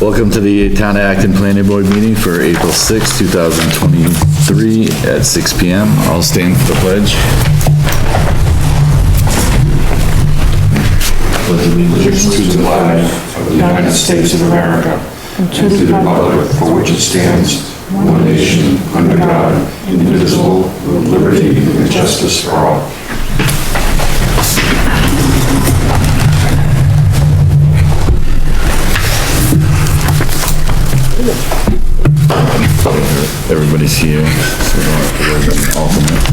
Welcome to the Town of Acton Planning Board meeting for April 6, 2023 at 6 p.m. I'll stand for the pledge. Pledge allegiance to the flag of the United States of America and to the republic for which it stands, one nation, under God, indivisible, with liberty and justice for all. Everybody's here, so an alternate.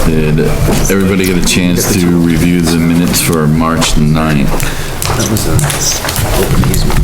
Did everybody get a chance to review the minutes for March 9th? That was a open easement.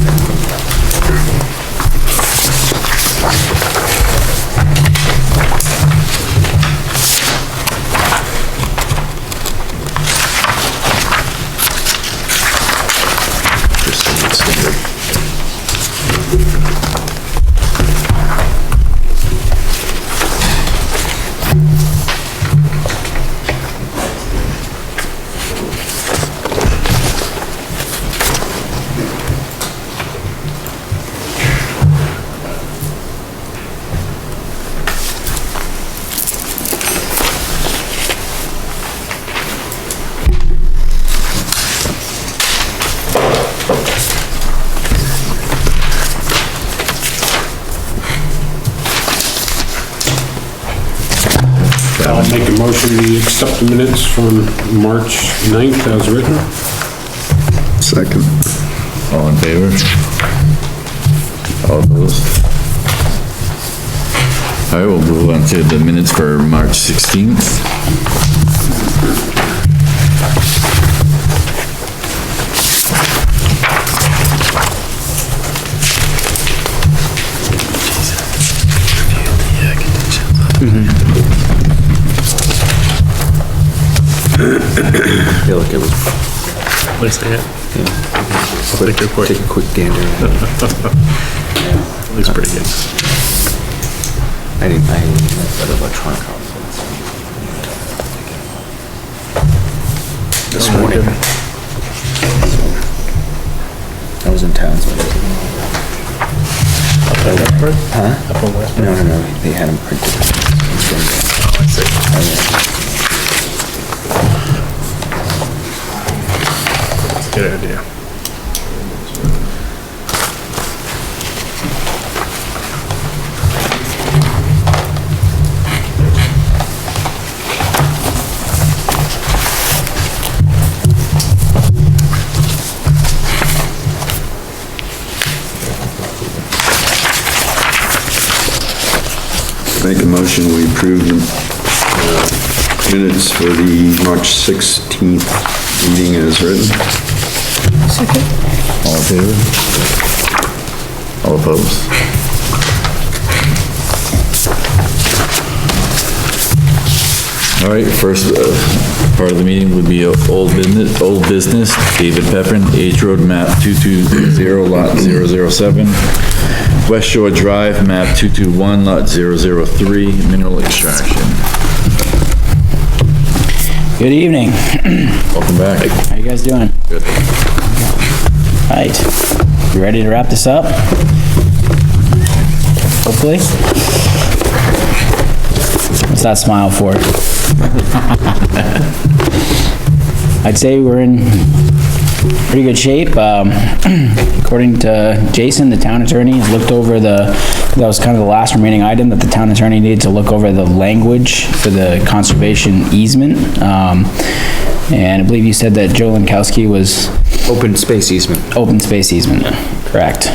I'll make a motion to accept the minutes from March 9th as written. Second. All in favor? All opposed? All right, we'll move on to the minutes for March 16th. I feel like it was, Wait a second. take a quick gander. Looks pretty good. I didn't get that electronic copy. This morning. I was in town, so I didn't. Huh? No, they had them printed. Good idea. Make a motion, we approve the minutes for the March 16th meeting as written. Second. All in favor? All opposed? All right, first part of the meeting would be old business, David Pepin, H Road, map 220, lot 007, West Shore Drive, map 221, lot 003, mineral extraction. Good evening. Welcome back. How you guys doing? Good. Right. You ready to wrap this up? Hopefully. What's that smile for? I'd say we're in pretty good shape. According to Jason, the town attorney, has looked over that was kind of the last remaining item that the town attorney needed to look over the language for the conservation easement. And I believe you said that Joe Lankowski was... Open space easement. Open space easement, correct.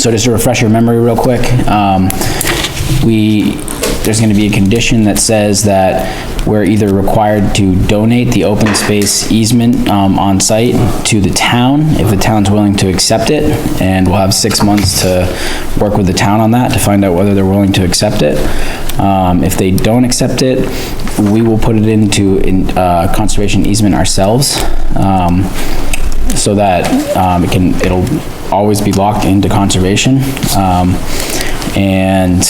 So just to refresh your memory real quick, there's gonna be a condition that says that we're either required to donate the open space easement, on site to the town, if the town's willing to accept it, and we'll have 6 months to work with the town on that to find out whether they're willing to accept it. If they don't accept it, we will put it into conservation easement ourselves, so that it'll always be locked into conservation. And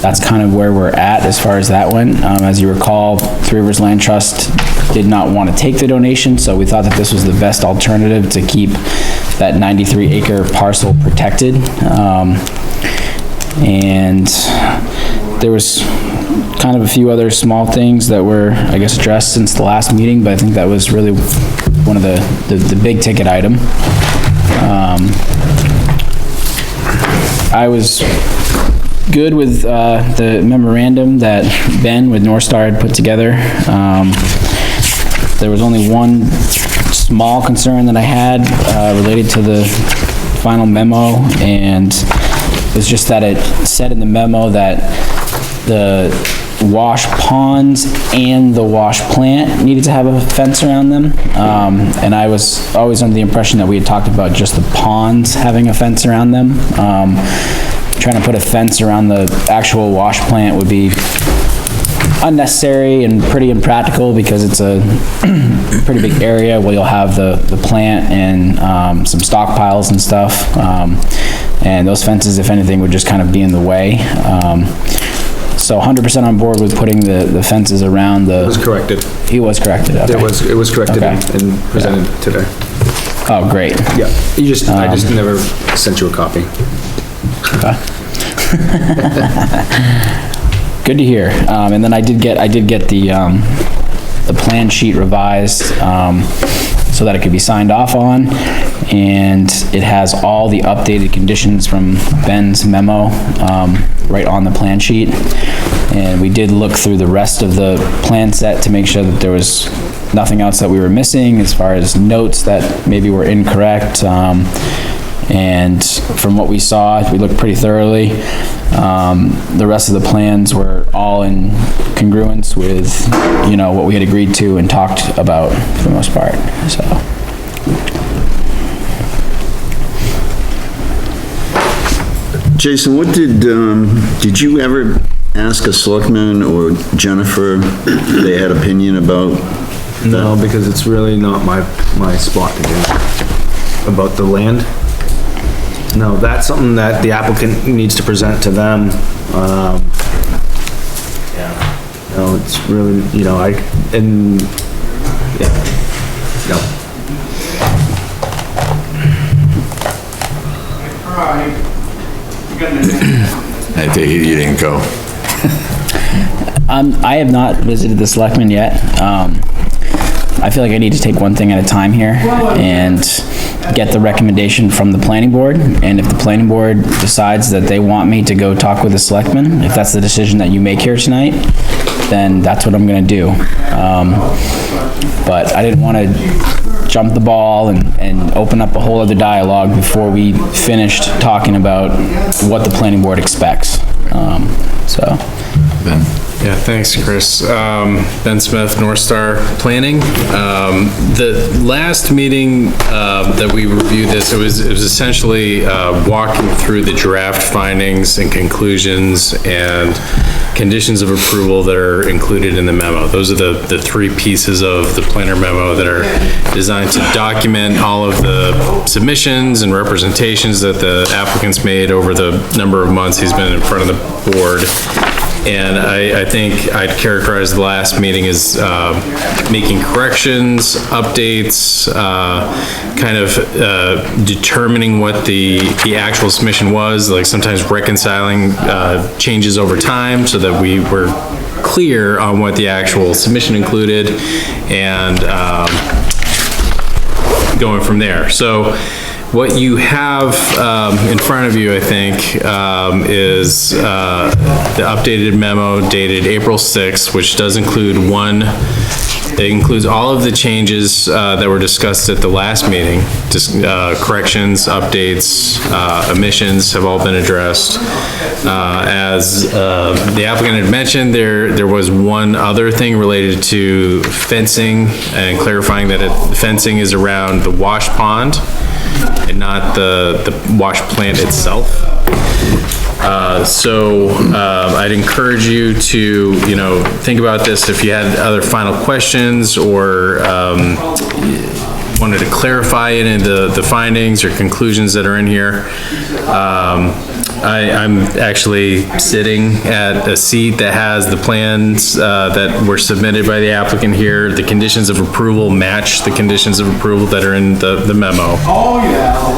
that's kind of where we're at as far as that went. As you recall, Three Rivers Land Trust did not want to take the donation, so we thought that this was the best alternative to keep that 93-acre parcel protected. And there was kind of a few other small things that were, I guess, addressed since the last meeting, but I think that was really one of the big ticket item. I was good with, the memorandum that Ben with North Star had put together. There was only one small concern that I had, related to the final memo, and it was just that it said in the memo that the wash ponds and the wash plant needed to have a fence around them. And I was always under the impression that we had talked about just the ponds having a fence around them. Trying to put a fence around the actual wash plant would be unnecessary and pretty impractical because it's a pretty big area where you'll have the plant and, some stockpiles and stuff. And those fences, if anything, would just kind of be in the way. So 100% on board with putting the fences around the... It was corrected. He was corrected, okay. It was corrected Okay. and presented today. Oh, great. Yeah, I just never sent you a copy. Okay. Good to hear. And then I did get the plan sheet revised, so that it could be signed off on. And it has all the updated conditions from Ben's memo, right on the plan sheet. And we did look through the rest of the plan set to make sure that there was nothing else that we were missing as far as notes that maybe were incorrect. And from what we saw, we looked pretty thoroughly. The rest of the plans were all in congruence with, you know, what we had agreed to and talked about for the most part, so. Jason, what did you ever ask a selectman or Jennifer if they had opinion about? No, because it's really not my spot to do. About the land? No, that's something that the applicant needs to present to them. Yeah. No, it's really, you know, no. I take it you didn't go. I have not visited the selectmen yet. I feel like I need to take one thing at a time here and get the recommendation from the planning board. And if the planning board decides that they want me to go talk with the selectmen, if that's the decision that you make here tonight, then that's what I'm gonna do. But I didn't wanna jump the ball and open up a whole other dialogue before we finished talking about what the planning board expects. So. Ben? Yeah, thanks, Chris. Ben Smith, North Star Planning. The last meeting that we reviewed this, it was essentially walking through the draft findings and conclusions and conditions of approval that are included in the memo. Those are the three pieces of the planner memo that are designed to document all of the submissions and representations that the applicant's made over the number of months he's been in front of the board. And I think I'd characterize the last meeting as making corrections, updates, kind of determining what the actual submission was, like sometimes reconciling changes over time so that we were clear on what the actual submission included and going from there. So what you have in front of you, I think, is the updated memo dated April 6th, which does include it includes all of the changes that were discussed at the last meeting. Just corrections, updates, omissions have all been addressed. As the applicant had mentioned, there was one other thing related to fencing and clarifying that fencing is around the wash pond and not the wash plant itself. I'd encourage you to, think about this if you had other final questions or, wanted to clarify any of the findings or conclusions that are in here. I'm actually sitting at a seat that has the plans, that were submitted by the applicant here. The conditions of approval match the conditions of approval that are in the memo.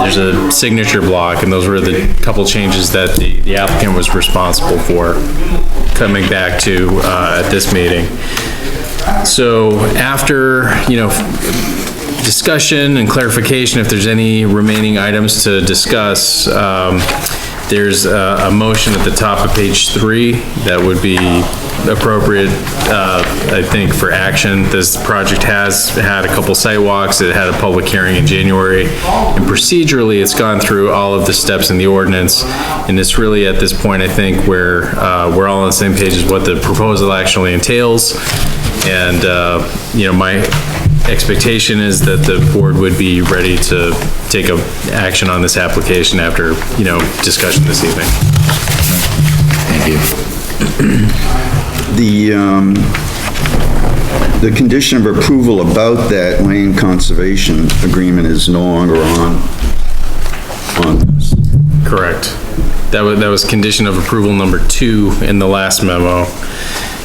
There's a signature block, and those were the couple changes that the applicant was responsible for coming back to, at this meeting. So after, discussion and clarification, if there's any remaining items to discuss, there's a motion at the top of page 3 that would be appropriate, I think, for action. This project has had a couple site walks, it had a public hearing in January, and procedurally, it's gone through all of the steps in the ordinance, and it's really at this point, I think, where we're all on the same page as what the proposal actually entails. And, my expectation is that the board would be ready to take action on this application after, discussion this evening. Thank you. The condition of approval about that land conservation agreement is no longer on this. Correct. That was condition of approval number 2 in the last memo.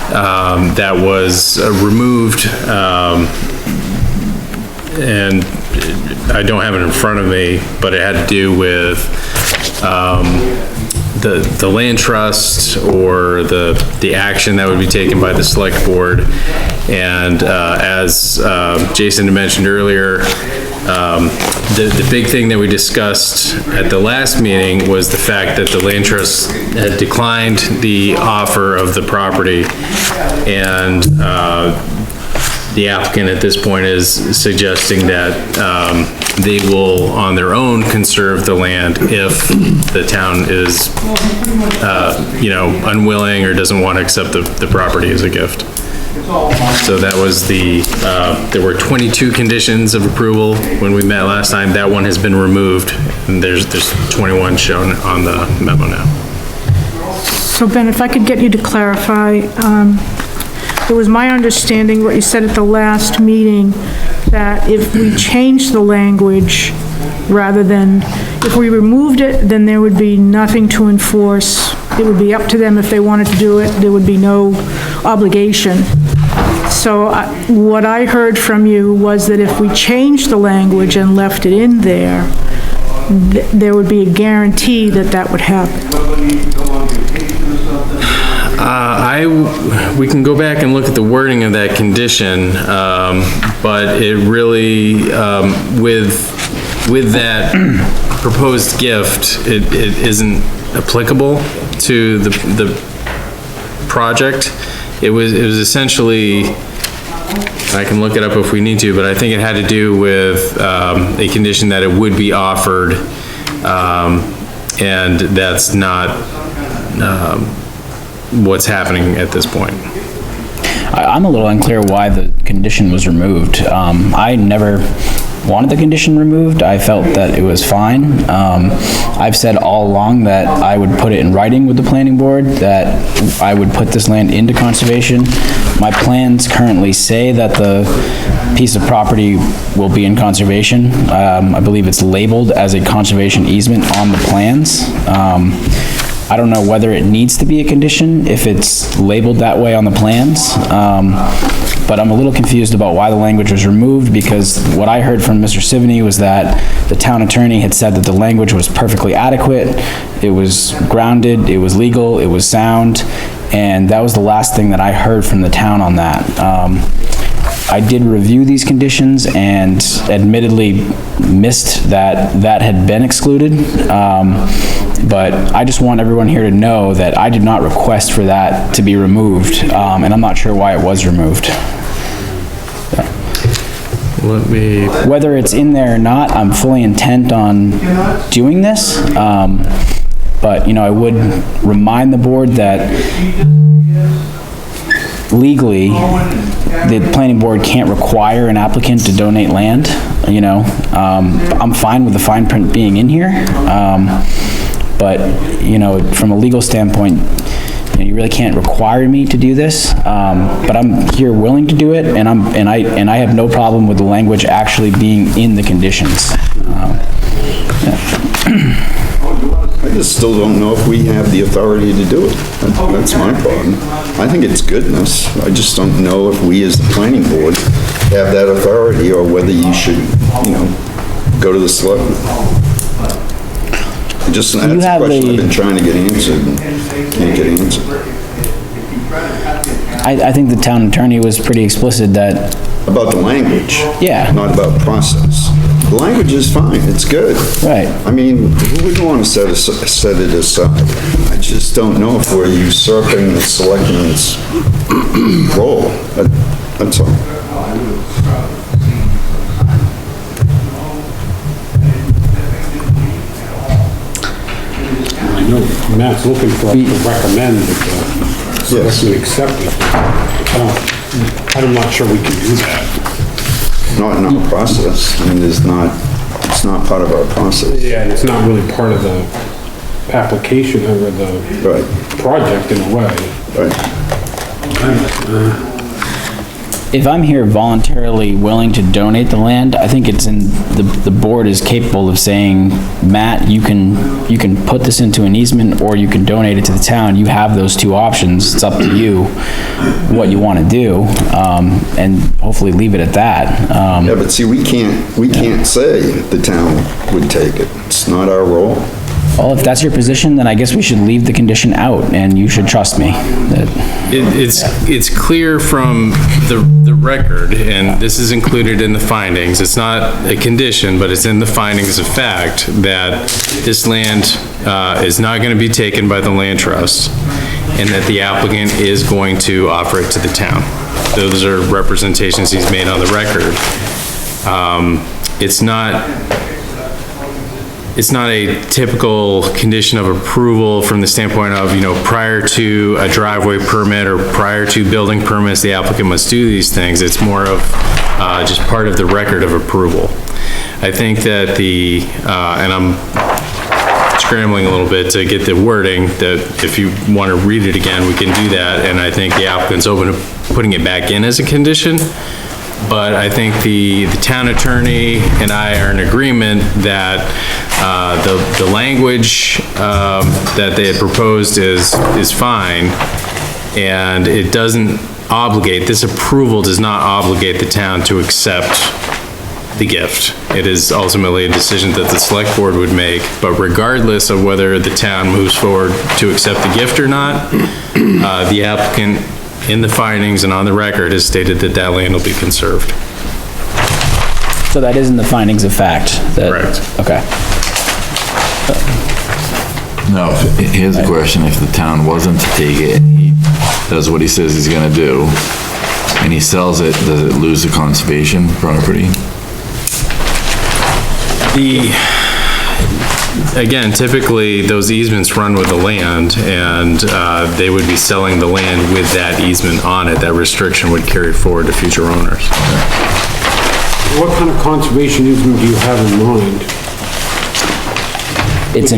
That was removed, and I don't have it in front of me, but it had to do with, the land trust or the action that would be taken by the select board. And, as, Jason had mentioned earlier, the big thing that we discussed at the last meeting was the fact that the land trust had declined the offer of the property. And, the applicant at this point is suggesting that, they will, on their own, conserve the land if the town is, unwilling or doesn't want to accept the property as a gift. So that was there were 22 conditions of approval when we met last time. That one has been removed, and there's 21 shown on the memo now. So Ben, if I could get you to clarify, it was my understanding what you said at the last meeting, that if we changed the language, rather than, if we removed it, then there would be nothing to enforce. It would be up to them if they wanted to do it. There would be no obligation. So what I heard from you was that if we changed the language and left it in there, there would be a guarantee that that would happen. We can go back and look at the wording of that condition, but it really, with that proposed gift, it isn't applicable to the project. It was essentially, I can look it up if we need to, but I think it had to do with, a condition that it would be offered, and that's not, what's happening at this point. I'm a little unclear why the condition was removed. I never wanted the condition removed. I felt that it was fine. I've said all along that I would put it in writing with the planning board, that I would put this land into conservation. My plans currently say that the piece of property will be in conservation. I believe it's labeled as a conservation easement on the plans. I don't know whether it needs to be a condition if it's labeled that way on the plans. But I'm a little confused about why the language was removed, because what I heard from Mr. Sivany was that the town attorney had said that the language was perfectly adequate, it was grounded, it was legal, it was sound, and that was the last thing that I heard from the town on that. I did review these conditions and admittedly missed that had been excluded. But I just want everyone here to know that I did not request for that to be removed, and I'm not sure why it was removed. Whether it's in there or not, I'm fully intent on doing this. But, I would remind the board that legally, the planning board can't require an applicant to donate land, I'm fine with the fine print being in here. But, from a legal standpoint, you really can't require me to do this, but I'm here willing to do it, and I have no problem with the language actually being in the conditions. just still don't know if we have the authority to do it. That's my problem. I think it's goodness. I just don't know if we as the planning board have that authority or whether you should, go to the selectmen. Just, that's a have question I've a- been trying to get answered and can't get answered. I think the town attorney was pretty explicit that, About the language. Yeah. Not about process. The language is fine, it's good. right, I mean, who would want to set it aside? I just don't know if we're usurping the selectmen's role. That's all. I know Matt's looking for us to recommend that the selectmen accept it. I'm not sure we can do that. Not in our process. I mean, it's not part of our process. Yeah, and it's not really part of the application or the Right, project in a way. right. if I'm here voluntarily willing to donate the land, I think it's in, the board is capable of saying, Matt, you can put this into an easement or you can donate it to the town. You have those two options. It's up to you what you want to do, and hopefully leave it at that. Yeah, but see, we can't say the town would take it. It's not our role. Well, if that's your position, then I guess we should leave the condition out, and you should trust me that, It's clear from the record, and this is included in the findings, it's not a condition, but it's in the findings of fact, that this land is not going to be taken by the land trust, and that the applicant is going to offer it to the town. Those are representations he's made on the record. It's not a typical condition of approval from the standpoint of, prior to a driveway permit or prior to building permits, the applicant must do these things. It's more of just part of the record of approval. I think that and I'm scrambling a little bit to get the wording, that if you want to read it again, we can do that, and I think the applicant's open to putting it back in as a condition. But I think the town attorney and I are in agreement that the language that they had proposed is fine, and it doesn't obligate, this approval does not obligate the town to accept the gift. It is ultimately a decision that the select board would make, but regardless of whether the town moves forward to accept the gift or not, the applicant in the findings and on the record has stated that that land will be conserved. so that is in the findings of fact? Correct. Okay. Now, here's a question, if the town wasn't to take it, he does what he says he's gonna do, and he sells it, does it lose the conservation property? Again, typically, those easements run with the land, and they would be selling the land with that easement on it. That restriction would carry forward to future owners. What kind of conservation easement do you have in mind? It's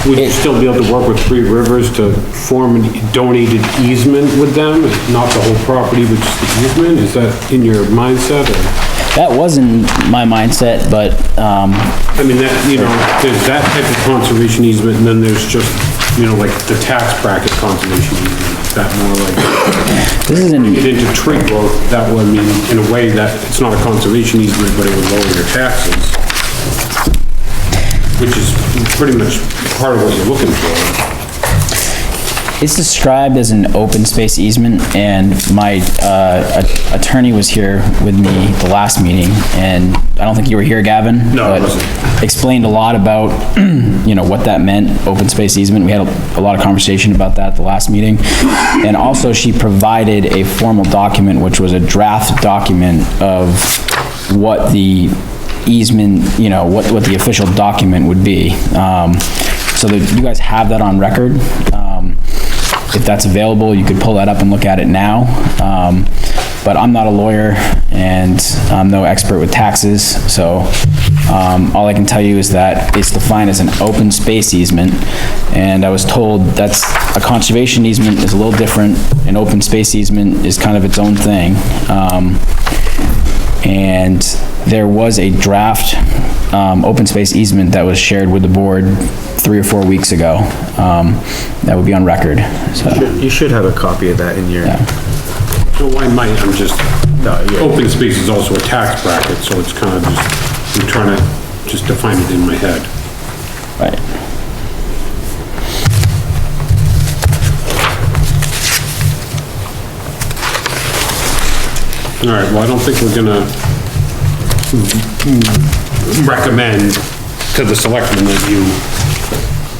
Would you still be able to work with Three Rivers to form a donated easement with them, not the whole property, but just the easement? Is that in your mindset, or? that was in my mindset, but, I mean, that, there's that type of conservation easement, and then there's just, like the tax bracket conservation easement. Is that more like, this isn't, get into tree growth, that would mean, in a way, that it's not a conservation easement, but it would lower your taxes. Which is pretty much part of what you're looking for. it's described as an open space easement, and my, attorney was here with me the last meeting, and I don't think you were here, Gavin? No, I but wasn't. Explained a lot about, what that meant, open space easement. We had a lot of conversation about that at the last meeting. And also, she provided a formal document, which was a draft document of what the easement, what the official document would be. So that you guys have that on record. If that's available, you could pull that up and look at it now. But I'm not a lawyer and I'm no expert with taxes, so all I can tell you is that it's defined as an open space easement. And I was told that's, a conservation easement is a little different. An open space easement is kind of its own thing. And there was a draft open space easement that was shared with the board 3 or 4 weeks ago. That would be on record, so. You should have a copy of that in your, So I might, I'm just, open space is also a tax bracket, so it's kind of just, I'm trying to just define it in my head. Right. All right, well, I don't think we're gonna recommend to the selectmen that you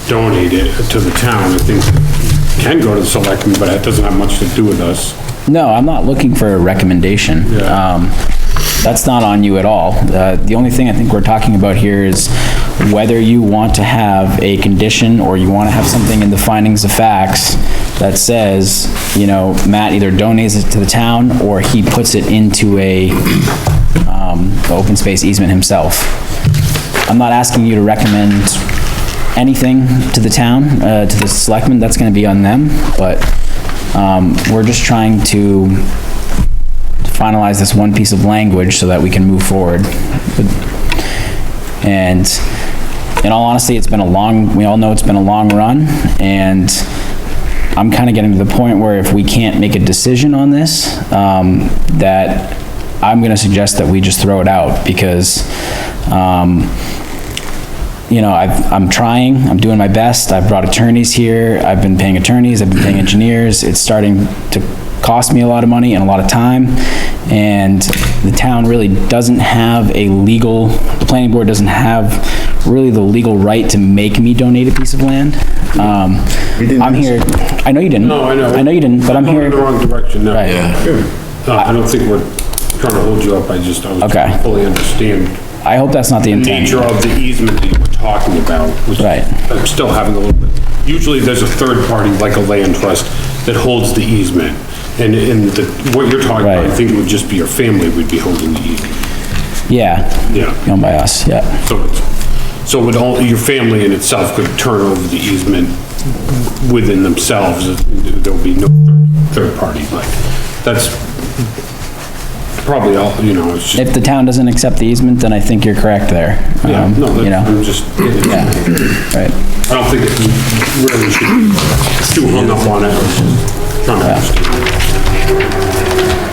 donate it to the town. I think it can go to the selectmen, but it doesn't have much to do with us. No, I'm not looking for a recommendation. Yeah. That's not on you at all. The only thing I think we're talking about here is whether you want to have a condition or you want to have something in the findings of facts that says, you know, Matt either donates it to the town or he puts it into a, open space easement himself. I'm not asking you to recommend anything to the town, to the selectmen, that's gonna be on them, but, we're just trying to finalize this one piece of language so that we can move forward. And in all honesty, it's been we all know it's been a long run, and I'm kind of getting to the point where if we can't make a decision on this, that I'm gonna suggest that we just throw it out, because, you know, I'm trying, I'm doing my best, I've brought attorneys here, I've been paying attorneys, I've been paying engineers, it's starting to cost me a lot of money and a lot of time, and the town really doesn't have the planning board doesn't have really the legal right to make me donate a piece of land. I'm here, I know you didn't. No, I know. I know you didn't, but I'm Going here. in the wrong direction now. Right. I don't think we're trying to hold you up, I was Okay. trying to fully understand I hope that's not the the intent. nature of the easement that you were talking about, which Right. I'm still having a little bit, usually there's a third party, like a land trust, that holds the easement. And what you're talking about, I Right. think it would just be your family would be holding the easement. Yeah, Yeah. owned by us, yeah. So it would only, your family in itself could turn over the easement within themselves. There'll be no third party, like, that's probably all, you know, it's just, If the town doesn't accept the easement, then I think you're correct there. yeah, no, You that's, know, I'm just, yeah, right. I don't think it really should be too hung up on it. I was just trying to understand.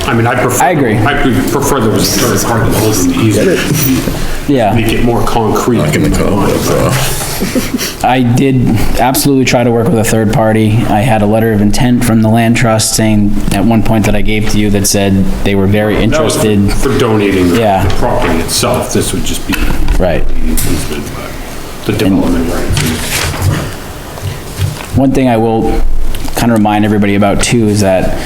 I mean, I prefer. I agree. I prefer there was a third party holding the easement. Yeah. Make it more concrete. I did absolutely try to work with a third party. I had a letter of intent from the land trust saying at one point that I gave to you that said they were very That was interested. for donating the Yeah. property itself. This would just be. Right. The easement, but the development rights. One thing I will kind of remind everybody about too is that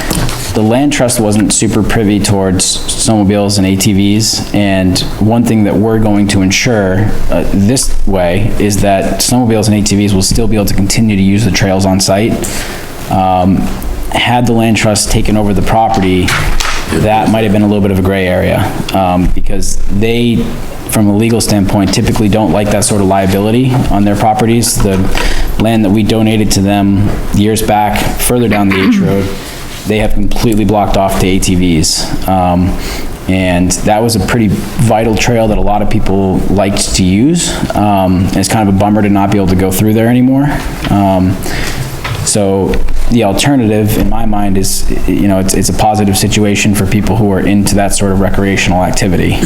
the land trust wasn't super privy towards snowmobiles and ATVs, and one thing that we're going to ensure this way is that snowmobiles and ATVs will still be able to continue to use the trails on site. Had the land trust taken over the property, that might have been a little bit of a gray area, because they, from a legal standpoint, typically don't like that sort of liability on their properties. The land that we donated to them years back, further down the H Road, they have completely blocked off to ATVs. And that was a pretty vital trail that a lot of people liked to use. And it's kind of a bummer to not be able to go through there anymore. So the alternative, in my mind, is, you know, it's a positive situation for people who are into that sort of recreational activity.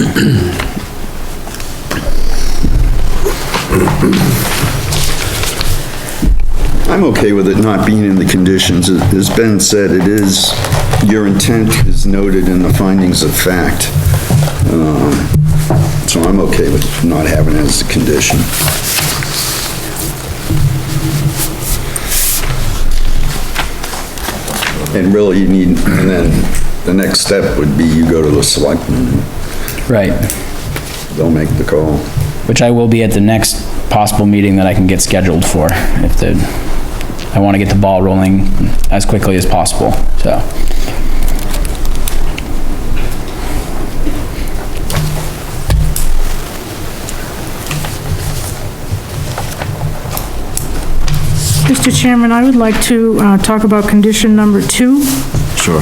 I'm okay with it not being in the conditions. As Ben said, it is, your intent is noted in the findings of fact. So I'm okay with not having it as a condition. And really, you need, and then the next step would be you go to the selectmen, and Right. they'll make the call. Which I will be at the next possible meeting that I can get scheduled for, I want to get the ball rolling as quickly as possible, so. Mr. Chairman, I would like to talk about condition number 2, Sure.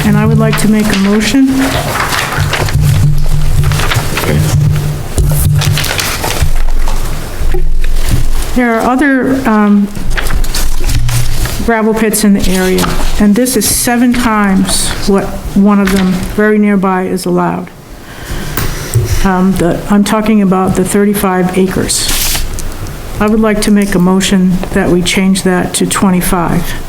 and I would like to make a motion. There are other gravel pits in the area, and this is 7 times what one of them, very nearby, is allowed. I'm talking about the 35 acres. I would like to make a motion that we change that to 25.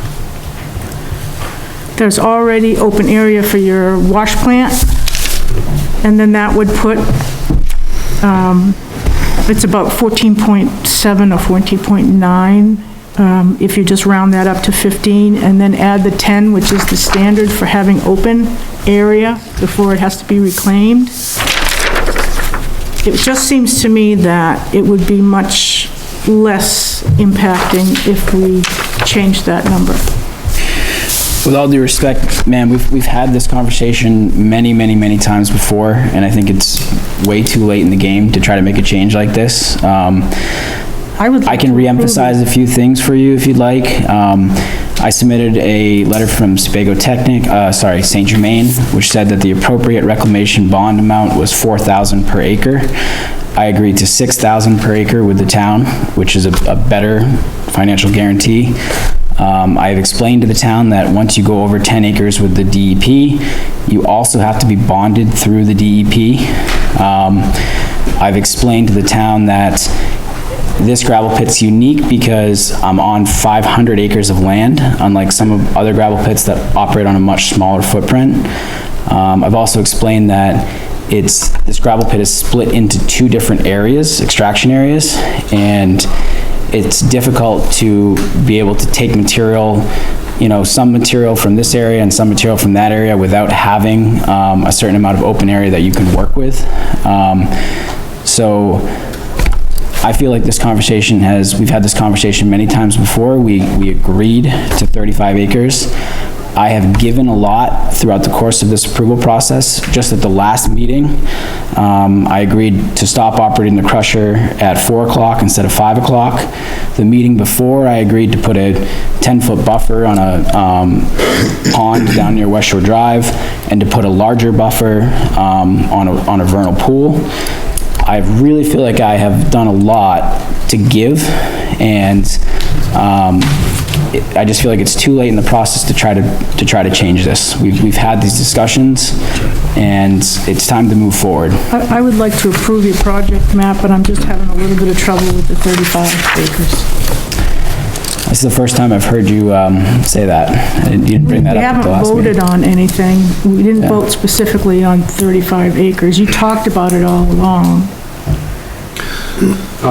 There's already open area for your wash plant, and then that would put, it's about 14.7 or 14.9, if you just round that up to 15, and then add the 10, which is the standard for having open area before it has to be reclaimed. It just seems to me that it would be much less impacting if we change that number. With all due respect, ma'am, we've had this conversation many times before, and I think it's way too late in the game to try to make a change like this. I can reemphasize a few things for you if you'd like. I submitted a letter from Sebago St. Germain, which said that the appropriate reclamation bond amount was $4,000 per acre. I agreed to $6,000 per acre with the town, which is a better financial guarantee. I have explained to the town that once you go over 10 acres with the DEP, you also have to be bonded through the DEP. I've explained to the town that this gravel pit's unique because I'm on 500 acres of land, unlike some of other gravel pits that operate on a much smaller footprint. I've also explained that this gravel pit is split into 2 different areas, extraction areas, and it's difficult to be able to take material, some material from this area and some material from that area without having a certain amount of open area that you can work with. So I feel like we've had this conversation many times before. We agreed to 35 acres. I have given a lot throughout the course of this approval process. Just at the last meeting, I agreed to stop operating the crusher at 4 o'clock instead of 5 o'clock. The meeting before, I agreed to put a 10-foot buffer on a pond down near West Shore Drive and to put a larger buffer on a vernal pool. I really feel like I have done a lot to give, and I just feel like it's too late in the process to try to change this. We've had these discussions, and it's time to move forward. I would like to approve your project map, but I'm just having a little bit of trouble with the 35 acres. This is the first time I've heard you say that. You didn't bring that up at the last meeting. We haven't voted on anything. We didn't vote specifically on 35 acres. You talked about it all along.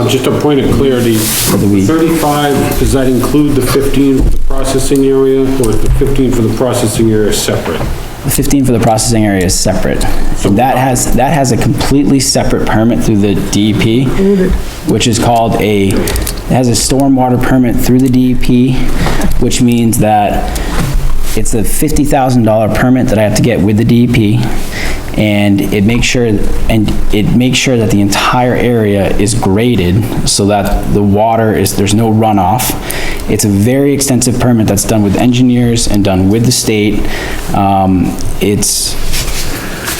Just a point of clarity, 35, does that include the 15 for the processing area, or is the 15 for the processing area separate? The 15 for the processing area is separate. That has a completely separate permit through the DEP, which is called it has a stormwater permit through the DEP, which means that it's a $50,000 permit that I have to get with the DEP, and it makes sure that the entire area is graded so that the water there's no runoff. It's a very extensive permit that's done with engineers and done with the state.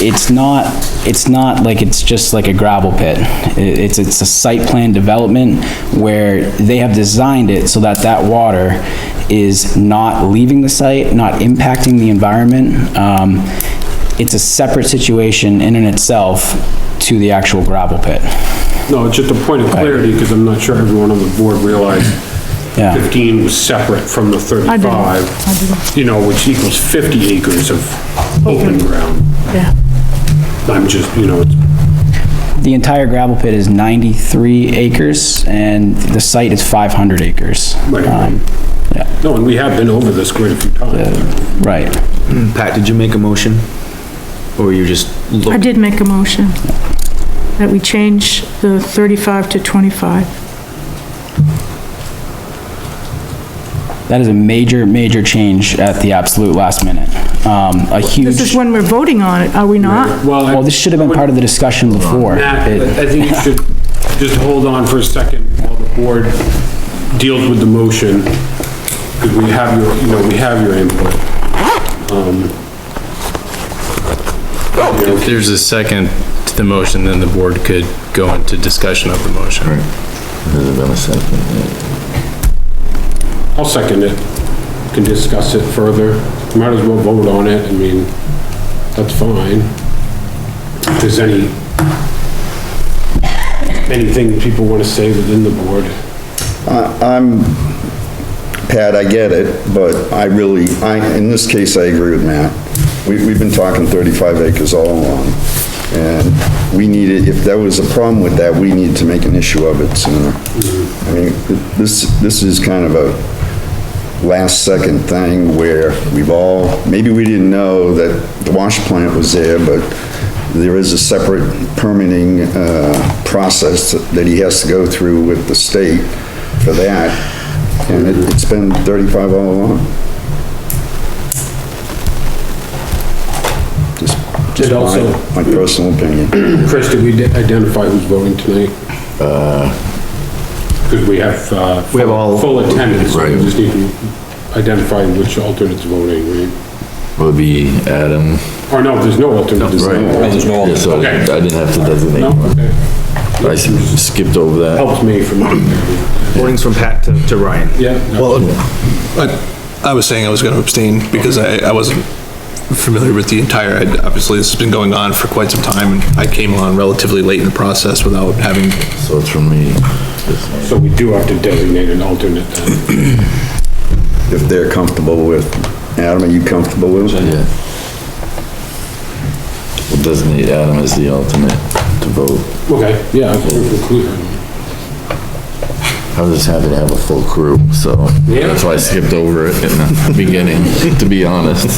It's not like it's just like a gravel pit. It's a site plan development where they have designed it so that water is not leaving the site, not impacting the environment. It's a separate situation in and itself to the actual gravel pit. No, it's just a point of clarity, because I'm not sure everyone on the board realized 15 was separate from the 35. I didn't. Which equals 50 acres of open ground. Yeah. I'm just, it's... The entire gravel pit is 93 acres, and the site is 500 acres. Right. Yeah. No, and we have been over this quite a few times. Right. Pat, did you make a motion? Or you just looked? I did make a motion that we change the 35 to 25. That is a major change at the absolute last minute. A huge... This is when we're voting on it, are we not? Well, this should have been part of the discussion before. Matt, I think you should just hold on for a second while the board deals with the motion, because we have your input. If there's a second to the motion, then the board could go into discussion of the motion. Has it been a second? I'll second it. Can discuss it further. Might as well vote on it. I mean, that's fine. If there's anything people want to say within the board. Pat, I get it, but in this case, I agree with Matt. We've been talking 35 acres all along, and we needed, if there was a problem with that, we need to make an issue of it sooner. I mean, this is kind of a last second thing where maybe we didn't know that the wash plant was there, but there is a separate permitting, process that he has to go through with the state for that, and it's been 35 all along. Just my personal opinion. Chris, did we identify who's voting tonight? Because we have all- full attendance, so we Right. just need to identify which alternate's voting, right? Would be Adam. Or no, there's no alternate. There's no Yeah, so I Okay. didn't have to designate No, one. okay. I skipped over that. Helps me from, Voting's from Pat to Ryan. yeah. Well, I was saying I was gonna abstain because I wasn't familiar with the entire, obviously this has been going on for quite some time, and I came on relatively late in the process without having, So it's from me. So we do have to designate an alternate then. If they're comfortable with, Adam, are you comfortable with it? Yeah. We'll designate Adam as the alternate to vote. Okay, yeah, it's perfectly clear. I was just happy to have a full crew, so Yeah. that's why I skipped over it in the beginning, to be honest.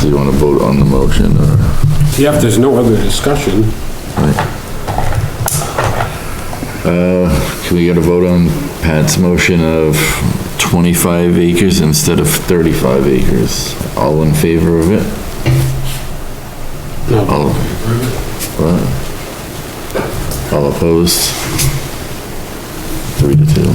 So you wanna vote on the motion, or? Yeah, if there's no other discussion, Can we get a vote on Pat's motion of 25 acres instead of 35 acres? All in favor of it? no. What? All opposed? 3-2.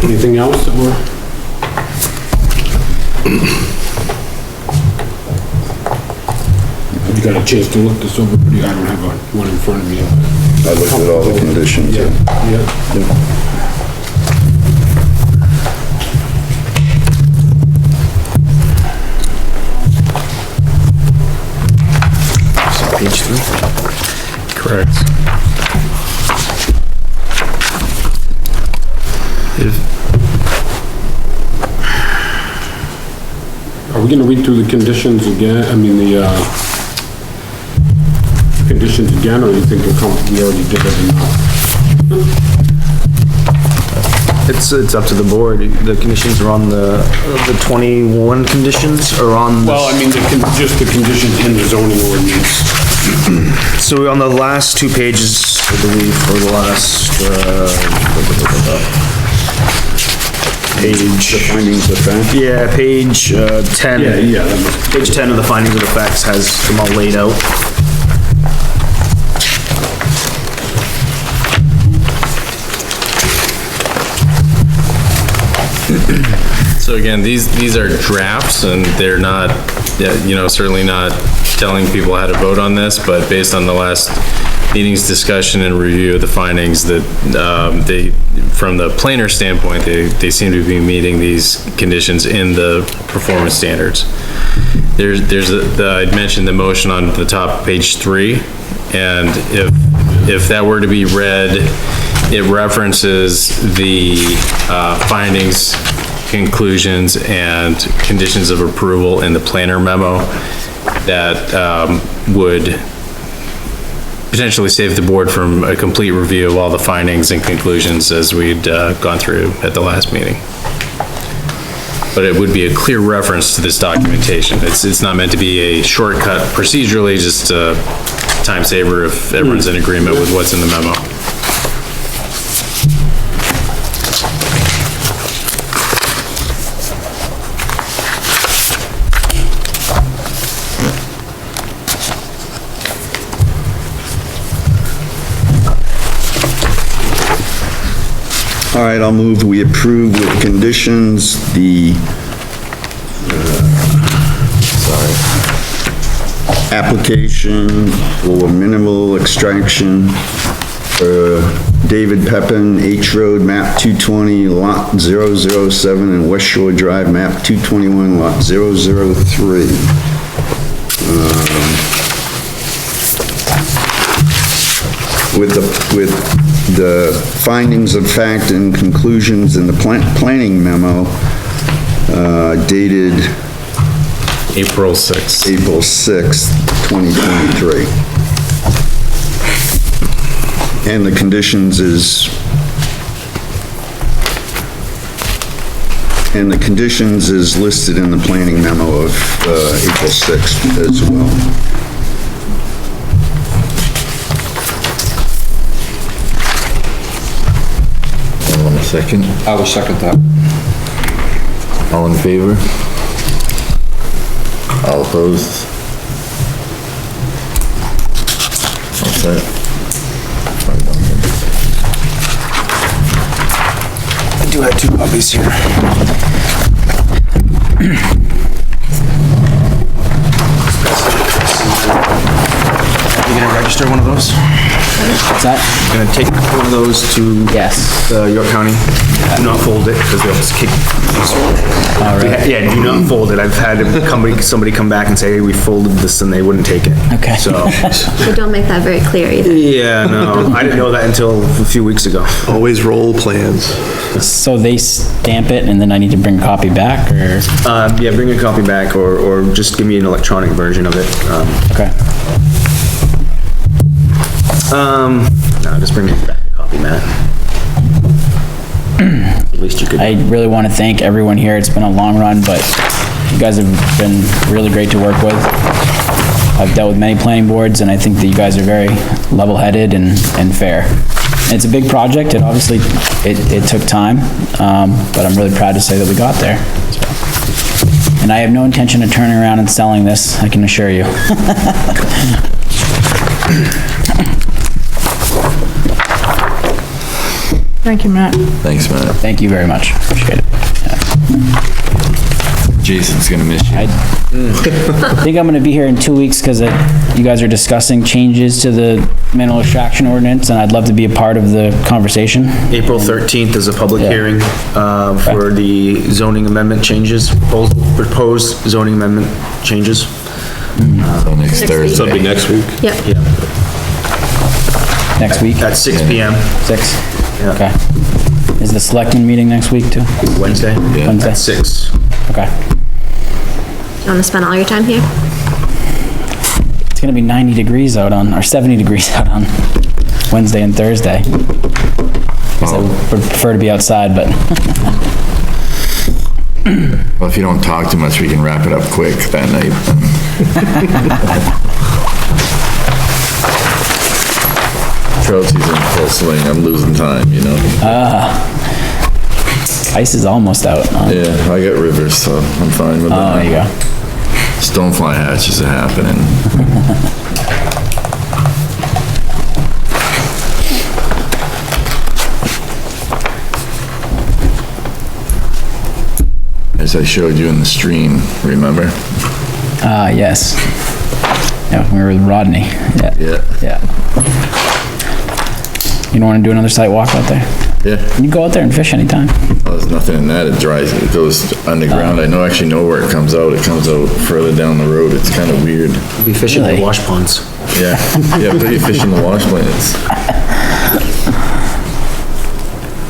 Anything else that we're? Have you got a chance to look this over? I don't have one in front of me. I looked at all the conditions. Yeah. Page 3. Correct. Are we gonna read through the conditions again? I mean, the, conditions again, or you think we already did it enough? It's up to the board. The conditions are on the 21 conditions are on Well, I mean, just the conditions in the zoning ordinance. so on the last two pages, I believe, or the last, page. The findings of fact? Yeah, page, 10. Yeah, that must Page 10 of the findings of the facts has them all laid out. So again, these are drafts and they're not, certainly not telling people how to vote on this, but based on the last meeting's discussion and review of the findings that, from the planner standpoint, they seem to be meeting these conditions in the performance standards. I'd mentioned the motion on the top of page 3, and if that were to be read, it references the, findings, conclusions, and conditions of approval in the planner memo that, would potentially save the board from a complete review of all the findings and conclusions as we'd, gone through at the last meeting. But it would be a clear reference to this documentation. It's not meant to be a shortcut procedurally, just a time saver if everyone's in agreement with what's in the memo. All right, I'll move, we approve with conditions the, application for minimal extraction for David Pepin, H Road, map 220, lot 007, and West Shore Drive, map 221, lot 003. With the findings of fact and conclusions in the planning memo, dated April 6th. April 6th, 2023. And the conditions is listed in the planning memo of April 6th as well. One second. I will second that. All in favor? All opposed? All set? I do have 2 copies here. You gonna register one of those? What's that? Gonna take one of those to Yes. York County. Do not fold it, because they'll just kick. All right. Yeah, do not fold it. I've had somebody come back and say, hey, we folded this, and they wouldn't take it. Okay. So, They don't make that very clear either. yeah, no, I didn't know that until a few weeks ago. Always roll plans. So they stamp it and then I need to bring a copy back, or? Yeah, bring a copy back, or just give me an electronic version of it. Okay. No, just bring me back a copy, Matt. At least you could. I really want to thank everyone here. It's been a long run, but you guys have been really great to work with. I've dealt with many planning boards, and I think that you guys are very level-headed and fair. It's a big project, and obviously, it took time, but I'm really proud to say that we got there. So. And I have no intention of turning around and selling this, I can assure you. Thank you, Matt. Thanks, Matt. Thank you very much, appreciate it. Jason's gonna miss you. I think I'm gonna be here in 2 weeks because you guys are discussing changes to the mineral extraction ordinance, and I'd love to be a part of the conversation. April 13th is a public Yeah. hearing, for the zoning amendment changes, proposed zoning amendment changes. So next Thursday. Something next week? Yep. Yeah, Next week? at 6 PM, 6? Yeah. Okay. Is the selectman meeting next week too? Wednesday, Wednesday? at 6. Okay. You wanna spend all your time here? It's gonna be 90 degrees out on, or 70 degrees out on Wednesday and Thursday. Guess I would prefer to be outside, but Well, if you don't talk too much, we can wrap it up quick that night. Trail season in full swing, I'm losing time, you know? ice is almost out. Yeah, I got rivers, so I'm fine with Oh, there you that. go. Stonefly hatches are happening. As I showed you in the stream, remember? Yes. Yeah, we were with Rodney. Yeah, Yeah. yeah. You don't wanna do another site walk out there? Yeah, You go out there and fish anytime. well, there's nothing in that, it dries, it goes underground, I actually know where it comes out further down the road, it's kinda weird. Be fishing in Really? the wash ponds. Yeah, yeah, but you fish in the wash plants.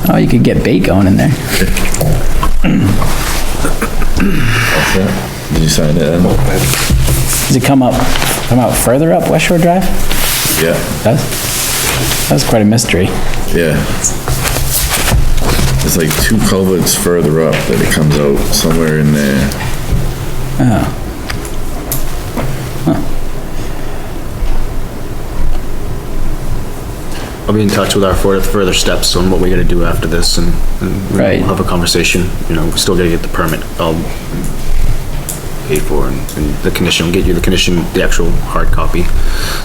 Oh, you could get bait going in there. Did you sign that? Does it come out further up West Shore Drive? Yeah, That's quite a mystery. yeah. It's like 2 culverts further up that it comes out somewhere in there. Oh. I'll be in touch with our further steps on what we gotta do after this, and Right. we'll have a conversation, you know, we still gotta get the permit, all paid for, and the condition, get you the actual hard copy.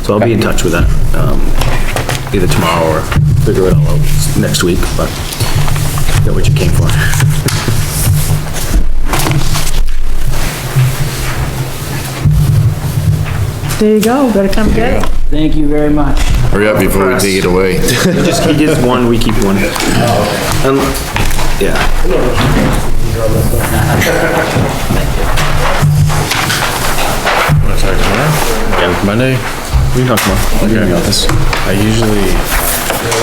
So I'll be in touch with that, either tomorrow or figure it all out next week, but that what you came for. There you go, better come get it. Thank you very much. Hurry up before we take it away. He gets one, we keep one. Yeah. Wanna talk tomorrow? Yeah, Monday? We can talk tomorrow. Okay. I usually,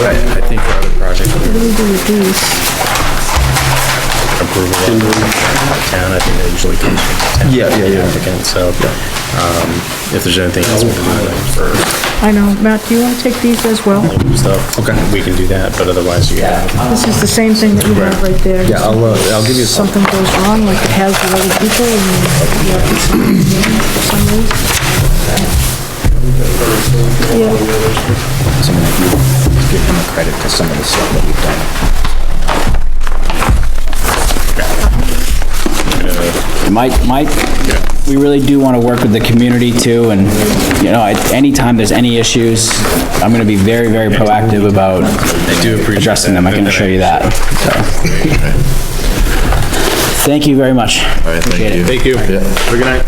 I think for other projects, What do we do with these? approval of the town, I think that usually comes from the town. Yeah. Applicant, so, if there's anything else we can do for I know, Matt, do you want to take these as well? stuff, okay, we can do that, but otherwise you have. This is the same thing that you have right there. Yeah, I'll give you some. Something goes wrong, like it has with other people, and you have to sign it for some reason. Yeah, Some of you give them credit to some of the stuff that we've done. Mike, we really do want to work with the community too, and, you know, anytime there's any issues, I'm gonna be very, very proactive about addressing them, I can assure you that, so. Thank you very much. All right, thank you. Thank you. Yeah. Have a good night.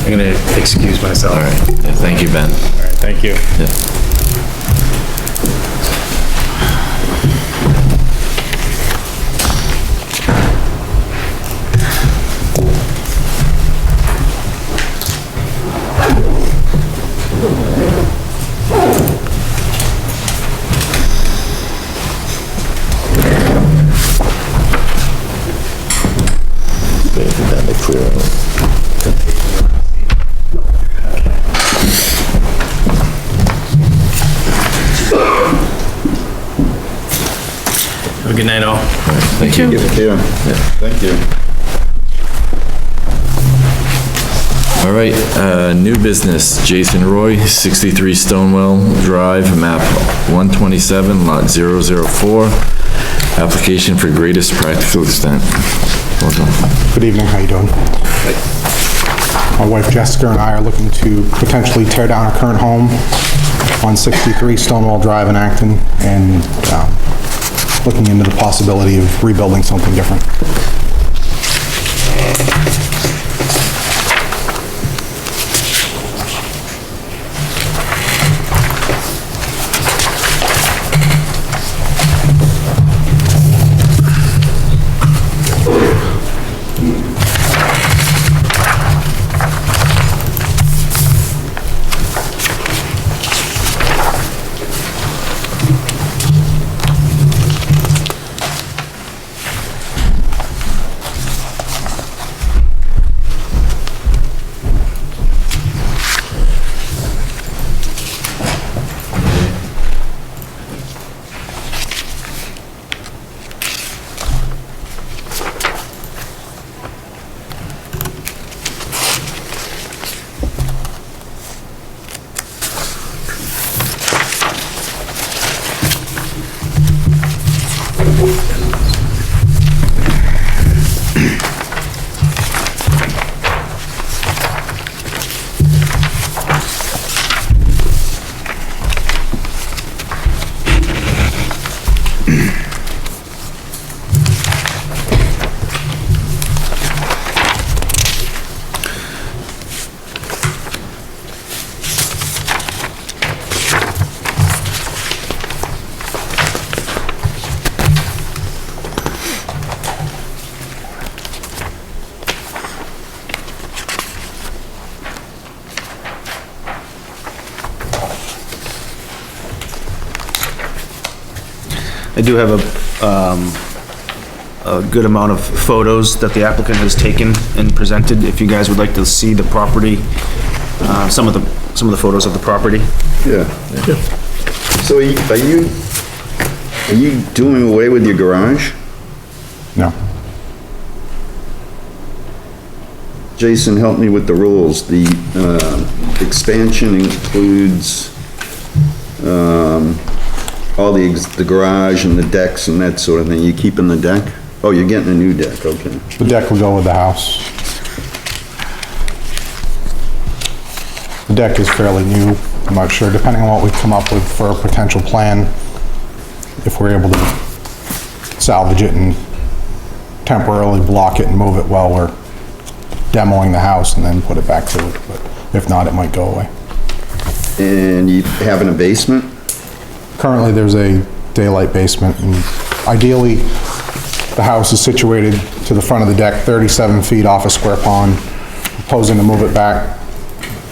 I'm gonna excuse myself. All right, yeah, thank you, Ben. All right, thank you. Yeah. Have a good night, all. Thank you. Yeah, thank you. All right, new business, Jason Roy, 63 Stonewell Drive, map 127, lot 004, application for greatest practical extent. Hold on. Good evening, how you doing? My wife Jessica and I are looking to potentially tear down our current home on 63 Stonewall Drive in Acton and looking into the possibility of rebuilding something different. I do have a good amount of photos that the applicant has taken and presented, if you guys would like to see the property, some of the photos of the property. Yeah. So are you doing away with your garage? No. Jason, help me with the rules. The expansion includes all the garage and the decks and that sort of thing. You keeping the deck? Oh, you're getting a new deck, okay. The deck will go with the house. The deck is fairly new. I'm not sure, depending on what we come up with for a potential plan, if we're able to salvage it and temporarily block it and move it while we're demoing the house and then put it back to it. But if not, it might go away. And you having a basement? Currently, there's a daylight basement, and ideally, the house is situated to the front of the deck, 37 feet off a square pond. Proposing to move it back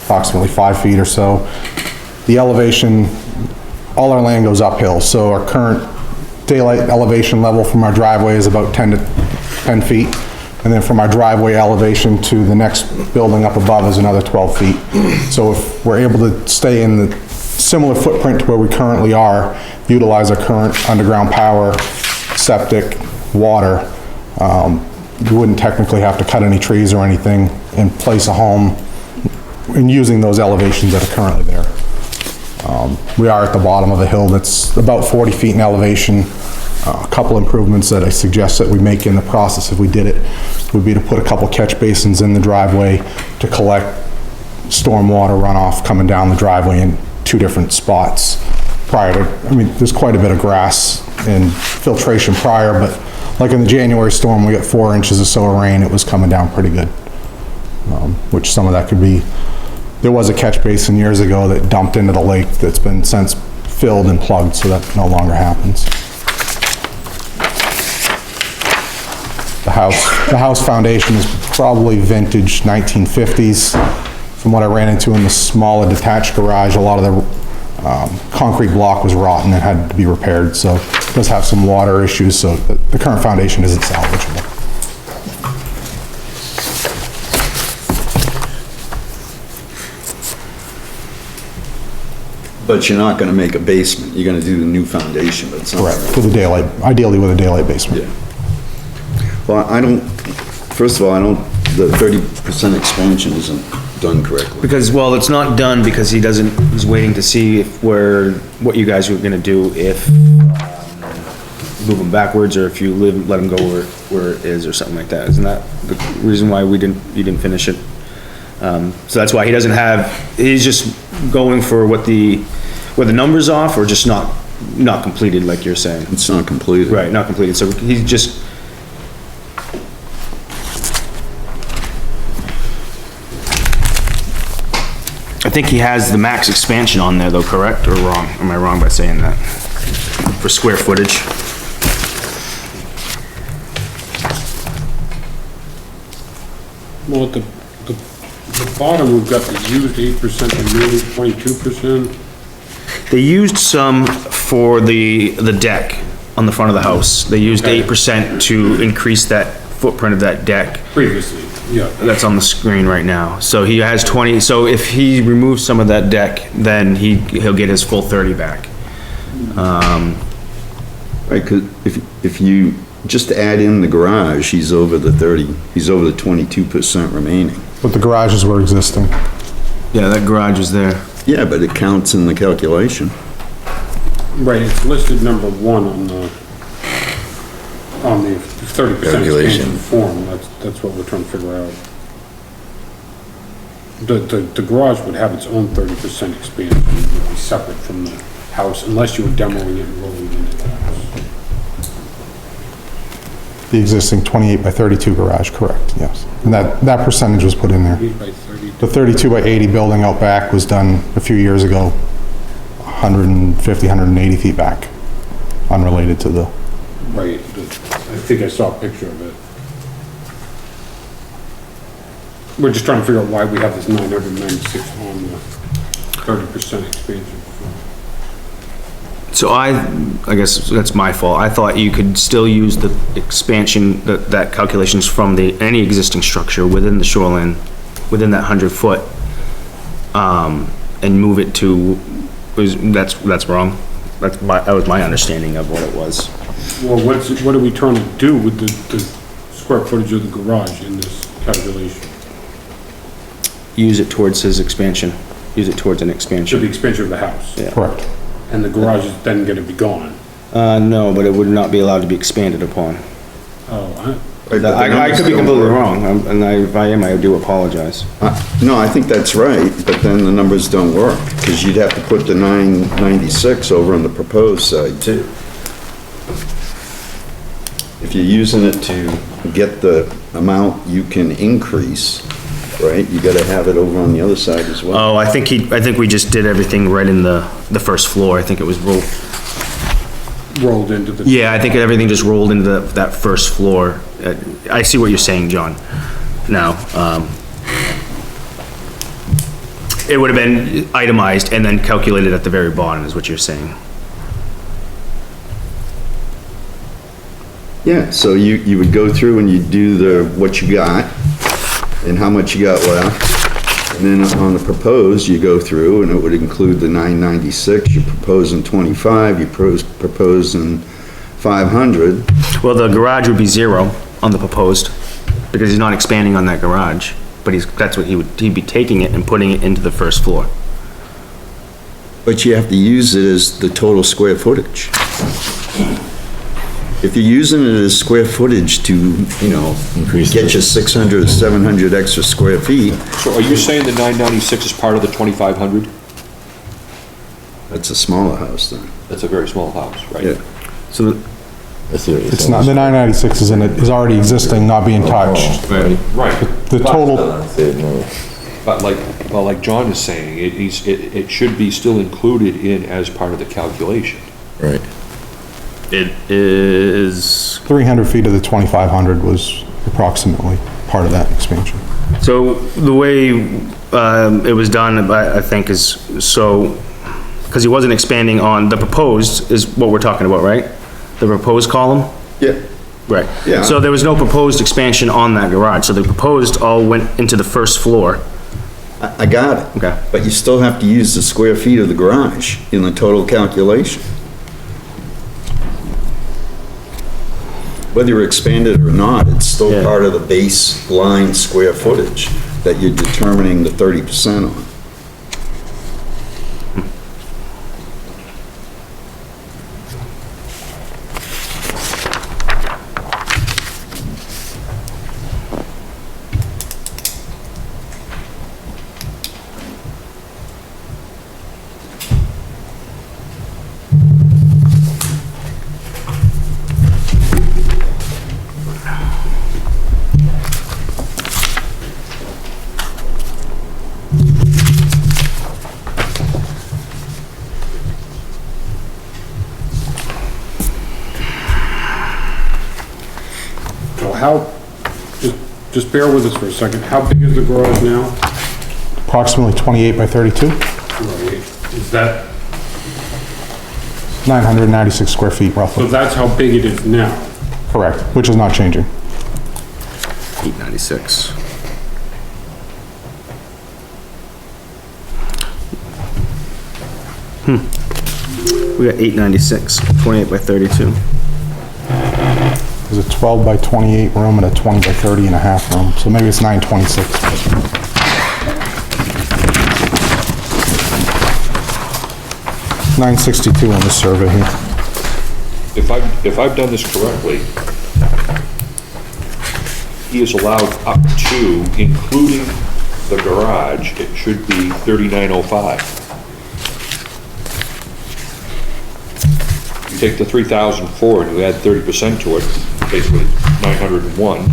approximately 5 feet or so. The elevation, all our land goes uphill, so our current daylight elevation level from our driveway is about 10 feet. And then from our driveway elevation to the next building up above is another 12 feet. So if we're able to stay in the similar footprint to where we currently are, utilize our current underground power, septic, water, we wouldn't technically have to cut any trees or anything and place a home in using those elevations that are currently there. We are at the bottom of a hill that's about 40 feet in elevation. A couple improvements that I suggest that we make in the process if we did it would be to put a couple catch basins in the driveway to collect stormwater runoff coming down the driveway in 2 different spots prior to, I mean, there's quite a bit of grass and filtration prior, but like in the January storm, we got 4 inches or so of rain, it was coming down pretty good. Which some of that could be, there was a catch basin years ago that dumped into the lake that's been since filled and plugged, so that no longer happens. The house foundation is probably vintage 1950s. From what I ran into in the smaller detached garage, a lot of the concrete block was rotten and had to be repaired, so it does have some water issues, so the current foundation isn't salvageable. But you're not gonna make a basement, you're gonna do the new foundation, but it's not. Correct, with a daylight, ideally with a daylight basement. Yeah. Well, I don't, first of all, I don't, the 30% expansion isn't done correctly. Because, well, it's not done because he's waiting to see if what you guys were gonna do if, move him backwards, or if you let him go where it is, or something like that. Isn't that the reason why you didn't finish it? So that's why he's just going for where the number's off, or just not completed, like you're saying? It's not completed. Right, not completed, so he's just, I think he has the max expansion on there though, correct, or wrong? Am I wrong by saying that? For square footage? Well, at the bottom, we've got the used 8%, remaining 22%. They used some for the deck on the front of the house. They used 8% to increase that footprint of that deck. Previously, yeah. That's on the screen right now. So he has 20, so if he removes some of that deck, then he'll get his full 30 back. Right, 'cause if you just add in the garage, he's over the 22% remaining. But the garages were existing. Yeah, that garage is there. Yeah, but it counts in the calculation. Right, it's listed number 1 on the 30% expansion form. That's what we're trying to figure out. The garage would have its own 30% expansion, it would be separate from the house, unless you were demoing it and rolling it into the house. The existing 28 by 32 garage, correct, yes. And that percentage was put in there. 8 by 30. The 32 by 80 building out back was done a few years ago, 150, 180 feet back, unrelated to the... Right, I think I saw a picture of it. We're just trying to figure out why we have this 996 on the 30% expansion. So I guess that's my fault. I thought you could still use the expansion, that calculations from any existing structure within the shoreline, within that 100 foot, and move it to, that's wrong. That was my understanding of what it was. Well, what are we trying to do with the square footage of the garage in this calculation? Use it towards his expansion. Use it towards an To expansion. the expansion of the house? Yeah. Correct. And the garage is then gonna be gone? No, but it would not be allowed to be expanded upon. Oh, Right, but the I numbers could be don't completely work. wrong, and if I am, I do apologize. No, I think that's right, but then the numbers don't work, because you'd have to put the 996 over on the proposed side too. If you're using it to get the amount you can increase, right, you gotta have it over on the other side as well. Oh, I think we just did everything right in the first floor. I think it was Rolled into the. yeah, I think everything just rolled into that first floor. I see what you're saying, John, now. It would have been itemized and then calculated at the very bottom, is what you're saying. Yeah, so you would go through and you'd do what you got, and how much you got left. And then on the proposed, you go through, and it would include the 996, you're proposing 25, you're proposing 500. Well, the garage would be 0 on the proposed, because he's not expanding on that garage, but that's what he'd be taking it and putting it into the first floor. But you have to use it as the total square footage. If you're using it as square footage to, get you 600 or 700 extra square feet, So are you saying the 996 is part of the 2,500? that's a smaller house then. That's a very small house, right? Yeah. So, It's not, the 996 is already existing, not being touched. Right. The total, But like John is saying, it should be still included in as part of the calculation. Right. it is, 300 feet of the 2,500 was approximately part of that expansion. so the way, it was done, I think is, so, because he wasn't expanding on, the proposed is what we're talking about, right? The proposed column? Yeah. Right. Yeah. So there was no proposed expansion on that garage, so the proposed all went into the first floor. I got it. Okay. But you still have to use the square feet of the garage in the total calculation. Whether you expand it or not, it's still Yeah. part of the baseline square footage that you're determining the 30% on. So how, just bear with us for a second, how big is the garage now? Approximately 28 by 32, Is that, 996 square feet so roughly. that's how big it is now? Correct, which is not changing. 896. We got 896, 28 by 32. There's a 12 by 28 room and a 20 by 30 and a half room, so maybe it's 926. 962 on the survey here. If I've done this correctly, he is allowed up to, including the garage, it should be 3,905. You take the 3,004 and you add 30% to it, basically 901.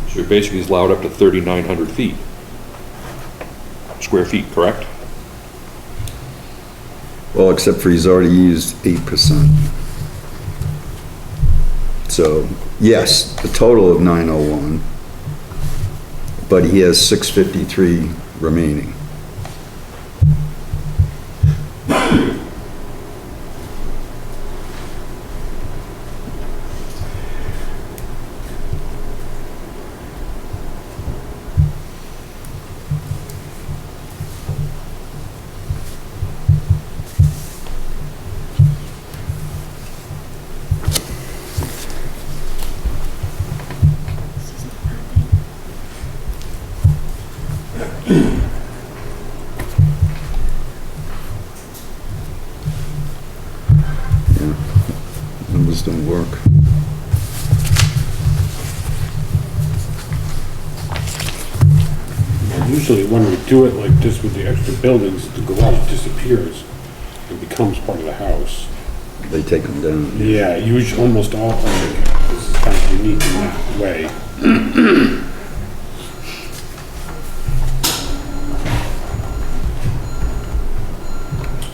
So you're basically allowed up to 3,900 feet. Square feet, correct? Well, except for he's already used 8%. So, yes, the total of 901, but he has 653 remaining. Numbers don't work. Usually when we do it like this with the extra buildings, the garage disappears and becomes part of the house. They take them down. Yeah, usually, almost all, this is kind of unique in that way.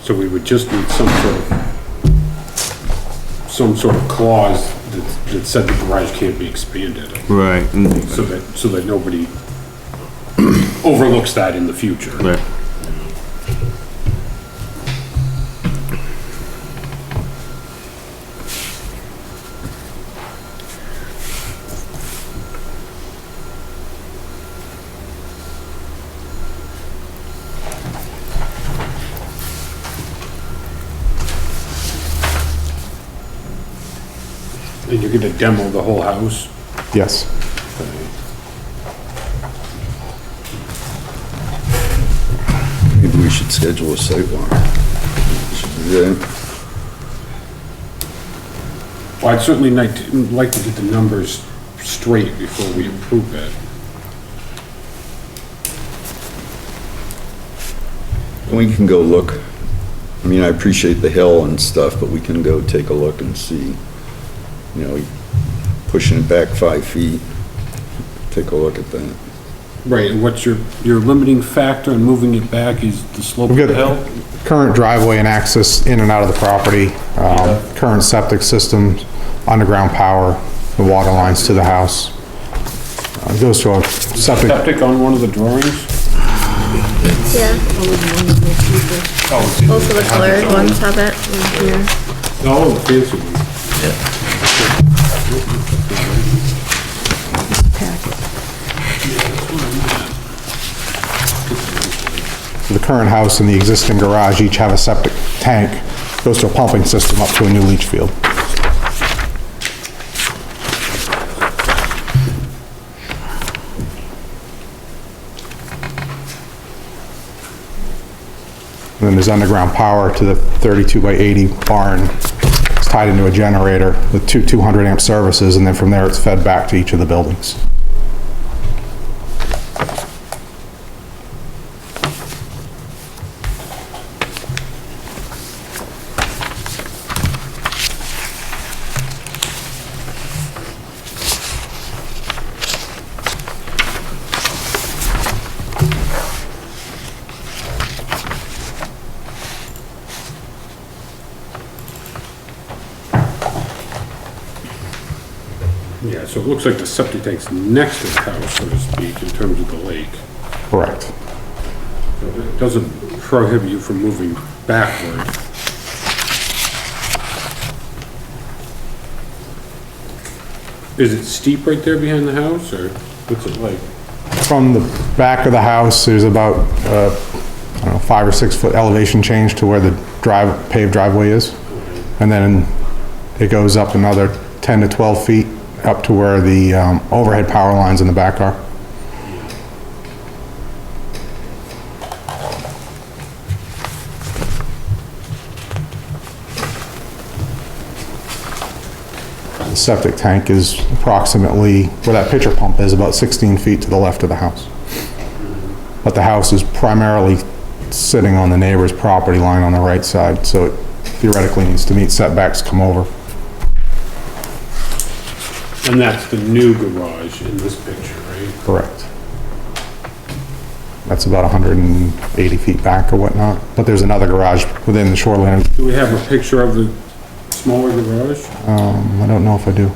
So we would just need some sort of clause that said the garage can't be expanded. Right. So that nobody overlooks that in the future. Right. And you're gonna demo the whole house? Yes. Maybe we should schedule a site walk. Should do that. Well, I'd certainly like to get the numbers straight before we approve it. We can go look. I mean, I appreciate the hill and stuff, but we can go take a look and see, you know, pushing it back 5 feet. Take a look at that. Right, and what's your limiting factor in moving it back is the slope of We've the got hill? current driveway and access in and out of the property, current septic system, underground power, the water lines to the house. It goes to a septic, Septic on one of the drawings? Yeah. Both of the colored ones have it. Oh, the fancy one. the current house and the existing garage each have a septic tank, goes to a pumping system up to a new leach field. And then there's underground power to the 32 by 80 barn. It's tied into a generator with two 200 amp services, and then from there it's fed back to each of the buildings. Yeah, so it looks like the septic tank's next to the house, so to speak, in terms of the lake. Correct. So it doesn't prohibit you from moving backward. Is it steep right there behind the house, or what's it like? From the back of the house, there's about, I don't know, 5 or 6 foot elevation change to where the paved driveway is. And then it goes up another 10 to 12 feet up to where the overhead power lines in the back are. The septic tank is approximately, where that pitcher pump is, about 16 feet to the left of the house. But the house is primarily sitting on the neighbor's property line on the right side, so it theoretically needs to meet setbacks, come over. And that's the new garage in this picture, right? Correct. That's about 180 feet back or whatnot, but there's another garage within the shoreline. Do we have a picture of the smaller garage? I don't know if I do.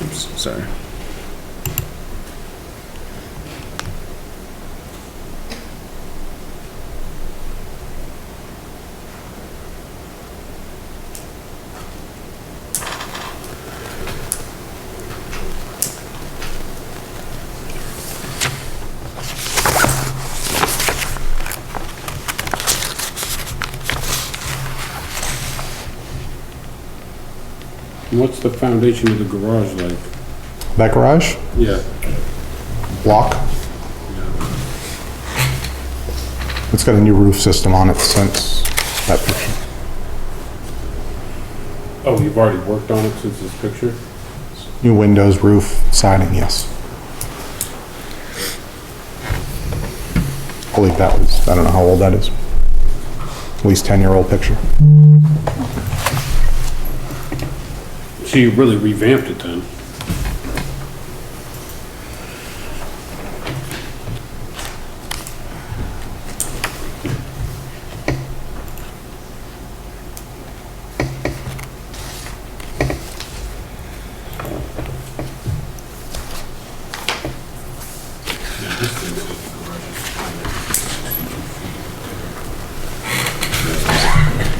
Oops, sorry. And what's the foundation of the garage like? That garage, Yeah. block. It's got a new roof system on it since that picture. Oh, you've already worked on it since this picture? New windows, roof, siding, yes. I believe that was, I don't know how old that is. At least 10-year-old picture. So you really revamped it then?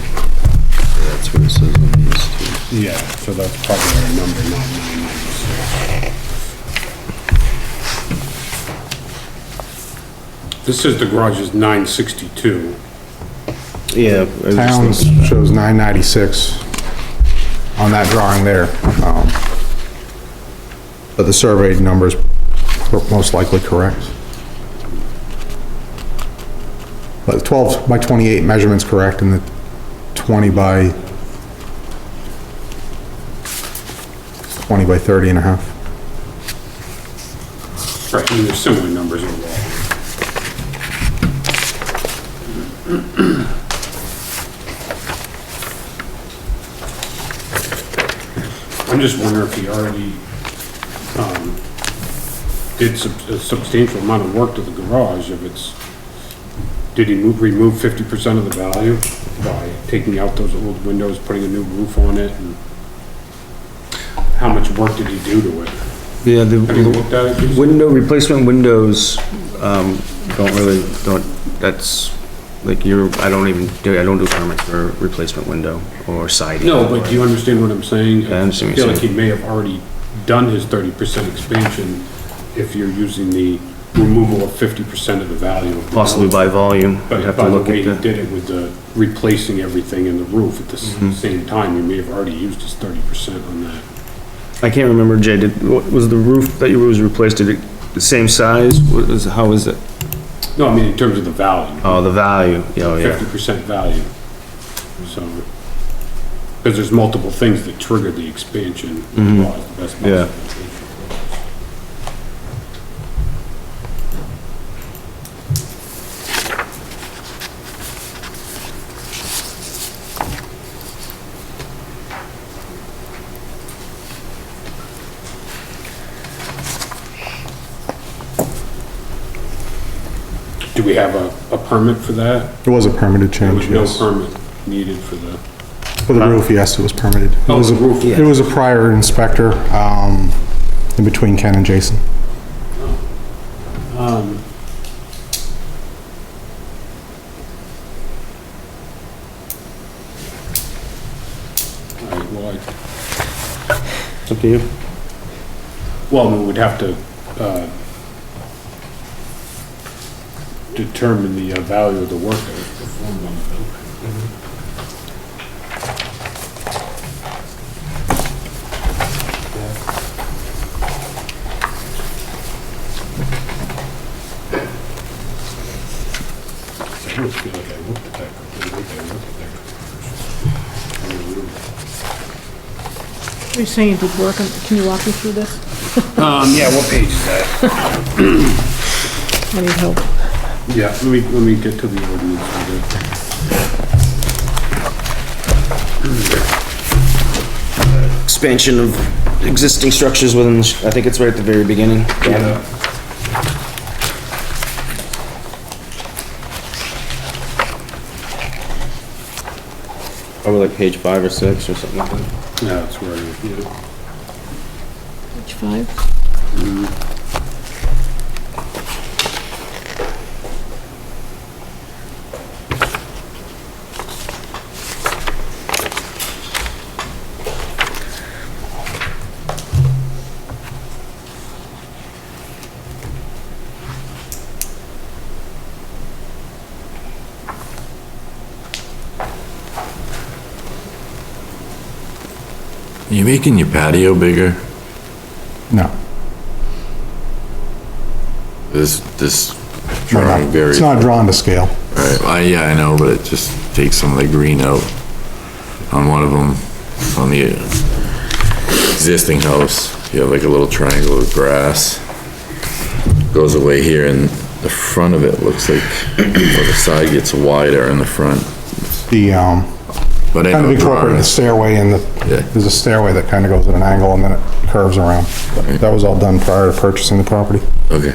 That's what it says on these two. Yeah, so that's probably our number, not 996. This says the garage is 962. Yeah. Towns shows 996 on that drawing there. But the surveyed number's most likely correct. But the 12 by 28 measurement's correct, and the 20 by 30 and a half. Right, I mean, there's similar numbers overall. I'm just wondering if he already, did a substantial amount of work to the garage, if it's, did he remove 50% of the value by taking out those old windows, putting a new roof on it, and how much work did he do to it? Yeah, Have you looked at it, Jason? replacement windows, that's, like, I don't do permits for replacement window or siding. No, but do you understand what I'm saying? I understand what feel you're like he may have already done his 30% expansion if you're using the removal of 50% of the value. Of the Possibly by volume. But I'd have by to the look way at he the, did it with the replacing everything in the roof at the same time, he may have already used his 30% on that. I can't remember, Jay, was the roof that was replaced, did it the same size? How is it? No, I mean, in terms of the value. Oh, the value, yeah, yeah. 50% value. So, because there's multiple things that trigger the expansion. Well, it's the best Yeah. possible expansion. Do we have a permit for that? It was a permitted There change, was no yes. permit needed for the, For the roof, yes, it was permitted. It Oh, was the a- roof, yeah. It was a prior inspector, in between Ken and Jason. all right, well, It's up to you. we would have to, determine the value of the work that was performed on the building. I always feel like I looked at that, I looked at that. You're saying you did work, can you walk me through this? Yeah, what page is that? I need help. Yeah, let me get to the ordinance with it. Expansion of existing structures within, I think it's right at the very beginning. Yeah. Probably like page 5 or 6 or something like that. Yeah, that's where, yeah. Page 5. You making your patio bigger? No. This drawing very. It's not drawn to scale. Right, yeah, I know, but it just takes some of the green out on one of them, on the existing house. You have like a little triangle of grass. Goes away here and the front of it looks like, or the side gets wider in the front. The, But I kind of know incorporated the drawing. stairway and there's a stairway that kind of goes at an angle and then it curves around. But that was all done prior to purchasing the property. Okay.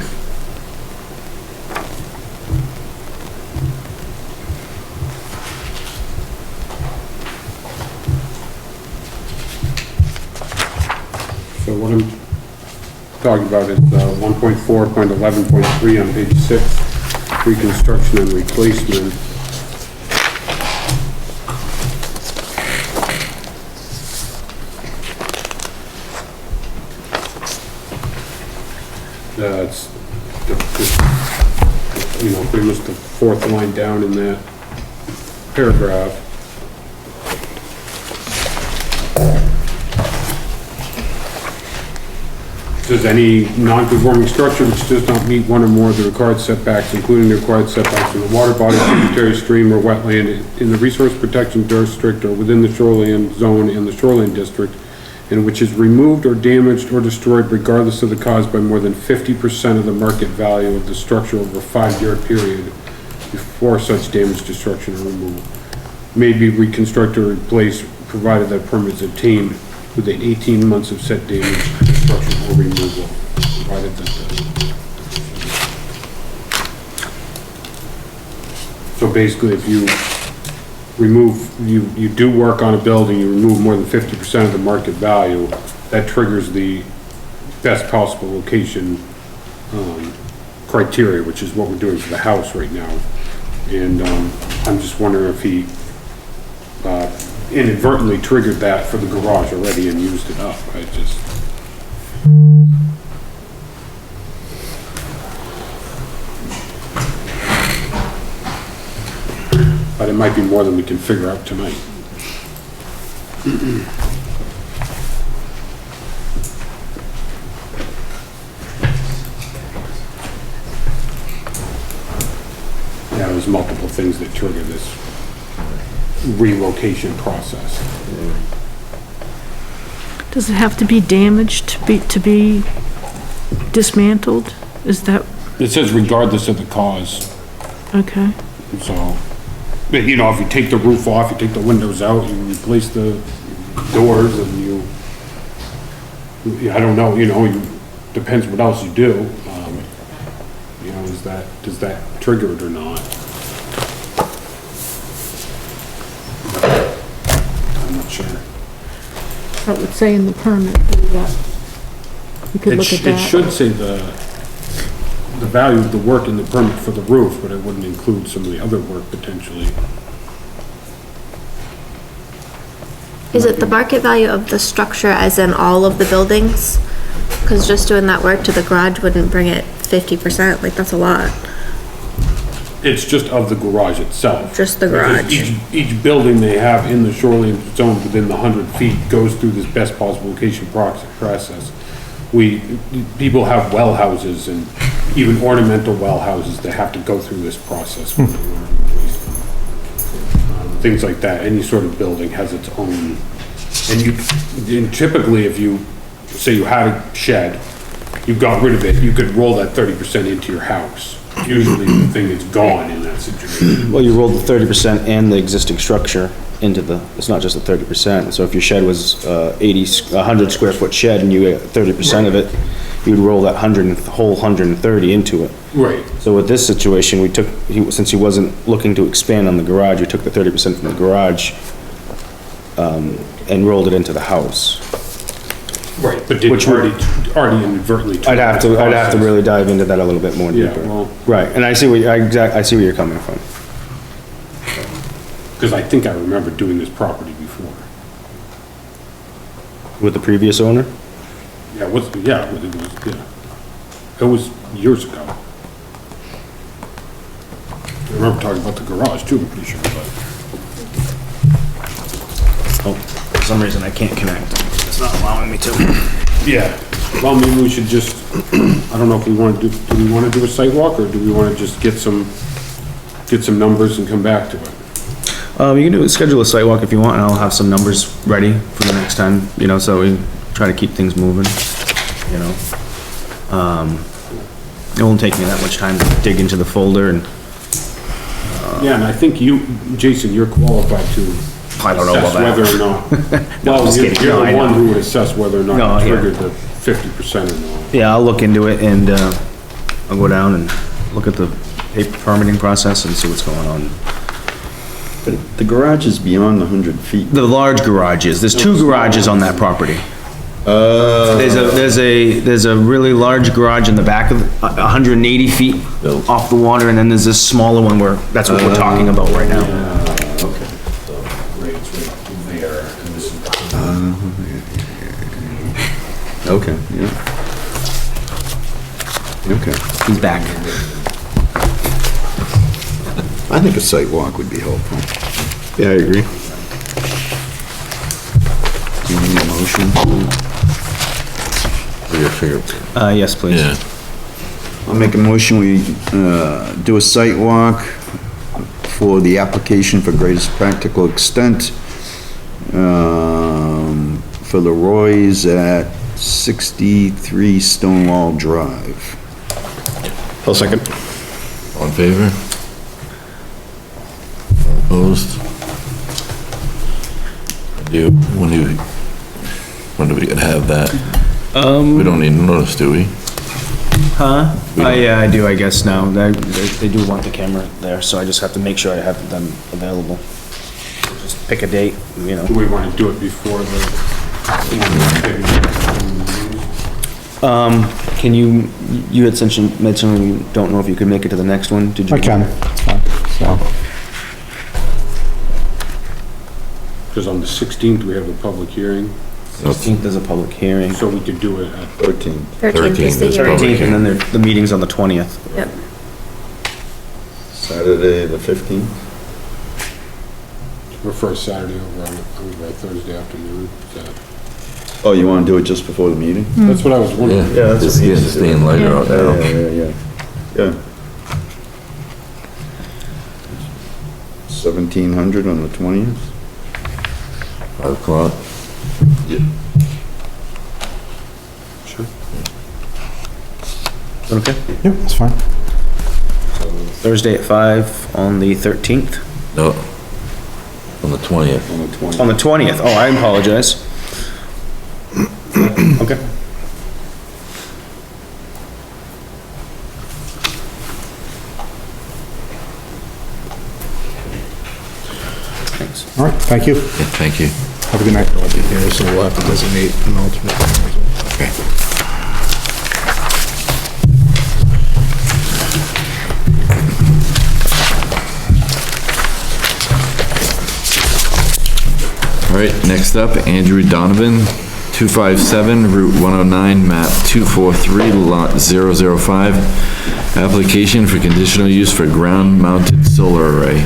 So what I'm talking about is 1.4.11.3 on page 6, reconstruction and replacement. It's, you know, pretty much the fourth line down in that paragraph. Says any non-conforming structure which does not meet one or more of the required setbacks, including the required setbacks from the water body, tributary stream, or wetland in the resource protection district or within the shoreline zone in the shoreline district, and which is removed or damaged or destroyed regardless of the cause by more than 50% of the market value of the structure over a 5-year period before such damage, destruction, or removal may be reconstructed or replaced, provided that permit is obtained within 18 months of said damage, destruction, or removal, provided that so basically, if you remove, you do work on a building, you remove more than 50% of the market value, that triggers the best possible location, criteria, which is what we're doing for the house right now. And, I'm just wondering if he, inadvertently triggered that for the garage already and used it up. I just. But it might be more than we can figure out tonight. Yeah, there's multiple things that trigger this relocation process. Does it have to be damaged to be dismantled? Is that, It says regardless of the cause, okay? so, but you know, if you take the roof off, you take the windows out, you replace the doors and I don't know, depends what else you do. You know, does that trigger it or not? I'm not sure. That would say in the permit, we could look at that. It should say the value of the work in the permit for the roof, but it wouldn't include some of the other work potentially. Is it the market value of the structure as in all of the buildings? Because just doing that work to the garage wouldn't bring it 50%, like that's a lot. It's just of the garage itself. Just the Because garage. Each building they have in the shoreline zone within the 100 feet goes through this best possible location process. People have well houses and even ornamental well houses that have to go through this process. When they want to replace them. Things like that, any sort of building has its own, and typically if you, say you had a shed, you got rid of it, you could roll that 30% into your house. Usually the thing is gone in that situation. Well, you rolled the 30% and the existing structure into it's not just the 30%. So if your shed was 100 square foot shed and you got 30% of it, you'd roll that whole 130 into it. Right. So with this situation, since he wasn't looking to expand on the garage, we took the 30% from the garage, and rolled it into the house. Right, but did already inadvertently. I'd have to really dive into that a little bit more deeper. Yeah, well. Right, and I see where you're coming from. Because I think I remember doing this property before. With the previous owner? It was years ago. I remember talking about the garage too, I'm pretty sure, but. Oh, for some reason I can't connect. It's not allowing me to. Yeah. Well, maybe we should just, I don't know if we wanna do we wanna do a site walk, or do we wanna just get some numbers and come back to it? You can schedule a site walk if you want, and I'll have some numbers ready for the next time, you know, so we try to keep things moving, you know? It won't take me that much time to dig into the folder and, Yeah, and I think you, Jason, you're qualified to I don't know about assess whether or not. Well, just kidding. you're No, I the one know. who would assess whether or No, not you yeah. triggered the 50% or not. yeah, I'll look into it and, I'll go down and look at the paper permitting process and see what's going on. But the garage is beyond the 100 feet. The large garages, there's two garages on that property. There's a really large garage in the back of, 180 feet off the water, and then there's this smaller one where, that's what we're talking about right now. Okay, yeah. Okay. He's back. I think a site walk would be helpful. Yeah, I agree. Do you need a motion? Yes, please. Yeah. I'll make a motion, we, do a site walk for the application for greatest practical extent, for the Roys at 63 Stonewall Drive. I'll second. All in favor? Opposed? When do we gonna have that? We don't need notice, do we? Huh? Yeah, I do, I guess now. They do want the camera there, so I just have to make sure I have them available. Just pick a date, you know. Do we wanna do it before the? Can you had mentioned you don't know if you could make it to the next one, did you? I can, it's fine, so. Because on the 16th, we have a public hearing, 16th is a public hearing. so we could do it at 13. 13th is the 13th is hearing. public. 13th, and then the meeting's on the 20th. Yep. Saturday, the 15th? our first Saturday over on Thursday afternoon. Is that- Oh, you wanna do it just before the meeting? That's what I was wondering. Yeah, that's It's what he getting used to do. staying lighter out now. Yeah. 1700 on the 20th? 5 o'clock. Yeah. Sure. Okay. Yep, it's fine. Thursday at 5 on the 13th? No. On the 20th. On the 20th. On the 20th, oh, I apologize. Okay. Thanks. All right, thank you. Yeah, thank you. Have a good night. I'll be here, so we'll have to designate an alternate. Okay. All right, next up, Andrew Donovan, 257 Route 109, map 243, lot 005. Application for conditional use for ground-mounted solar array.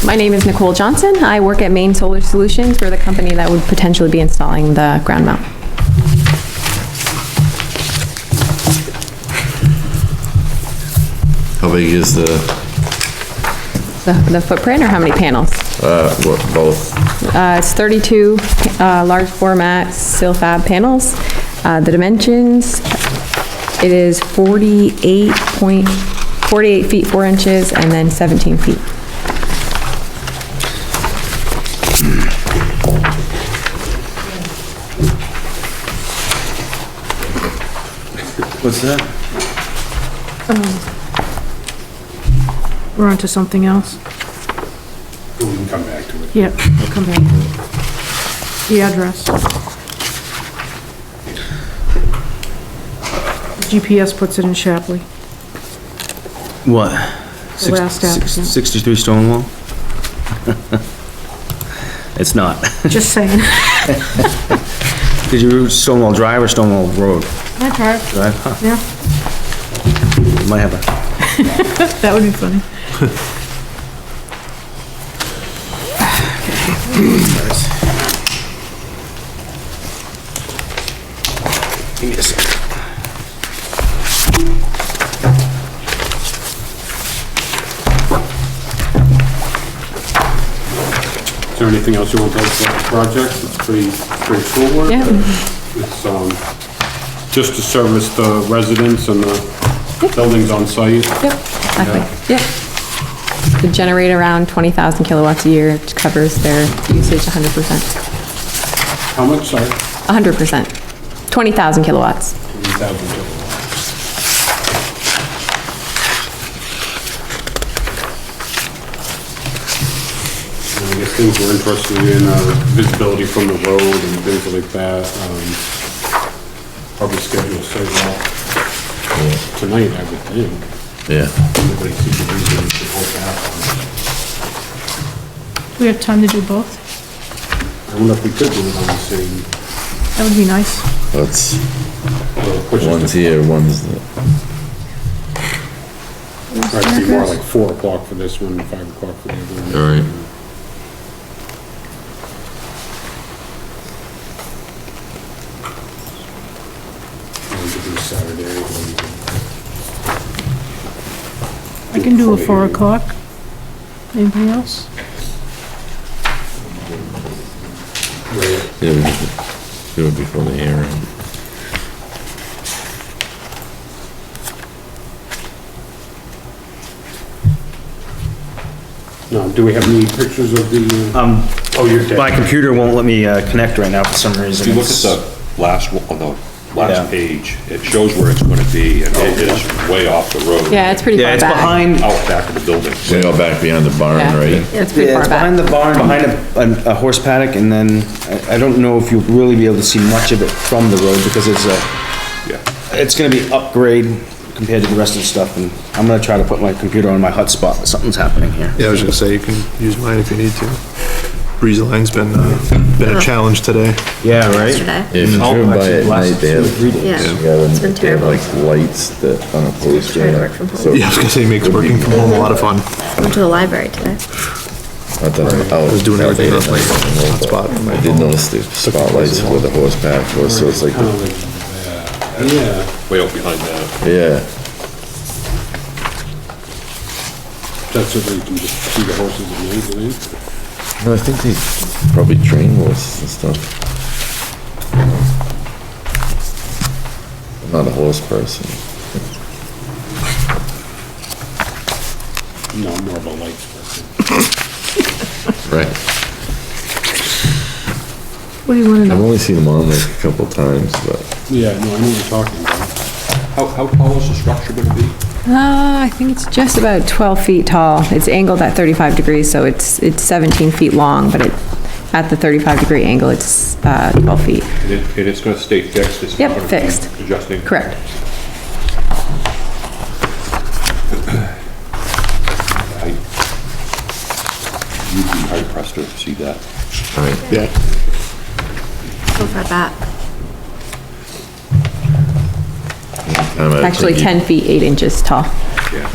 My name is Nicole Johnson. I work at Maine Solar Solutions. We're the company that would potentially be installing the ground mount. How big is the, The footprint, or how many panels? both? It's 32 large format sill fab panels. The dimensions, it is 48 feet 4 inches, and then 17 feet. What's that? We're on to something else. We can come back to it. Yep, we'll come back to it. The address. GPS puts it in Shapley. What? The last applicant. 63 Stonewall? It's not. Just saying. Did you Stonewall Drive or Stonewall Road? I drive, Drive? Huh, yeah, might have a, that would be funny. Give me a second. Is there anything else you want to add about the project? It's pretty straightforward. Yeah. It's, just to service the residents and the buildings on site. Yep, exactly, yep. Could generate around 20,000 kilowatts a year, which covers their usage 100%. How much, sorry? 100%, 20,000 kilowatts. 20,000 kilowatts. I guess things we're interested in are visibility from the road and things like that. Probably schedule a site walk tonight, I would think. Yeah. Everybody sees the reason to hold back on Do we have time to do both? it. I wonder if we could do it on the same, That would be nice. Let's, push it one's to, here, one's, try to be more like 4 o'clock for this one, 5 o'clock for the other one. all right. Or we could do Saturday. or we could- I can do a 4 o'clock. Anything else? Yeah, we could do it before the hearing. No, do we have any pictures of the, oh, you're dead. My computer won't let me, connect right now for some reason. If you look at the last, on the last page, it shows where it's gonna be, and it is way off the road. Yeah, it's pretty Yeah, far it's back. behind, Out back of the building. They go back behind the barn, Yeah. right? Yeah, it's pretty yeah, far it's behind back. the barn, behind a horse paddock, and then, I don't know if you'll really be able to see much of it from the road, because it's Yeah. it's gonna be upgrade compared to the rest of the stuff, and I'm gonna try to put my computer on my hotspot, but something's happening here. Yeah, I was gonna say, you can use mine if you need to. Breeze line's been a challenge today. Yeah, right? Yesterday. Yeah, if you Oh, drove by actually, at last night, they 2 or 3 have, days. Yeah, it's been they have terrible. like lights that on a post. Trying to work from home. So- Yeah, I was gonna say, makes working from home a lot of fun. Went to the library today. I thought, I was doing everything on my hotspot. I did notice the spotlights where the horse paddock was, so it's like, Kind of like that. Yeah. Way out behind that. yeah, That's so that you can just see the horses at night, I think. no, I think they probably train horses and stuff. I'm not a horse person. No, I'm more of a lights person. Right. What do you want to I've know? only seen them on like a couple times, but Yeah, no, I know what you're talking about. How tall is the structure gonna be? I think it's just about 12 feet tall. It's angled at 35 degrees, so it's 17 feet long, but at the 35-degree angle, it's 12 feet. And it's gonna stay fixed? It's not Yep, gonna be fixed. Adjusting? Correct. You'd be hard pressed to see that. alright. Yeah. So far back. Actually 10 feet, 8 inches tall. Yeah.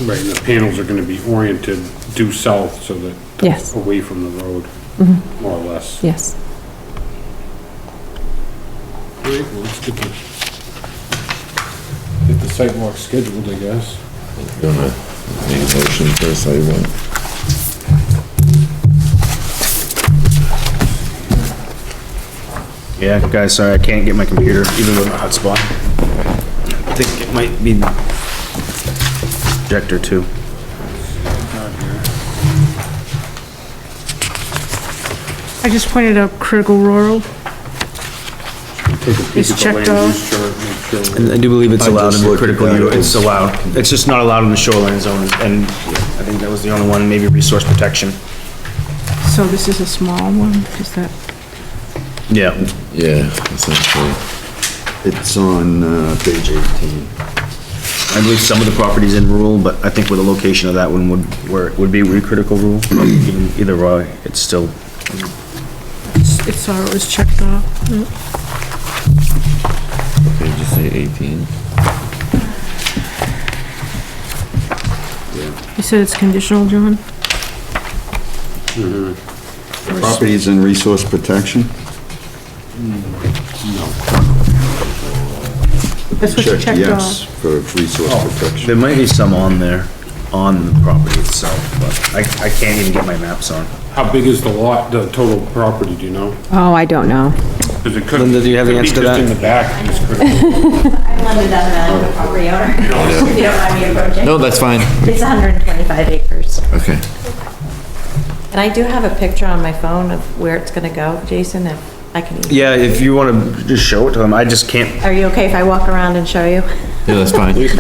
Right, and the panels are gonna be oriented due south so that Yes, away from the road, more or less. yes. All right, well, let's get the sidewalk scheduled, I guess. You wanna make a motion for a sidewalk? Yeah, guys, sorry, I can't get my computer even with my hotspot. I think it might be projector too. I just pointed out critical rural. Take a peek It's at the checked land off. use chart, make sure. And I do believe it's I allowed just in the looked at critical, that. it's allowed. It's just not allowed in the shoreline zone, and I think that was the only one, maybe resource protection. So this is a small one, is that? Yeah. Yeah, essentially. It's on, page 18. I believe some of the properties in rural, but I think where the location of that one where it would be critical rural, either way, it's still, It saw it was checked off. Yeah. Okay, just say 18. You said it's conditional, John? Properties and resource protection? That's what you Check checked yes off. for resource protection. There might be some on there, on the property itself, but I can't even get my maps on. How big is the lot, the total property, do you know? Oh, I don't know. 'Cause it could. Linda, do you have the could be answer to just that? in the back, just could. I'm Linda Dunn, I'm the property owner, if you don't mind me approaching. No, that's fine. It's 125 acres. Okay. And I do have a picture on my phone of where it's gonna go, Jason, if I can. Yeah, if you wanna just show it to them, I just can't. Are you okay if I walk around and show you? Yeah, that's fine. It's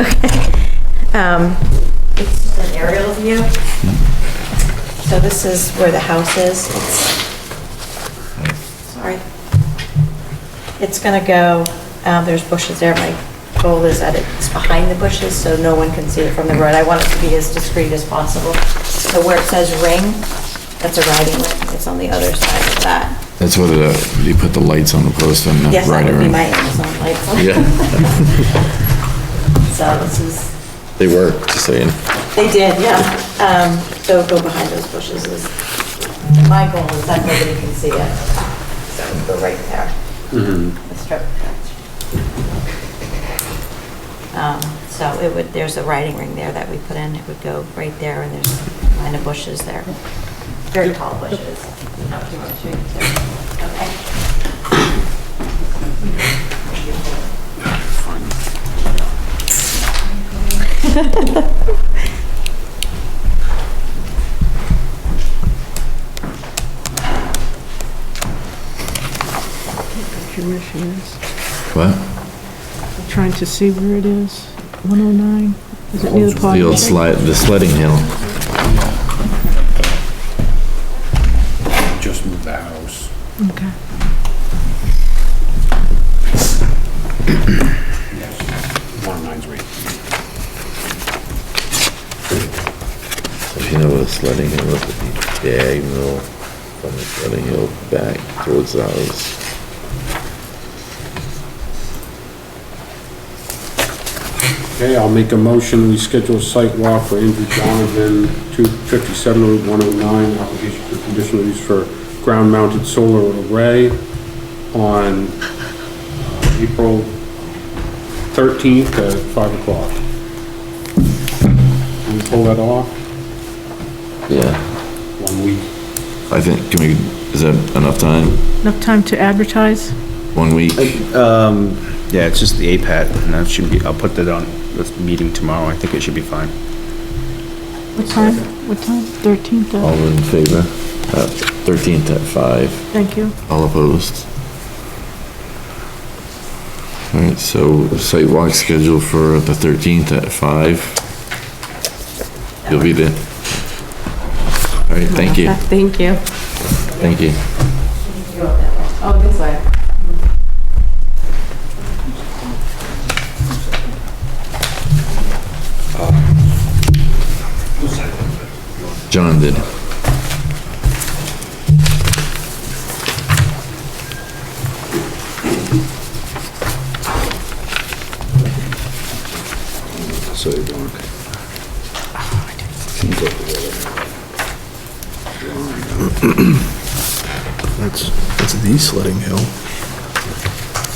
just an aerial view. So this is where the house is. Sorry. It's gonna go, there's bushes there. My goal is that it's behind the bushes so no one can see it from the road. I want it to be as discreet as possible. So where it says ring, that's a riding ring. It's on the other side of that. That's what, you put the lights on the post and the Yes, that rider. would be my Amazon lights. Yeah, So this is, they work, just saying. they did, yeah. So go behind those bushes is, my goal is that nobody can see it. So go right there. The strip. So it would, there's a riding ring there that we put in. It would go right there and there's a line of bushes there. Very tall bushes. Not too much trees there. Okay. Commission is, What? I'm trying to see where it is. 109? Is it near the pond? The old slide, the sledding hill. Just move the house. Okay. Yes. 109's right. If you know what a sledding hill is, it'd be diagonal from the sledding hill back towards the house. Okay, I'll make a motion, we schedule a site walk for Andrew Donovan, 257 Route 109, application for conditional use for ground-mounted solar array on April 13th at 5 o'clock. Can we pull that off? Yeah, 1 week? I think, can we, is that enough time? Enough time to advertise? 1 week? Yeah, it's just the APAT, and that should be, I'll put that on this meeting tomorrow, I think it should be fine. What time? What time? 13th? All in favor? 13th at 5. Thank you. All opposed? All right, so site walk scheduled for the 13th at 5. You'll be there. All right, thank you. Thank you. Thank you. Oh, this way. John did. Sidewalk. That's the sledding hill.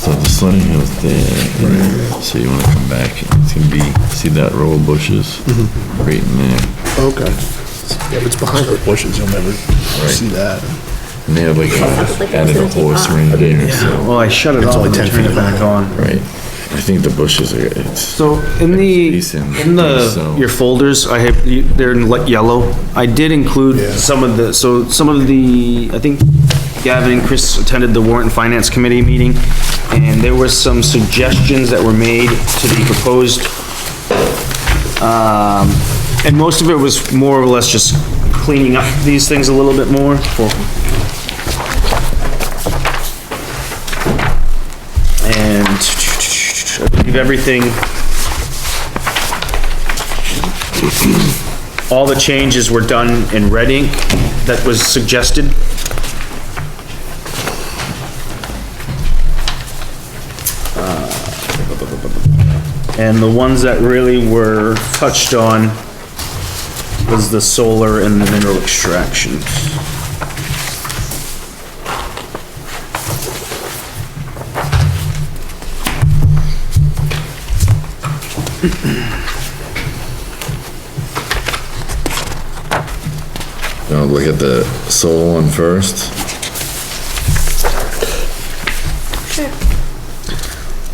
So the sledding hill's there. So you wanna come back, it's gonna be, see that row of bushes? Right in there. Okay. Yeah, if it's behind the bushes, you'll never see that. And they have like, added a horse ring here, so, Well, I shut it off only and 10 turned it feet back on. right. I think the bushes are, it's, So in the, Decent. in So- the, your folders, I have, they're in yellow. I did include some of the, so some of the, I think Gavin and Chris attended the warrant and finance committee meeting, and there were some suggestions that were made to the proposed, and most of it was more or less just cleaning up these things a little bit more. And I believe everything, all the changes were done in red ink that was suggested. And the ones that really were touched on was the solar and the mineral extraction. Gonna look at the solar one first.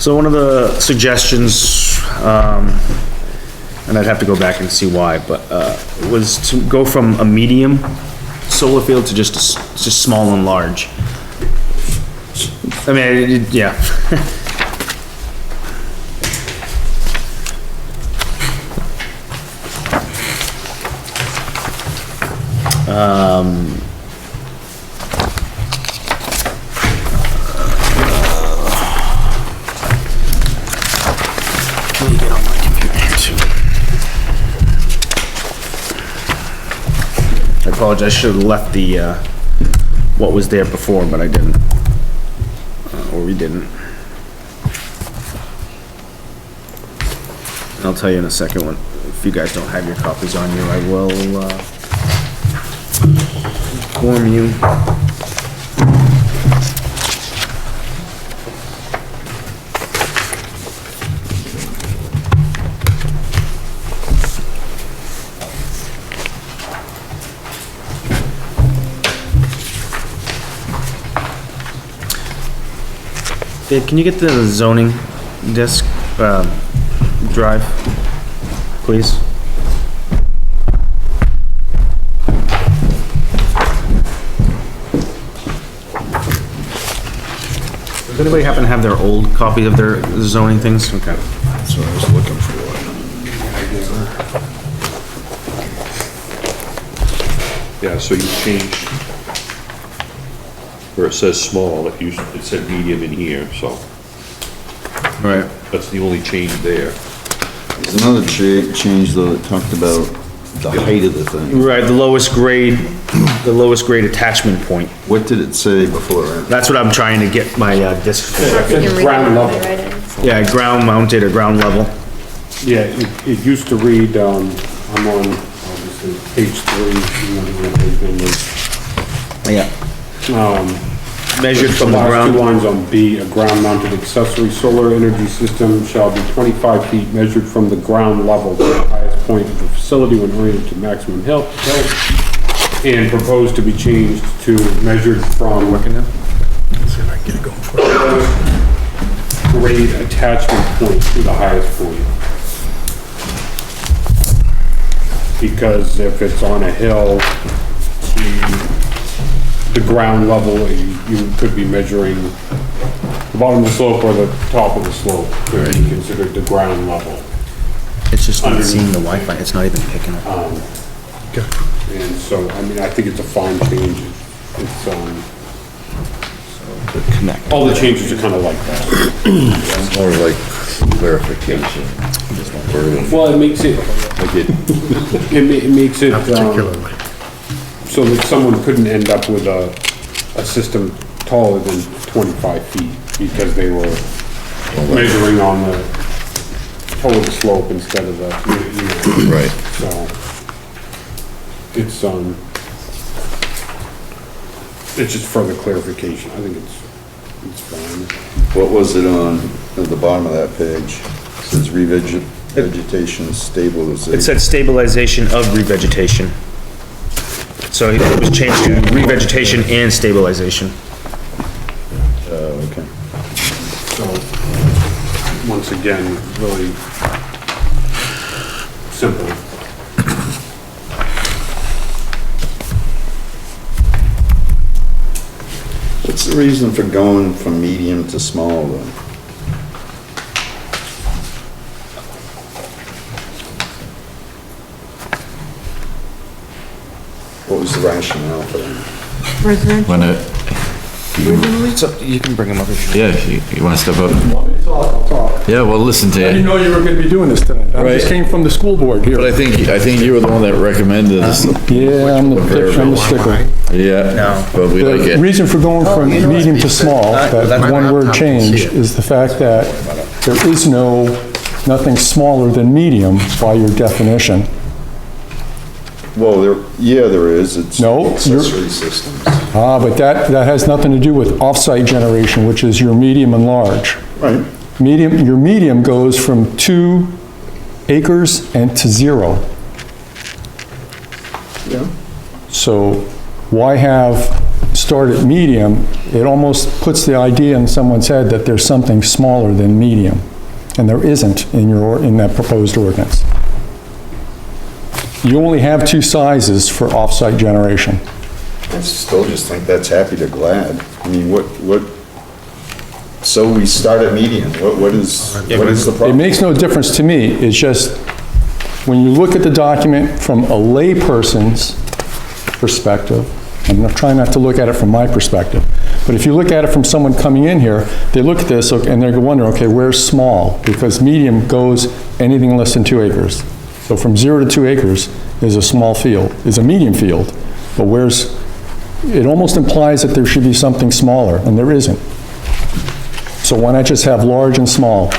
So one of the suggestions, and I'd have to go back and see why, but, was to go from a medium solar field to just small and large. I mean, yeah. Let me get on my computer here too. I apologize, I should have left the, what was there before, but I didn't. Or we didn't. I'll tell you in a second when, if you guys don't have your copies on you, I will, inform you. Dave, can you get the zoning disk, drive, please? Does anybody happen to have their old copy of their zoning things? Okay. That's what I was looking for. Yeah, so you changed, where it says small, it said medium in here, so Right. that's the only change there. There's another change though that talked about the height of the thing. Right, the lowest grade attachment point. What did it say before? That's what I'm trying to get my, disc for. Ground level. Yeah, ground mounted or ground level. Yeah, it used to read, I'm on, obviously, page 3, you know, the page numbers. Yeah. Measured from the Last ground. two lines on B, a ground-mounted accessory solar energy system shall be 25 feet measured from the ground level to the highest point of the facility when oriented to maximum height, and proposed to be changed to measured from grade attachment point to the highest point. Because if it's on a hill, the ground level, you could be measuring the bottom of the slope or the top of the slope, could be considered the ground level. It's just not seeing the Wi-Fi, it's not even picking up. And so, I mean, I think it's a fine change. It's, all the changes are kind of like that. It's more like clarification. Well, it makes it, it makes it, so that someone couldn't end up with a system taller than 25 feet because they were measuring on the toe of the slope instead of the, you know. Right. So, it's just further clarification. I think it's fine. What was it on, at the bottom of that page? It says revegetation stabilization. It said stabilization of revegetation. So it was changed to revegetation and stabilization. Okay. So, once again, really simple. What's the reason for going from medium to small then? What was the rationale for that? Residential. Wanna, So you can bring them up if you. yeah, you wanna step up? Want me to talk? I'll talk. Yeah, well, listen to I didn't you. know you were gonna be doing this tonight. I Right. just came from the school board here. But I think you were the one that recommended this. Yeah, I'm the stickler. Yeah, but we like The it. reason for going from medium to small, that one word change, is the fact that there is no nothing smaller than medium by your definition. Well, there is, it's No, you're- accessory systems. But that has nothing to do with off-site generation, which is your medium and large. Right. Your medium goes from 2 acres and to 0. Yeah. So why start at medium? It almost puts the idea in someone's head that there's something smaller than medium, and there isn't in that proposed ordinance. You only have 2 sizes for off-site generation. I still just think that's happy to glad. I mean, so we start at medium, what is the It problem? makes no difference to me, it's just, when you look at the document from a layperson's perspective, I'm trying not to look at it from my perspective, but if you look at it from someone coming in here, they look at this and they're wondering, okay, where's small? Because medium goes anything less than 2 acres. So from 0 to 2 acres is a small field, is a medium field, but it almost implies that there should be something smaller, and there isn't. So why not just have large and small?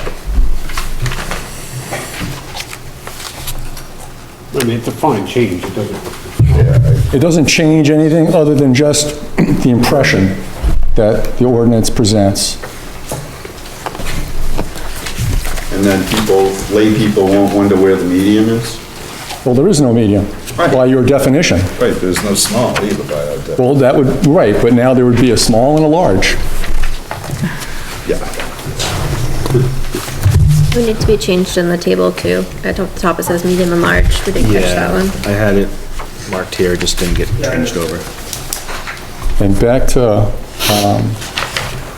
I mean, it's a fine change, it doesn't, It doesn't change anything other than just the impression that the ordinance presents. And then lay people won't wonder where the medium is? Well, there is no medium by your definition. Right, there's no small either by our definition. Well, that would, right, but now there would be a small and a large. Yeah. We need to be changed in the table too. At the top it says medium and large. We didn't catch that one. I had it marked here, just didn't get changed over. And back to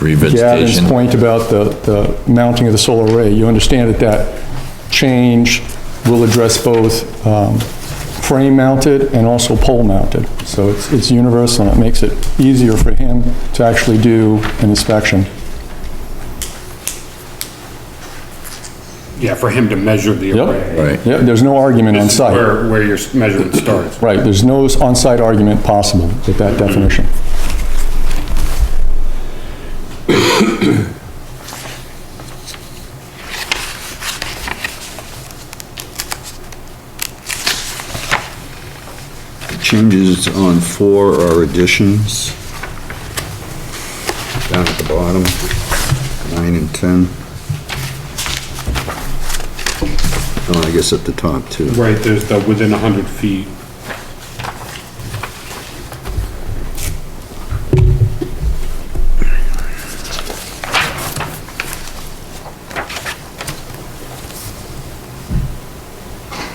Gavin's Revegetation. point about the mounting of the solar array, you understand that change will address both frame-mounted and also pole-mounted. So it's universal, and it makes it easier for him to actually do an inspection. yeah, for him to measure the array. Right. Yeah, there's no argument on This is site. where your measurement starts. Right, there's no on-site argument possible with that definition. Changes on 4 are additions. Down at the bottom, 9 and 10. Oh, I guess at the top too. Right, there's the within 100 feet.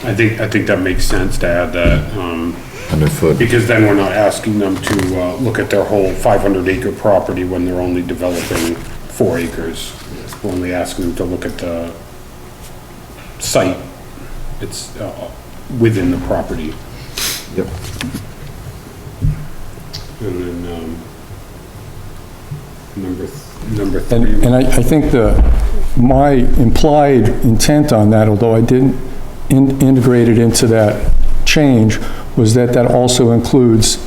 I think that makes sense to add that, 100 foot. because then we're not asking them to, look at their whole 500 acre property when they're only developing 4 acres. We're only asking them to look at the site, it's, within the property. Yep. And then, number 3. And I think my implied intent on that, although I didn't integrate it into that change, was that also includes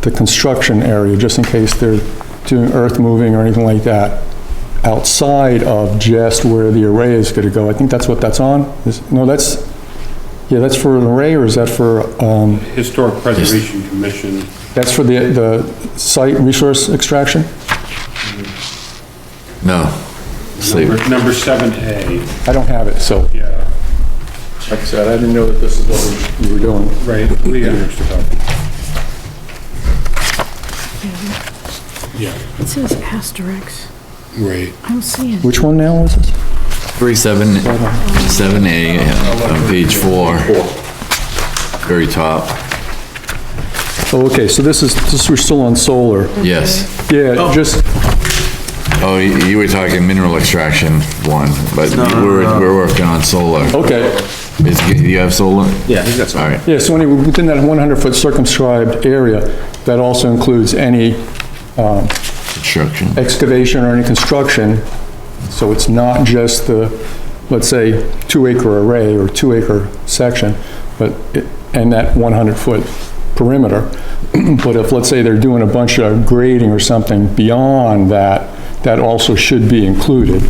the construction area, just in case they're doing earth moving or anything like that, outside of just where the array is gonna go. I think that's what that's on. No, that's for an array, or is that for, Historic Preservation Commission. that's for the site resource extraction? No. Sleep. Number 7A, I don't have it, so, yeah, like I said, I didn't know that this is what we were doing. right, we have an extra copy. Yeah, It says asterisk. right. I don't see it. Which one now was this? 7A on page 4. Very top. Oh, okay, so this we're still on solar. Yes. Yeah, just, Oh, you were talking mineral extraction one, but we're working on solar. okay. Do you have solar? Yeah, he's got some. All right. Yeah, so anyway, within that 100-foot circumscribed area, that also includes any Construction. excavation or any construction. So it's not just the, let's say, 2-acre array or 2-acre section, and that 100-foot perimeter. But if, let's say, they're doing a bunch of grading or something beyond that, that also should be included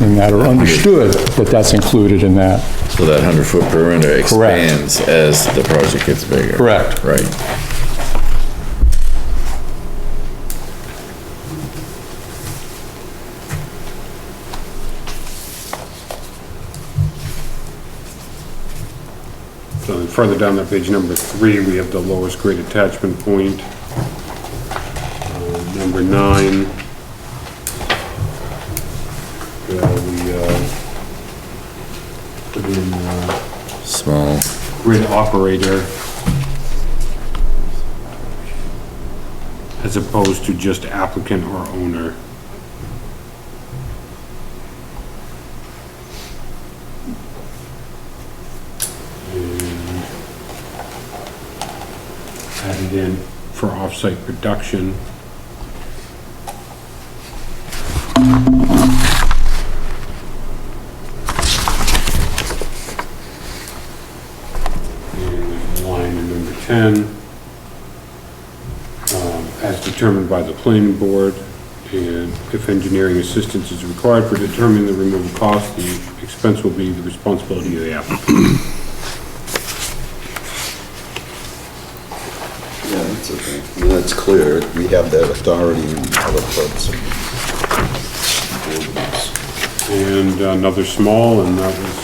in that, or understood that that's included in that. So that 100-foot perimeter expands as the project gets bigger. Correct. Right. So then further down that page, number 3, we have the lowest grade attachment point. Number 9. We put in, Small. grid operator as opposed to just applicant or owner. And added in for off-site production. Line in number 10, as determined by the planning board, and if engineering assistance is required for determining the removal cost, the expense will be the responsibility of the applicant. Yeah, that's okay. I mean, that's clear. We have that authority in other parts. And another small, and that was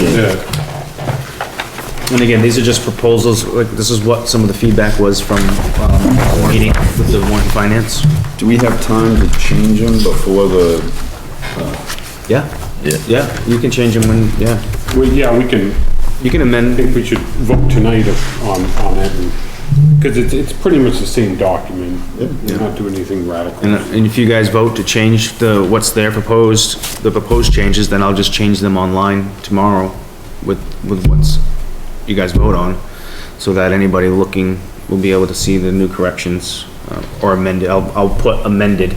it. And again, these are just proposals, like, this is what some of the feedback was from, the meeting with the warrant and finance. Do we have time to change them before the, Yeah, yeah, you can change them when, yeah. Well, yeah, we can, You can I amend, think we should vote tonight on it, because it's pretty much the same document. We're not doing anything radical. and if you guys vote to change what's there proposed, the proposed changes, then I'll just change them online tomorrow with what's you guys vote on, so that anybody looking will be able to see the new corrections, or amended. I'll put amended,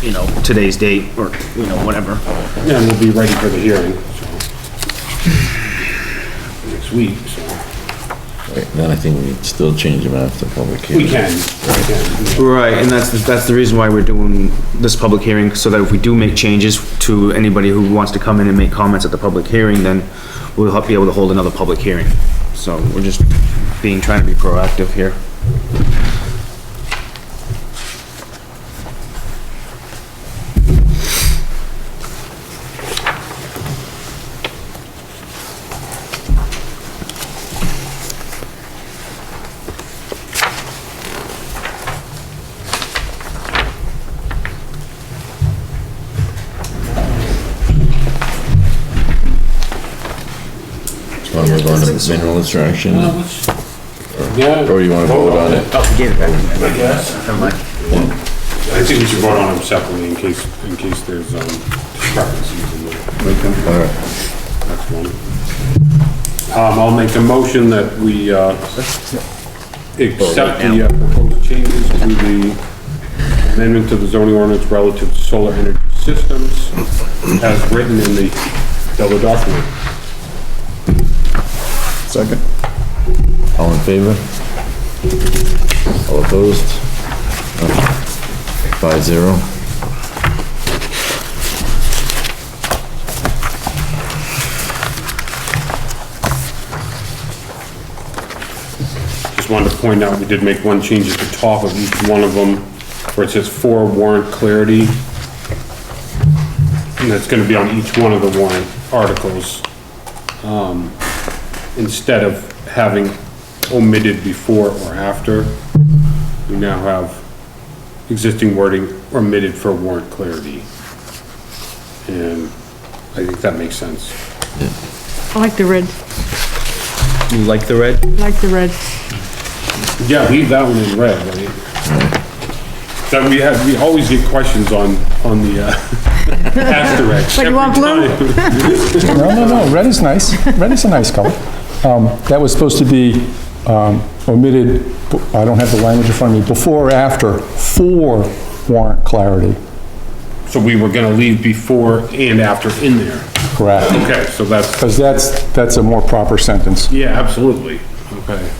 you know, today's date, or, you know, whatever. Yeah, and we'll be ready for the hearing, so. Next week, so. Right, then I think we can still change them after public hearing. We can. Right, and that's the reason why we're doing this public hearing, so that if we do make changes to anybody who wants to come in and make comments at the public hearing, then we'll be able to hold another public hearing. So we're just trying to be proactive here. Want to move on to mineral extraction? Yeah. Or you want to vote on it? Oh, we gave it back. Never mind. I think we should vote on them separately in case there's, discrepancies in the All right. next one. I'll make the motion that we, accept the proposed changes to the amendment to the zoning ordinance relative to solar energy systems as written in the other document. second? All in favor? All opposed? 5-0. Just wanted to point out, we did make one change at the top of each one of them, where it says for warrant clarity. And that's gonna be on each one of the warrant articles. Instead of having omitted before or after, we now have existing wording omitted for warrant clarity. And I think that makes sense. I like the red, You like the red? I like the red. Yeah, leave that one in red, right? That we always get questions on the, asterisk. But you want every blue? time. No, red is nice. Red is a nice color. That was supposed to be omitted, I don't have the language in front of me, before or after, for warrant clarity. So we were gonna leave before and after in there. Correct. Okay, so that's, Because that's a more proper sentence. yeah, absolutely, okay.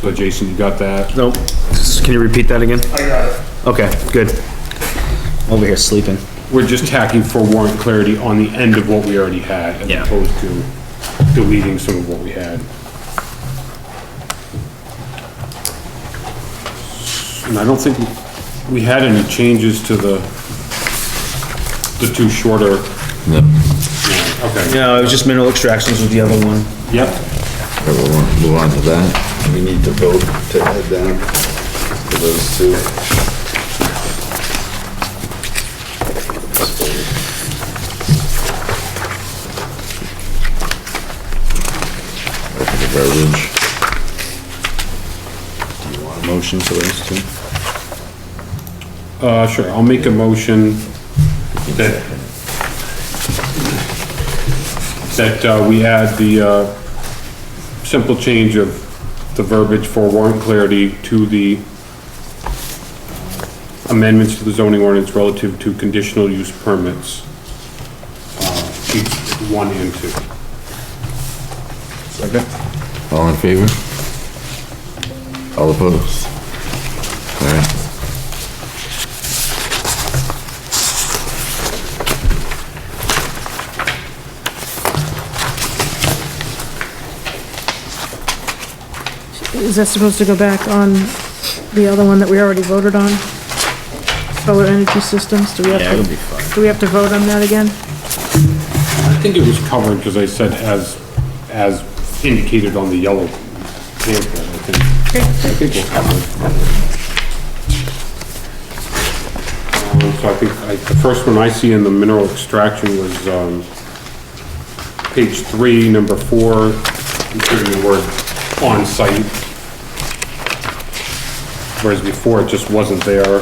So Jason, you got that? Nope. Can you repeat that again? I got it. Okay, good. over here sleeping. We're just tacking for warrant clarity on the end of what we already had, as Yeah. opposed to deleting some of what we had. And I don't think we had any changes to the two shorter. No. Okay. No, it was just mineral extractions with the other one. Yep. We'll move on to that. We need to vote to add that for those two. Open the verbiage. Do you want a motion for those two? Sure, I'll make a motion that we add the, simple change of the verbiage for warrant clarity to the amendments to the zoning ordinance relative to conditional use permits, sheets 1 and 2. Second. All in favor? All opposed? All right. Is that supposed to go back on the other one that we already voted on? Solar energy systems, do we have to? Yeah, it'll be fine. Do we have to vote on that again? I think it was covered, because I said as indicated on the yellow pamphlet, I think. I think we're covered. So I think, the first one I see in the mineral extraction was, page 3, number 4, including the word on-site. Whereas before it just wasn't there.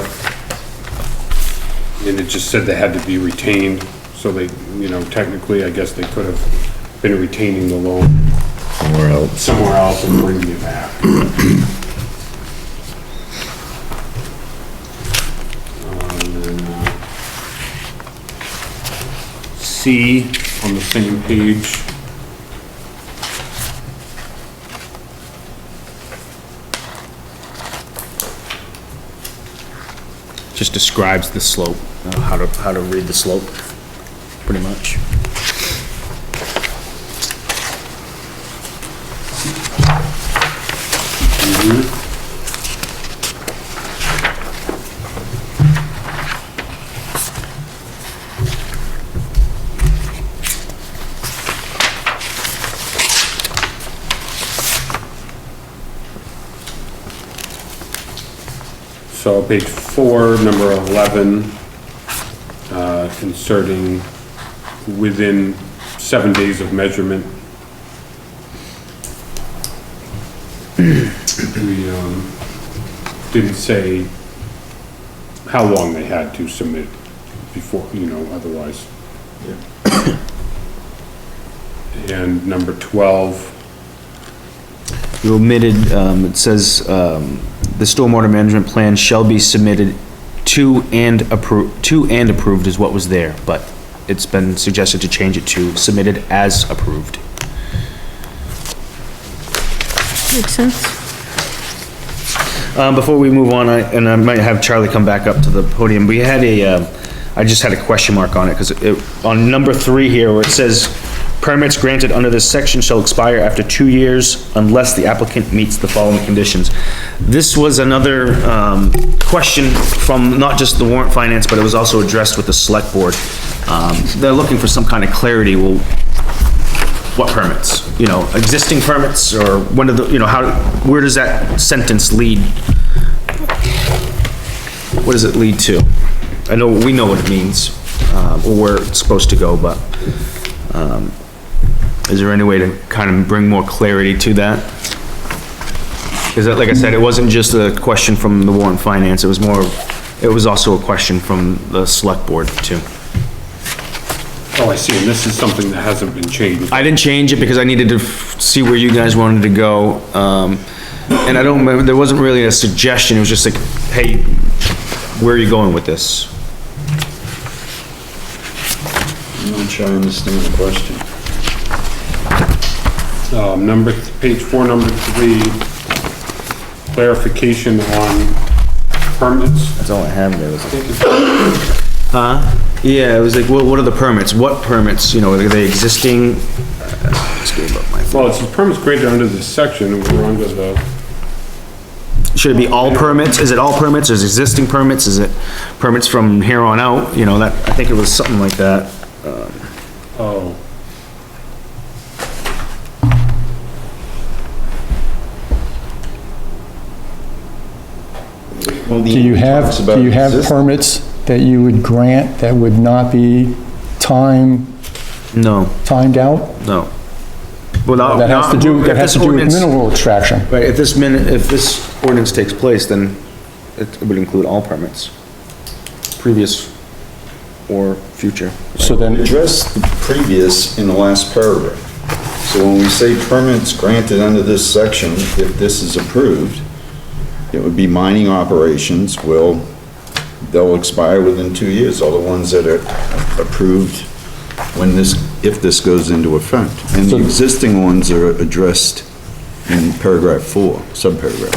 And it just said they had to be retained, so they, technically, I guess they could have been retaining the loan somewhere else and bringing it back. C on the same page. Just describes the slope, how to read the slope, pretty much. So page 4, number 11, inserting within 7 days of measurement. We didn't say how long they had to submit before, otherwise. And number 12. You omitted, it says, the stormwater management plan shall be submitted to and approved is what was there, but it's been suggested to change it to submitted as approved. Makes sense. Before we move on, and I might have Charlie come back up to the podium, we had I just had a question mark on it, because on number 3 here, where it says, permits granted under this section shall expire after 2 years unless the applicant meets the following conditions. This was another, question from not just the warrant finance, but it was also addressed with the select board. They're looking for some kind of clarity, well, what permits? Existing permits, or when do the, where does that sentence lead? What does it lead to? I know, we know what it means, or where it's supposed to go, but, is there any way to kind of bring more clarity to that? Because like I said, it wasn't just a question from the warrant finance, it was also a question from the select board too. Oh, I see, and this is something that hasn't been changed. I didn't change it because I needed to see where you guys wanted to go. And I don't remember, there wasn't really a suggestion, it was just like, hey, where are you going with this? I'm not sure I understand the question. Page 4, number 3, clarification on permits. That's all I have there. Yeah, it was like, what are the permits? What permits, you know, are they existing? Just gave up my, Well, it says permits granted under this section, and we're under the, should it be all permits? Is it all permits? Is it existing permits? Is it permits from here on out? You know, that, I think it was something like that. oh, Well, Do you have permits that you would grant that would not be No, timed out? no. Without, That has to do, that if has this to do with ordinance, mineral extraction. right, if this ordinance takes place, then it would include all permits. Previous or future. So then, Address the previous in the last paragraph. So when we say permits granted under this section, if this is approved, it would be mining operations they'll expire within 2 years, all the ones that are approved if this goes into effect. And the existing ones are addressed in paragraph 4, subparagraph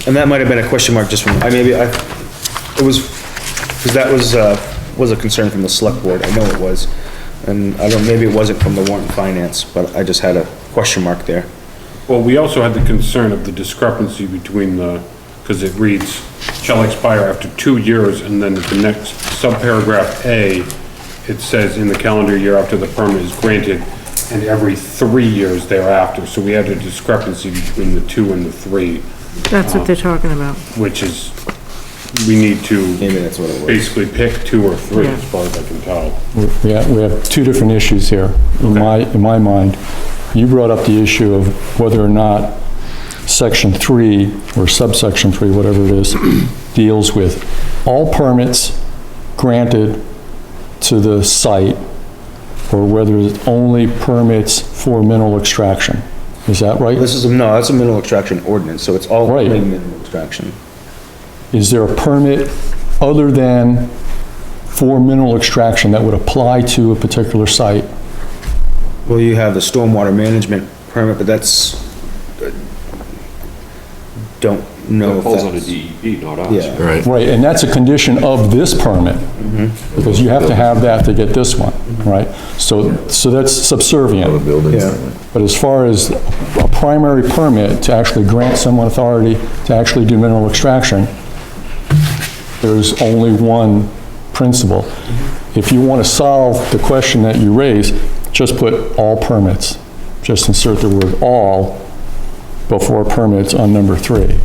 4. And that might have been a question mark just from, it was, because that was a concern from the select board, I know it was. And I don't, maybe it wasn't from the warrant and finance, but I just had a question mark there. well, we also had the concern of the discrepancy between because it reads, shall expire after 2 years, and then the next subparagraph A, it says in the calendar year after the permit is granted, and every 3 years thereafter, so we had a discrepancy between the 2 and the 3. That's what they're talking about. Which is, we need to Maybe that's what it was. basically pick 2 or 3, as far as I can tell. we have two different issues here, in my mind. You brought up the issue of whether or not section 3, or subsection 3, whatever it is, deals with all permits granted to the site, or whether it's only permits for mineral extraction. Is that right? That's a mineral extraction ordinance, so it's all Right. mineral extraction. Is there a permit other than for mineral extraction that would apply to a particular site? Well, you have the stormwater management permit, but that's, don't know if Falls under that's. DEP, not us. Yeah. Right. Right, and that's a condition of this permit, because you have to have that to get this one, right? So that's subservient. Yeah. But as far as a primary permit to actually grant someone authority to actually do mineral extraction, there's only one principle. If you want to solve the question that you raised, just put all permits. Just insert the word all before permits on number 3.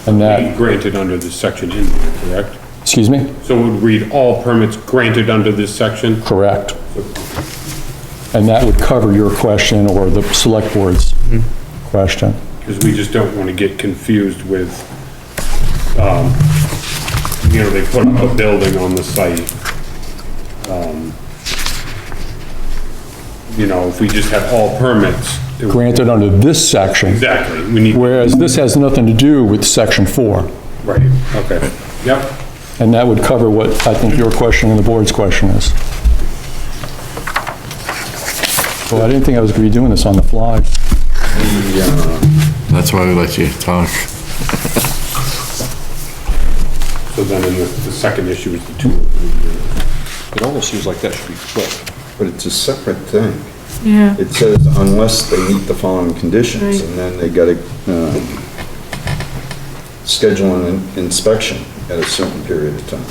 And that, Granted under this section in here, correct? excuse me? So it would read all permits granted under this section? Correct. And that would cover your question or the select board's question. Because we just don't want to get confused with, they put up a building on the site. If we just have all permits. Granted under this section. Exactly, we need. Whereas this has nothing to do with section 4. Right, okay, yep. And that would cover what I think your question and the board's question is. Well, I didn't think I was going to be doing this on the fly. That's why we let you talk. So then in the second issue is the 2 or 3 years. It almost seems like that should be flipped. But it's a separate thing. Yeah. It says unless they meet the following conditions, Right. and then they gotta, schedule an inspection at a certain period of time.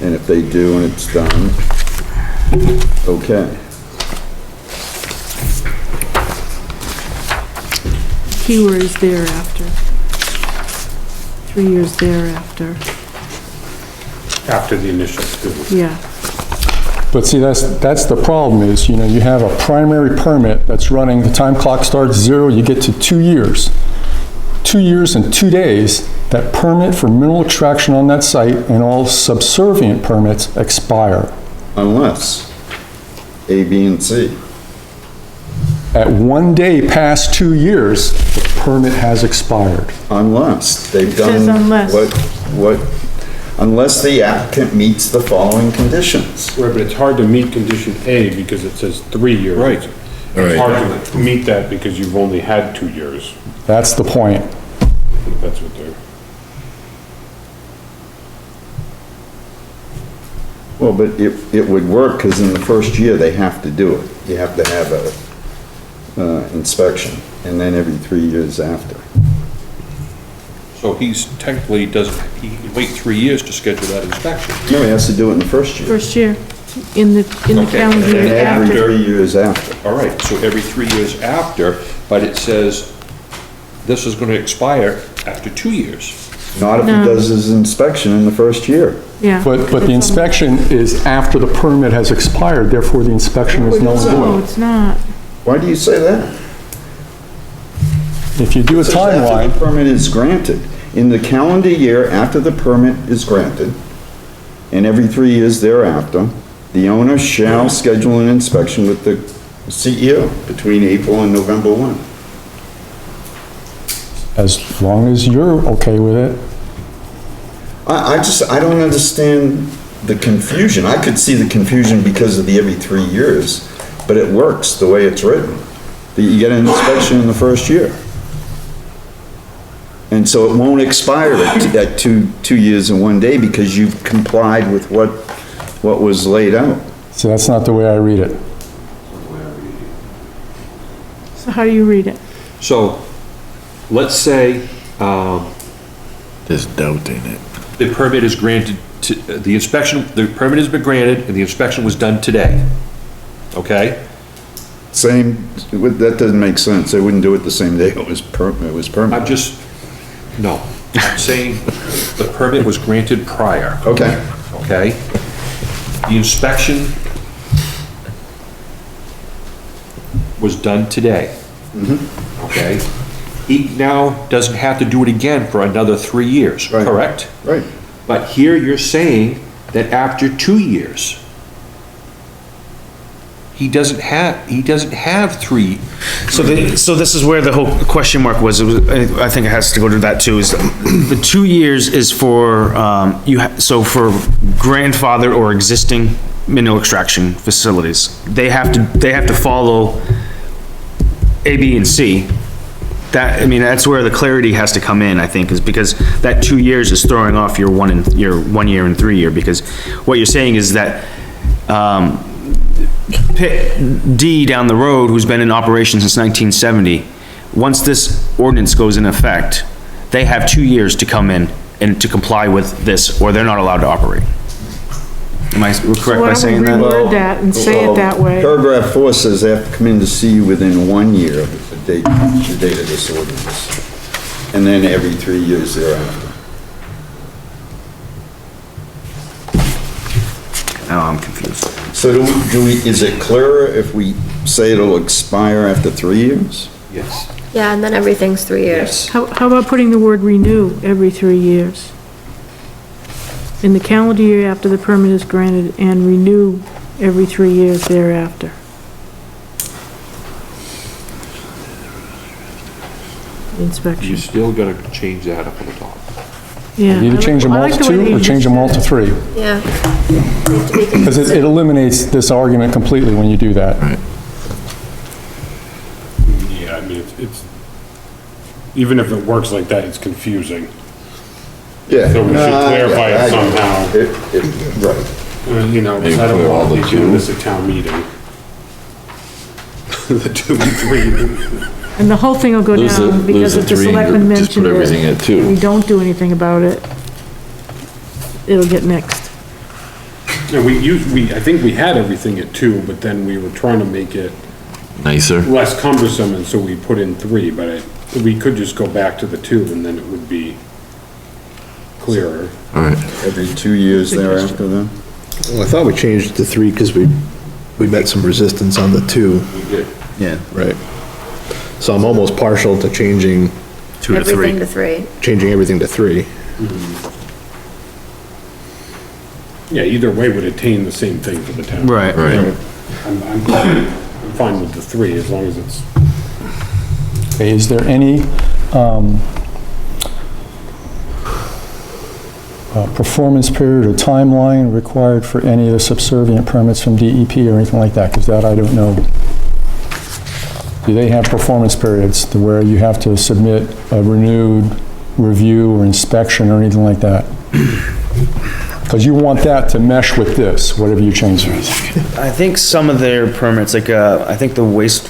And if they do and it's done, okay. Keyword is thereafter. 3 years thereafter, After the initial 2. yeah. But see, that's the problem is, you have a primary permit that's running, the time clock starts 0, you get to 2 years. 2 years and 2 days, that permit for mineral extraction on that site and all subservient permits expire. Unless A, B, and C. At 1 day past 2 years, the permit has expired. Unless they've done. says unless. Unless the applicant meets the following conditions. Right, but it's hard to meet condition A because it says 3 years. Right. It's hard to meet that because you've only had 2 years. That's the point. I think that's what they're. Well, but it would work, because in the first year, they have to do it. You have to have a inspection, and then every 3 years after. So he's technically he can wait 3 years to schedule that inspection. No, he has to do it in the first year. First year, in the calendar And year every after. 3 years after. All right, so every 3 years after, but it says this is gonna expire after 2 years. Not if he No. does his inspection in the first year. Yeah. But the inspection is after the permit has expired, therefore the inspection is null and No, void. it's not. Why do you say that? If you do a It says after timeline, the permit is granted. In the calendar year after the permit is granted, and every 3 years thereafter, the owner shall schedule an inspection with the CEO between April and November 1. as long as you're okay with it. I don't understand the confusion. I could see the confusion because of the every 3 years, but it works the way it's written. That you get an inspection in the first year. And so it won't expire at 2 years and 1 day because you've complied with what was laid out. So that's not the way I read it. So how do you read it? So, let's say, There's doubt in it. the permit is granted to, the permit has been granted and the inspection was done today. Okay? Same, that doesn't make sense. They wouldn't do it the same day it was permitted. No, I'm saying the permit was granted prior. Okay. Okay? The inspection was done today. Okay? He now doesn't have to do it again for another 3 years, Right. correct? Right. But here you're saying that after 2 years, he doesn't have 3. So this is where the whole question mark was. I think it has to go to that too, is the 2 years is for, so for grandfather or existing mineral extraction facilities. They have to follow A, B, and C. That, I mean, that's where the clarity has to come in, I think, is because that 2 years is throwing off your 1 year and 3 year, because what you're saying is that, Pit D down the road, who's been in operation since 1970, once this ordinance goes in effect, they have 2 years to come in and to comply with this, or they're not allowed to operate. Am I correct by saying that? Why don't we reword that and say it that way? Paragraph 4 says they have to come in to see you within 1 year of the date of this ordinance. And then every 3 years thereafter. Now I'm confused. So is it clearer if we say it'll expire after 3 years? Yes. Yeah, and then everything's 3 years. Yes. How about putting the word renew every 3 years? In the calendar year after the permit is granted and renew every 3 years thereafter. You Inspection, still gotta change that up on the top. yeah. Either change them I all like to the way that 2 you or change just them all said to 3. Yeah. Need to be Because it eliminates this argument completely when you do that. Yeah, I mean, it's, even if it works like that, it's confusing. Yeah. So we should clarify it I get somehow. Right. You know, 'cause I don't want to be doing this at town meeting. The 2 and 3. And the whole thing will go Lose down because the if the 3 and selectmen just put mentioned everything at it, 2. we don't do anything about it, it'll get nixed. And I think we had everything at 2, but then we were trying to make it Nicer. less cumbersome, and so we put in 3, but we could just go back to the 2, and then it would be clearer. All right. Every 2 years thereafter then? Well, I thought we changed it to 3 because we met some resistance on the 2. We did. Yeah. Right. So I'm almost partial to changing 2 to 3. Everything to 3. Changing everything to 3. Yeah, either way would attain the same thing for the town. Right. Right. I'm fine with the 3, as long as it's, Okay, is there any performance period or timeline required for any of the subservient permits from DEP or anything like that? Because that I don't know. Do they have performance periods to where you have to submit a renewed review or inspection or anything like that? Because you want that to mesh with this, whatever you change. I think some of their permits, like, I think the waste,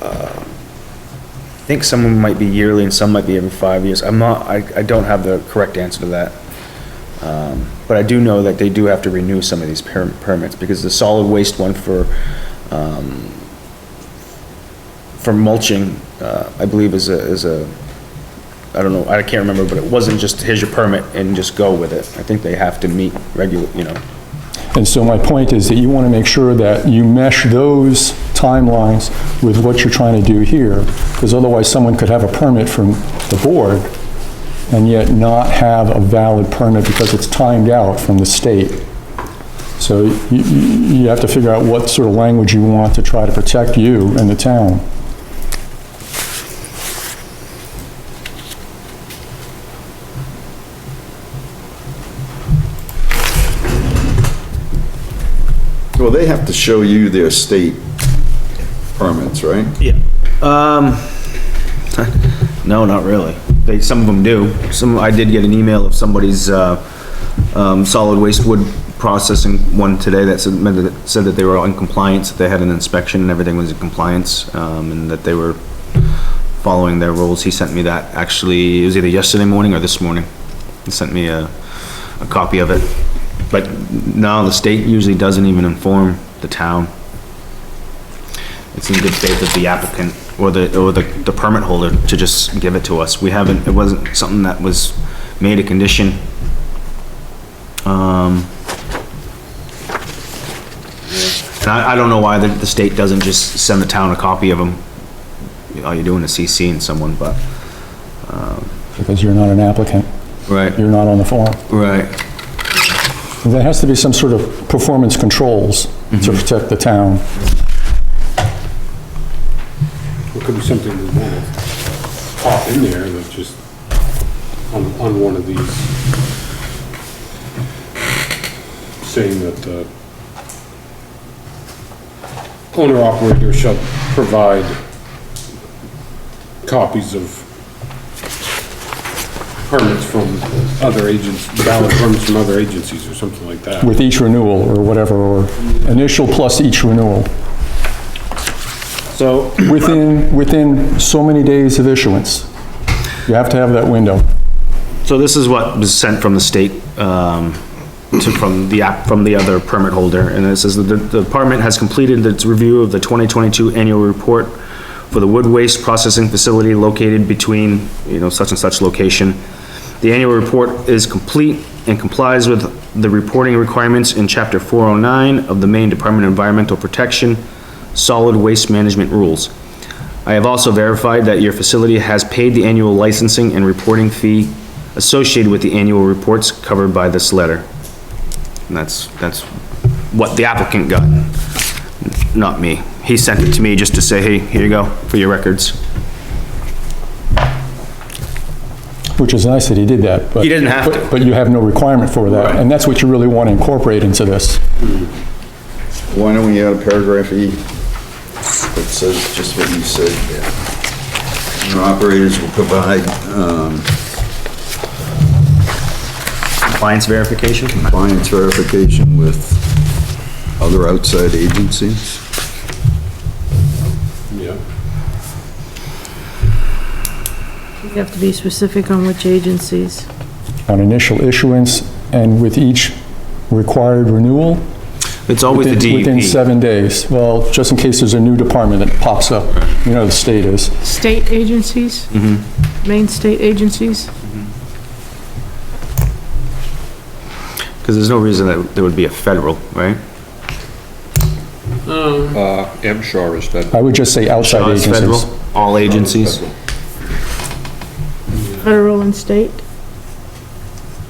I think some of them might be yearly and some might be every 5 years. I don't have the correct answer to that. But I do know that they do have to renew some of these permits, because the solid waste one for mulching, I believe is a, I don't know, I can't remember, but it wasn't just, here's your permit and just go with it. I think they have to meet regular, you know. And so my point is that you want to make sure that you mesh those timelines with what you're trying to do here, because otherwise someone could have a permit from the board and yet not have a valid permit because it's timed out from the state. So you have to figure out what sort of language you want to try to protect you and the town. Well, they have to show you their state permits, right? Yeah. No, not really. Some of them do. I did get an email of somebody's, solid waste wood processing one today that said that they were in compliance, that they had an inspection and everything was in compliance, and that they were following their rules. He sent me that, actually, it was either yesterday morning or this morning. He sent me a copy of it. But no, the state usually doesn't even inform the town. It's in good faith of the applicant or the permit holder to just give it to us. It wasn't something that was made a condition. And I don't know why the state doesn't just send the town a copy of them. All you're doing is CCing someone, but. Because you're not an applicant. Right. You're not on the form. Right. There has to be some sort of performance controls to protect the town. It could be something we want to pop in there that just, on one of these, saying that the owner-operator shall provide copies of permits from other agents, valid permits from other agencies or something like that. With each renewal or whatever, or initial plus each renewal. So. Within so many days of issuance. You have to have that window. So this is what was sent from the state, from the other permit holder, and it says that the department has completed its review of the 2022 annual report for the wood waste processing facility located between, such and such location. The annual report is complete and complies with the reporting requirements in Chapter 409 of the Maine Department of Environmental Protection Solid Waste Management Rules. I have also verified that your facility has paid the annual licensing and reporting fee associated with the annual reports covered by this letter. And that's what the applicant got, not me. He sent it to me just to say, hey, here you go for your records. Which is nice that he did that, but. He didn't have to. But you have no requirement for that, Right. and that's what you really want to incorporate into this. Why don't we add a paragraph E that says just what you said? Operators will provide, Compliance verification? compliance verification with other outside agencies. Yeah. You have to be specific on which agencies. On initial issuance and with each required renewal. It's always the DEP. Within 7 days. Well, just in case there's a new department that pops up. The state is. State agencies? Main state agencies? Because there's no reason that there would be a federal, right? MSHAR is federal. I would just say outside So it's agencies. federal, all agencies. Federal and state?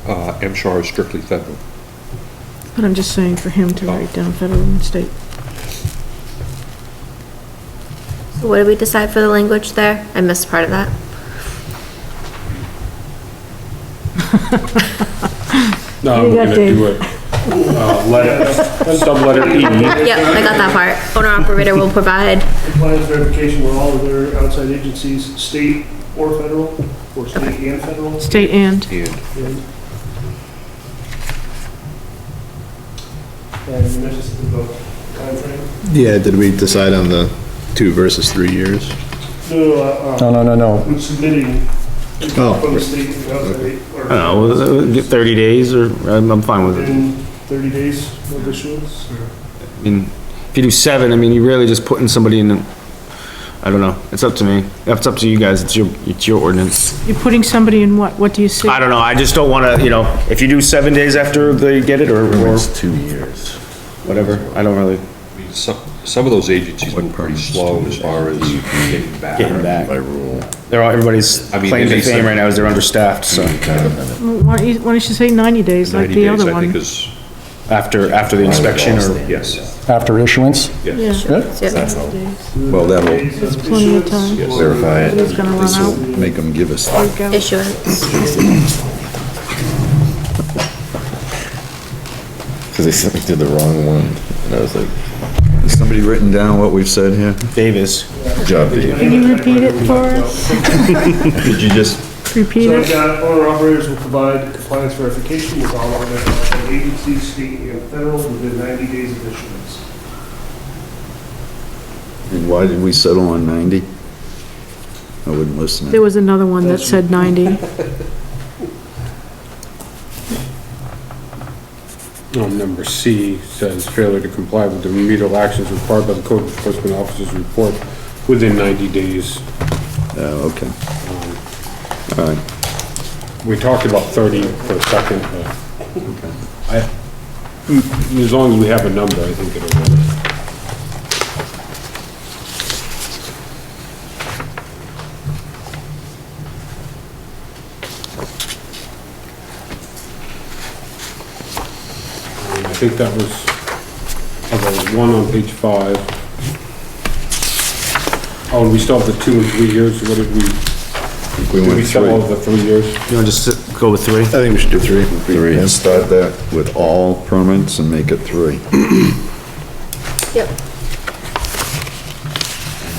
MSHAR is strictly federal. But I'm just saying for him to write down federal and state. So what did we decide for the language there? I missed part of that. No, You I'm got gonna Dave. do it, sub-letter E. Yep, I got that part. Owner operator will provide. Compliance verification with all of their outside agencies, state or federal, or state and federal. State and. And you mentioned something about timeframe? Yeah, did we decide on the 2 versus 3 years? No. Submitting. Oh. From the state, or. I don't know, get 30 days or, I'm fine with it. In 30 days of issuance, or? I mean, if you do 7, I mean, you're really just putting somebody in, I don't know, it's up to me. It's up to you guys, it's your ordinance. You're putting somebody in what do you say? I don't know, I just don't wanna, if you do 7 days after they get it, or It's 2 years. whatever, I don't really. Some of those agencies were pretty slow as far as getting back. By rule. Everybody's I mean, claim they to fame said- right now is they're understaffed, so. Why don't you say 90 days like 90 the days, other I think, one? is, After the inspection, or? yes. After issuance? Yeah. Good. Well, that'll It's plenty of time. verify it. It's gonna run out. Make them give us. There you go. Issuance. Cause they sent me to the wrong one, and I was like, Has somebody written down what we've said here? Davis. good job, Dave. Can you repeat it for us? Did you just, Repeat So I've it? got owner operators will provide compliance verification with all other agencies, state and federal, within 90 days of issuance. and why did we settle on 90? I wouldn't listen. There was another one that said 90. Number C says failure to comply with the remedial actions required by the code enforcement officer's report within 90 days. Oh, okay. All right. We talked about 30 for a second, but as long as we have a number, I think it'll work. I think that was, there was one on page 5. Oh, and we still have the 2 and 3 years, what did we? We Did went we sell all of the 3 years? You wanna just go with 3? I think we should do 3. Three. And start that with all permits and make it 3. Yep.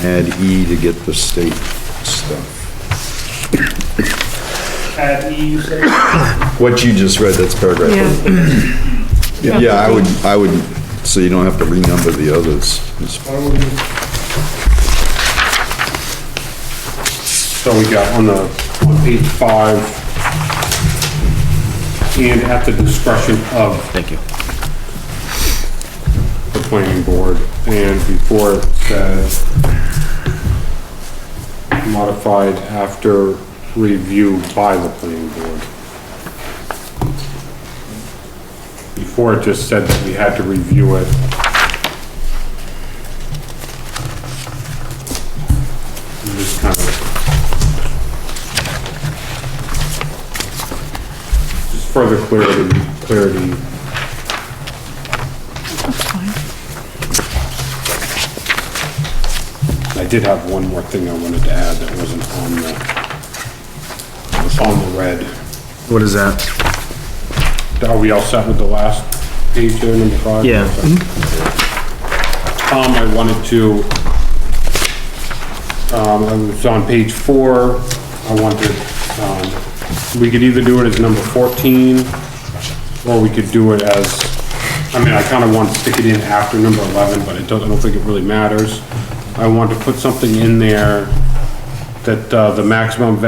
Add E to get the state stuff. Add E, you say? What you just read, that's paragraph. Yeah. Yeah, I would, so you don't have to renumber the others. It's- So we got on page 5, and at the discretion of. Thank you. The planning board, and before it says modified after review by the planning board. Before it just said that we had to review it. And just kind of. Just further clarity. That's fine. I did have one more thing I wanted to add that wasn't on the red. What is that? Are we all set with the last page there, number 5? Yeah. I wanted to, I was on page 4, I wanted, we could either do it as number 14, or we could do it as, I mean, I kinda want to stick it in after number 11, but I don't think it really matters. I want to put something in there that, the maximum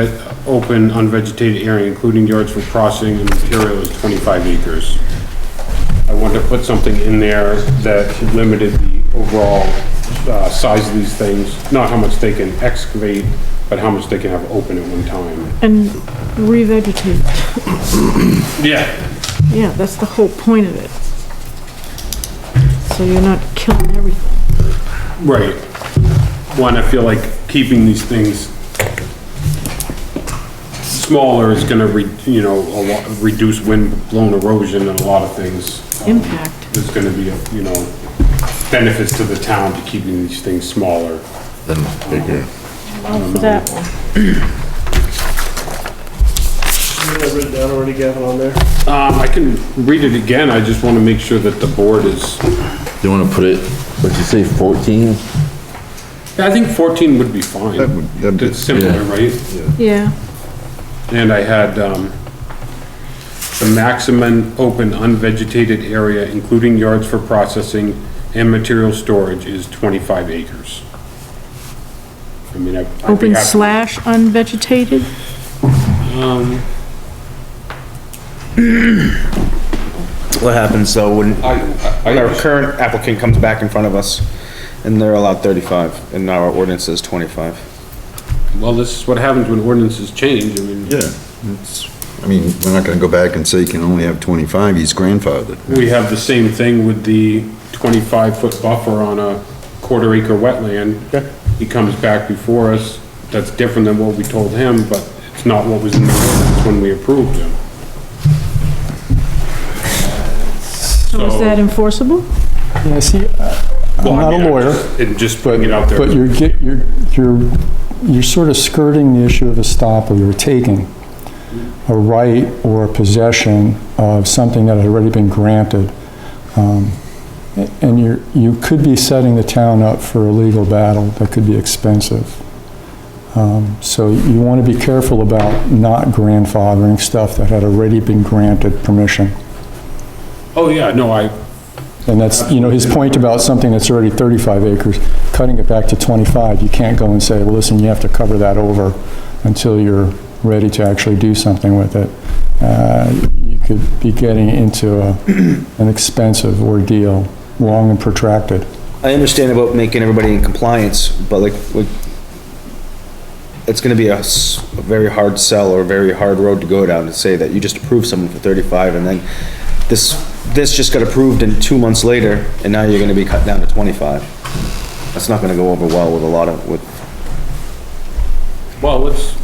open unvegetated area, including yards for processing and material, is 25 acres. I want to put something in there that limited the overall, size of these things, not how much they can excavate, but how much they can have open at one time. And revegetate. Yeah. Yeah, that's the whole point of it. So you're not killing everything. Right. One, I feel like keeping these things smaller is gonna reduce wind-blown erosion and a lot of things. Impact. There's gonna be, benefits to the town to keeping these things smaller. Then bigger. Well, for that one. You have written down already, Gavin, on there? I can read it again, I just wanna make sure that the board is, You wanna put it, what'd you say, 14? I think 14 would be fine. that'd be- It's simpler, Yeah. right? Yeah. And I had, the maximum open unvegetated area, including yards for processing and material storage, is 25 acres. I mean, I'd be Open happy- slash unvegetated? What happens though when our current applicant comes back in front of us and they're allowed 35 and now our ordinance says 25? Well, this is what happens when ordinances change, I mean. Yeah, I mean, we're not gonna go back and say you can only have 25, he's grandfathered. We have the same thing with the 25-foot buffer on a quarter-acre wetland. He comes back before us, that's different than what we told him, but it's not what was in the ordinance when we approved him. So is that enforceable? Yeah, see, I'm not a lawyer. Just putting it out there. But you're sort of skirting the issue of estoppel. You're taking a right or a possession of something that had already been granted. And you could be setting the town up for a legal battle that could be expensive. So you want to be careful about not grandfathering stuff that had already been granted permission. Oh, yeah, no, And that's, you know, his point about something that's already 35 acres, cutting it back to 25, you can't go and say, well, listen, you have to cover that over until you're ready to actually do something with it. You could be getting into an expensive ordeal, long and protracted. I understand about making everybody in compliance, but like it's gonna be a very hard sell or a very hard road to go down to say that you just approved someone for 35 and then this just got approved and 2 months later, and now you're gonna be cut down to 25. That's not gonna go over well with a lot of, well, let's,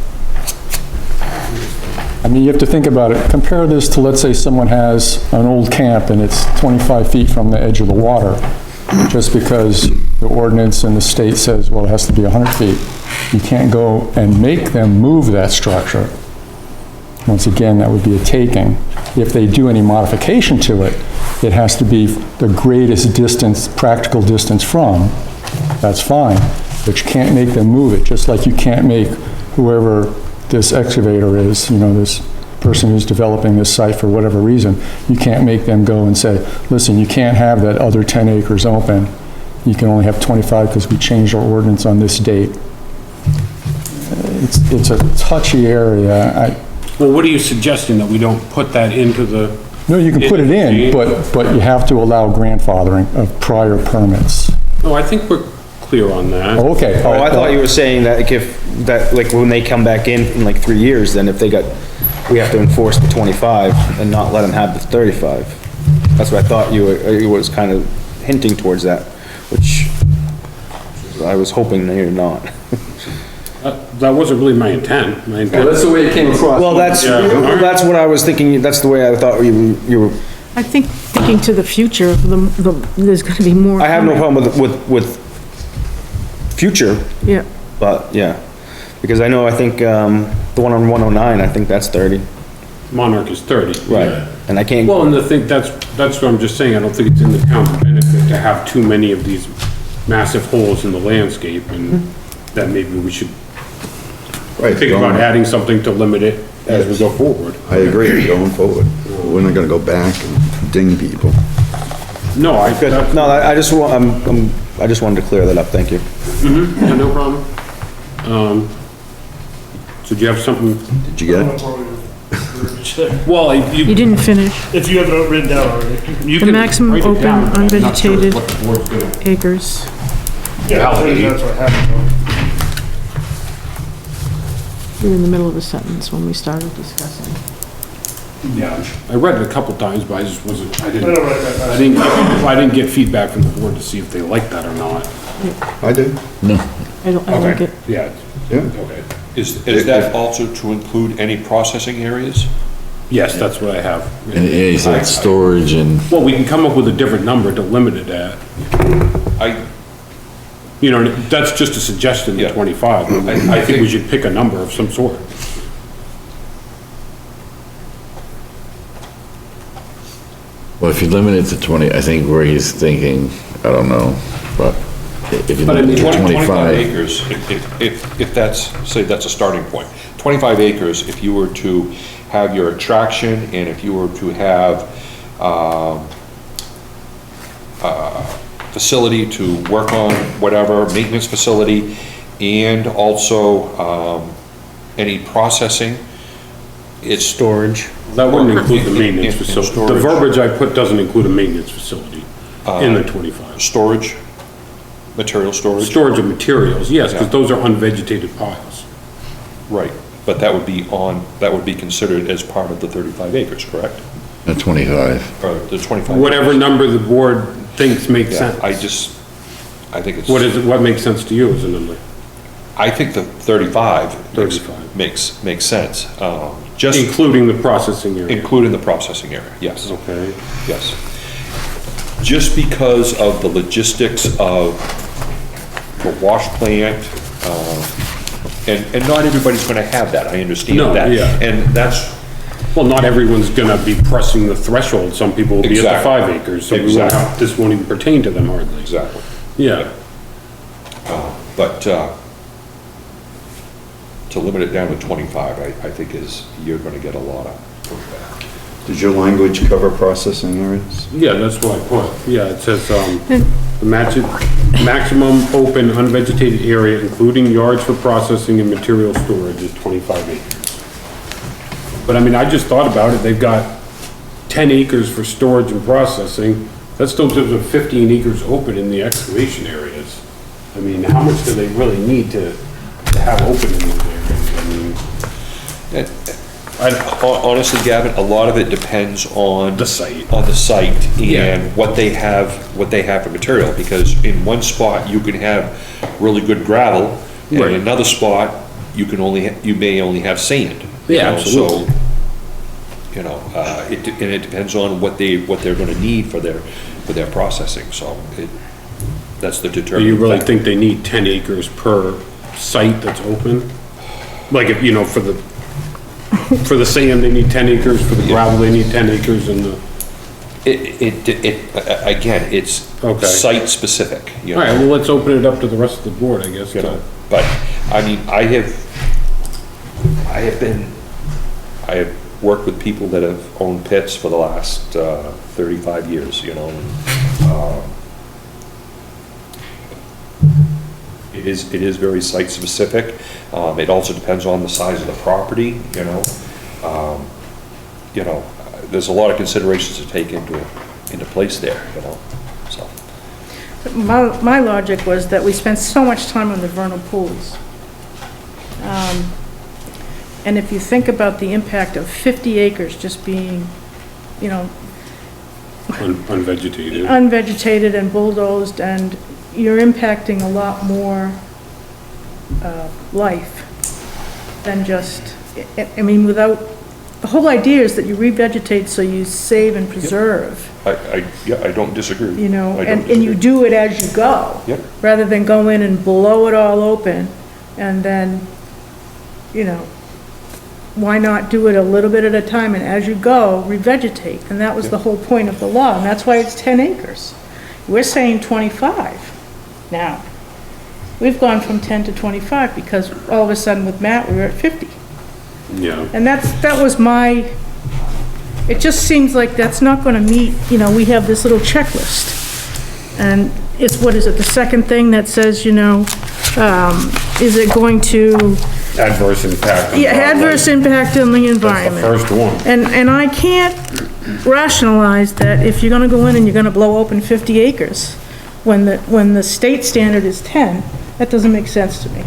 I mean, you have to think about it. Compare this to, let's say someone has an old camp and it's 25 feet from the edge of the water. Just because the ordinance and the state says, well, it has to be 100 feet. You can't go and make them move that structure. Once again, that would be a taking. If they do any modification to it, it has to be the greatest distance, practical distance from. That's fine, but you can't make them move it, just like you can't make whoever this excavator is, you know, this person who's developing this site for whatever reason, you can't make them go and say, listen, you can't have that other 10 acres open. You can only have 25 because we changed our ordinance on this date. It's a touchy area. well, what are you suggesting, that we don't put that into the? No, you can put it in, but you have to allow grandfathering of prior permits. No, I think we're clear on that. Oh, okay. oh, I thought you were saying that like when they come back in like 3 years, then if we have to enforce the 25 and not let them have the 35. That's what I thought you was kind of hinting towards that, which I was hoping that you're not. That wasn't really my intent. My intent. Well, that's the way it came across. Well, that's what I was thinking, that's the way I thought you were. I think thinking to the future, there's gonna be more. I have no problem with future, Yeah, but yeah, because I think, the one on 109, I think that's 30. Monarch is 30. Right. And I can't. Well, and that's what I'm just saying, I don't think it's in the town's benefit to have too many of these massive holes in the landscape, and that maybe we should think about adding something to limit it as we go forward. I agree, going forward. We're not gonna go back and ding people. No, I just wanted to clear that up, thank you. Yeah, no problem. So do you have something? Did you get it? Well, you didn't finish. If you have it written down already. The maximum open unvegetated acres. Yeah, that's what happened. We were in the middle of a sentence when we started discussing. Yeah, I read it a couple times, but I just wasn't, I don't write that fast. I didn't get feedback from the board to see if they liked that or not. I do. No. I like it. Yeah. Yeah. Okay. Is that also to include any processing areas? Yes, that's what I have. And he said storage and, Well, we can come up with a different number to limit it at. You know, that's just a suggestion, the 25. I think we should pick a number of some sort. well, if you limit it to 20, I think where he's thinking, I don't know, but if you limit it to 25 25. acres, if that's, say that's a starting point. 25 acres, if you were to have your attraction, and if you were to have, facility to work on, whatever, maintenance facility, and also, any processing, it's Storage. That wouldn't include the maintenance And facility. The storage. verbiage I put doesn't include a maintenance facility in the 25. storage, material storage. Storage of materials, yes, Yeah. because those are unvegetated piles. Right, but that would be considered as part of the 35 acres, correct? At 25. Or the 25? Whatever number the board thinks makes Yeah, sense. I think it's. What makes sense to you as a number? I think the 35. 35. Makes sense. Just. Including the processing area. Including the processing area, yes. Okay. Yes. Just because of the logistics of the wash plant, and not everybody's gonna have that, I understand No, that. yeah. And that's, Well, not everyone's gonna be pressing the threshold. Some people will be at the Exactly. 5 acres, so we won't Exactly. have, this won't even pertain to them hardly. exactly. Yeah. But, to limit it down to 25, I think you're gonna get a lot of pushback. Does your language cover processing areas? Yeah, that's what I put. Yeah, it says, the maximum open unvegetated area, including yards for processing and material storage, is 25 acres. But I mean, I just thought about it, they've got 10 acres for storage and processing. That still gives them 15 acres open in the excavation areas. I mean, how much do they really need to have open in those areas? I mean, Honestly, Gavin, a lot of it depends on. The site. On the site Yeah. and what they have for material, because in one spot, you can have really good gravel, and Right. in another spot, you may only have sand. you Yeah, know, absolutely. So, and it depends on what they're gonna need for their processing, so that's the Do determining you really factor. think they need 10 acres per site that's open? Like if, for the sand, they need 10 acres, for the gravel, they need 10 acres, and the... Again, it's Okay. site specific, you All know. right, well, let's open it up to the rest of the board, I guess. But, I mean, I have worked with people that have owned pits for the last 35 years, you know. It is very site specific. It also depends on the size of the property, you know. There's a lot of considerations to take into place there, you know, so. My logic was that we spent so much time on the vernal pools. And if you think about the impact of 50 acres just being, Unvegetated. unvegetated and bulldozed, and you're impacting a lot more life than just, I mean, the whole idea is that you revegetate so you save and preserve, I don't disagree. I don't and you disagree. do it as you go. Yep. Rather than go in and blow it all open, and then, why not do it a little bit at a time, and as you go, revegetate? And that was the whole point of the law, and that's why it's 10 acres. We're saying 25 now. We've gone from 10 to 25 because all of a sudden with Matt, we were at 50. Yeah. And that was my, it just seems like that's not gonna meet, we have this little checklist. And it's, what is it, the second thing that says, is it going to, Adverse impact on yeah, adverse wildlife. impact on the That's the environment. first one. And I can't rationalize that if you're gonna go in and you're gonna blow open 50 acres, when the state standard is 10, that doesn't make sense to me.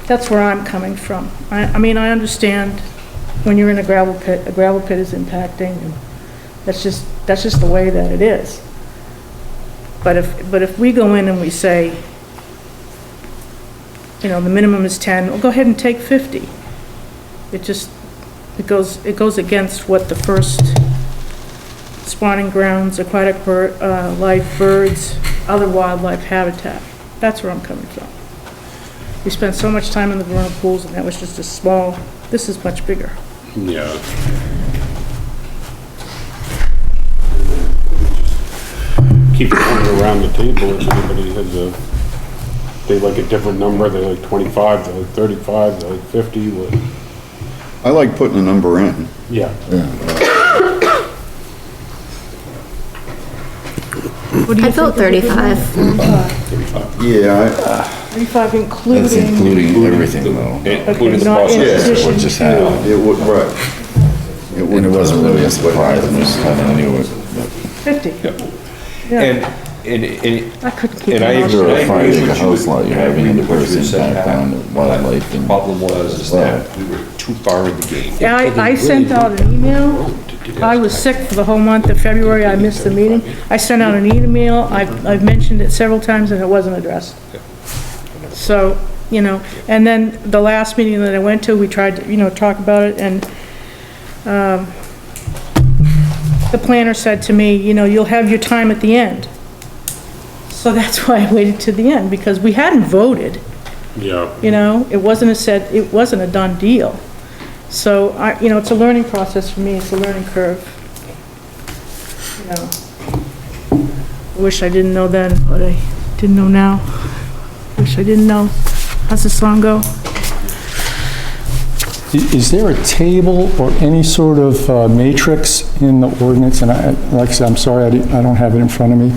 That's where I'm coming from. I mean, I understand when you're in a gravel pit is impacting, and that's just the way that it is. But if we go in and we say, the minimum is 10, well, go ahead and take 50. It goes against what the first spawning grounds, aquatic life, birds, other wildlife habitat. That's where I'm coming from. We spent so much time in the vernal pools, and that was just a small, this is much bigger. Yeah. Keep going around the table if anybody has they like a different number, they like 25, they like 35, they like 50, what? I like putting a number in. Yeah. What do you I felt think? 35. Yeah, 35 That's including, including everything though. okay, not in addition What just to. happened. it would, right. And it wasn't really a surprise, I just kinda knew it. 50. And, Yeah, I couldn't keep and it I all agree. straight. You're trying to make a house lot, you're having the person back down to wildlife and. Problem was, is that we were too far in the game. Yeah, I sent out an email. I was sick for the whole month of February, I missed the meeting. I sent out an email, I've mentioned it several times and it wasn't addressed. So, you know, and then the last meeting that I went to, we tried to, you know, talk about it, and, the planner said to me, you know, you'll have your time at the end. So that's why I waited to the end, because we hadn't voted, Yeah. you know? It wasn't a done deal. So you know, it's a learning process for me, it's a learning curve. You know, I wish I didn't know then what I didn't know now. Wish I didn't know. How's the song go? Is there a table or any sort of matrix in the ordinance, and like I said, I'm sorry, I don't have it in front of me,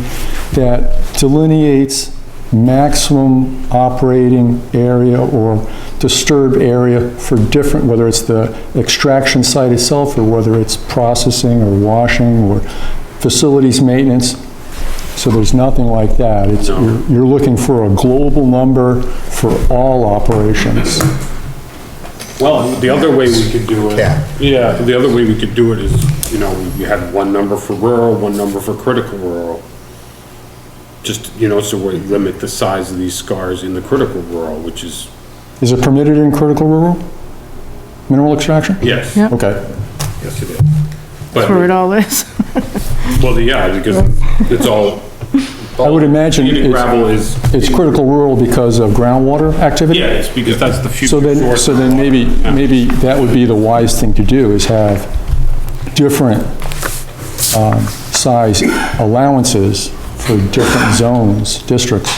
that delineates maximum operating area or disturbed area for different, whether it's the extraction site itself or whether it's processing or washing or facilities maintenance? So there's nothing like that. It's, you're looking for a global number for all operations. Well, the other way we could do it. Yeah, the other way we could do it is, you know, you had one number for rural, one number for critical rural. Just, you know, so we limit the size of these scars in the critical rural, which is. Is it permitted in critical rural? Mineral extraction? Yes. Yep. Okay. Yes, it is. That's where it all is. Well, yeah, because it's all. I would imagine Gravel is. it's critical rural because of groundwater activity? Yeah, it's because that's the future. So then maybe that would be the wise thing to do, is have different size allowances for different zones, districts.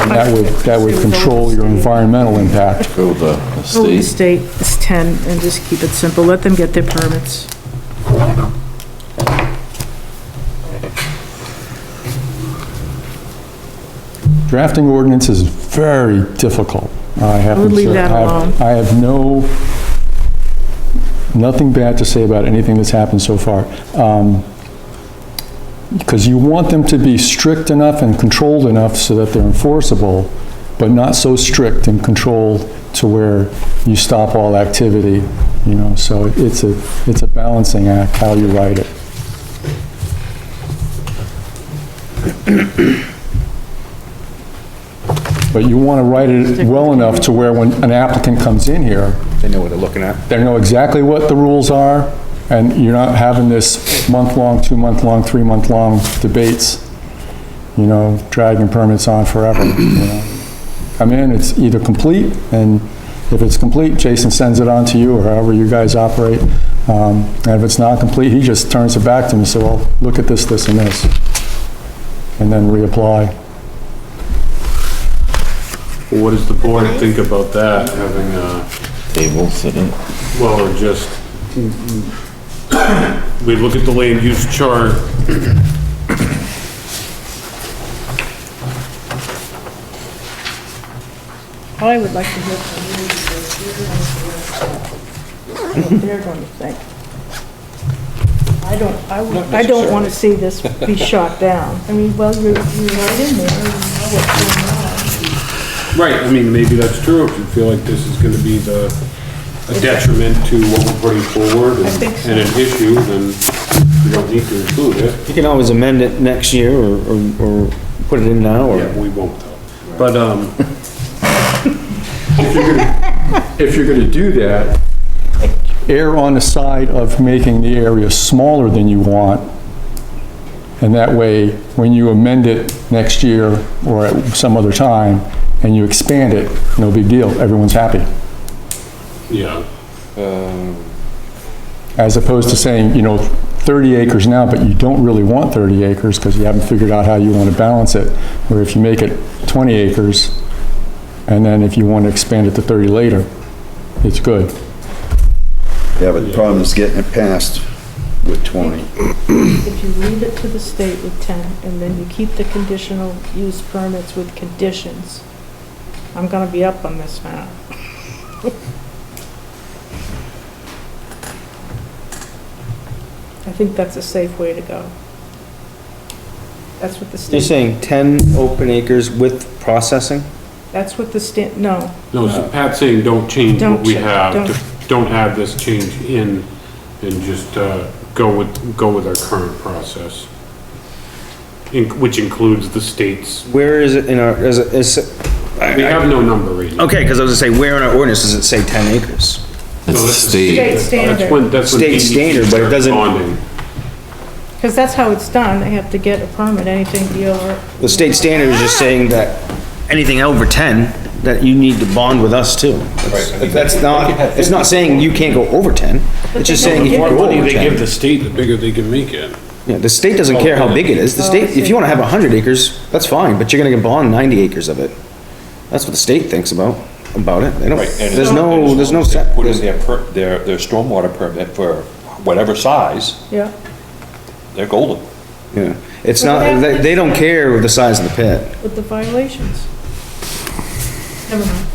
And that would control your environmental impact. Go with the Go with the state, it's 10, and just keep it simple, let them get their permits. Drafting ordinance is very difficult. I would leave that alone. I have nothing bad to say about anything that's happened so far. Because you want them to be strict enough and controlled enough so that they're enforceable, but not so strict and controlled to where you stop all activity, you know, so it's a balancing act, how you write it. But you want to write it well enough to where when an applicant comes in here, They know what they're looking at. they know exactly what the rules are, and you're not having this month-long, 2-month-long, 3-month-long debates, you know, dragging permits on forever, you know. Come in, it's either complete, and if it's complete, Jason sends it on to you, or however you guys operate. And if it's not complete, he just turns it back to me and says, well, look at this, this, and this, and then reapply. What does the board think about that, having a, Table sitting. well, or just, we look at the land use chart. I would like to hear from you. What they're going to think. I don't want to see this be shot down. I mean, well, you're right in there, you know what's going on. Right, I mean, maybe that's true, if you feel like this is gonna be a detriment to what we're putting forward and an issue, then we don't need to include it. You can always amend it next year or put it in now, or. Yeah, we won't though. But, If you're gonna do that, err on the side of making the area smaller than you want, and that way, when you amend it next year or at some other time, and you expand it, no big deal, everyone's happy. yeah, As opposed to saying, you know, 30 acres now, but you don't really want 30 acres because you haven't figured out how you want to balance it. Or if you make it 20 acres, and then if you want to expand it to 30 later, it's good. Yeah, but the problem is getting it passed with 20. If you leave it to the state with 10, and then you keep the conditional use permits with conditions, I'm gonna be up on this now. I think that's a safe way to go. That's what the You're state, saying 10 open acres with processing? that's what the state, no. No, so Pat's saying don't change what Don't we cha- have, don't- don't add this change in and just, go with our current process. Which includes the state's, Where is it in our, we have no number right now. Okay, because I was gonna say, where in our ordinance does it say 10 acres? That's the state. State standard. That's when State DEC standard, but it starts doesn't- bonding. Because that's how it's done, they have to get a permit, anything beyond. The state standard is just saying that anything over 10, that you need to bond with us too. That's not, it's not saying you can't go over 10, it's just saying if The you more go money over they give 10. the state, the bigger they can make it. Yeah, the state doesn't care how big it is. The state, if you wanna have 100 acres, that's fine, but you're gonna get bond 90 acres of it. That's what the state thinks about it. They don't, there's no set. Put in their stormwater permit for whatever size, Yeah. they're golden. Yeah, it's not, they don't care the size of the pit. With the violations. Never mind.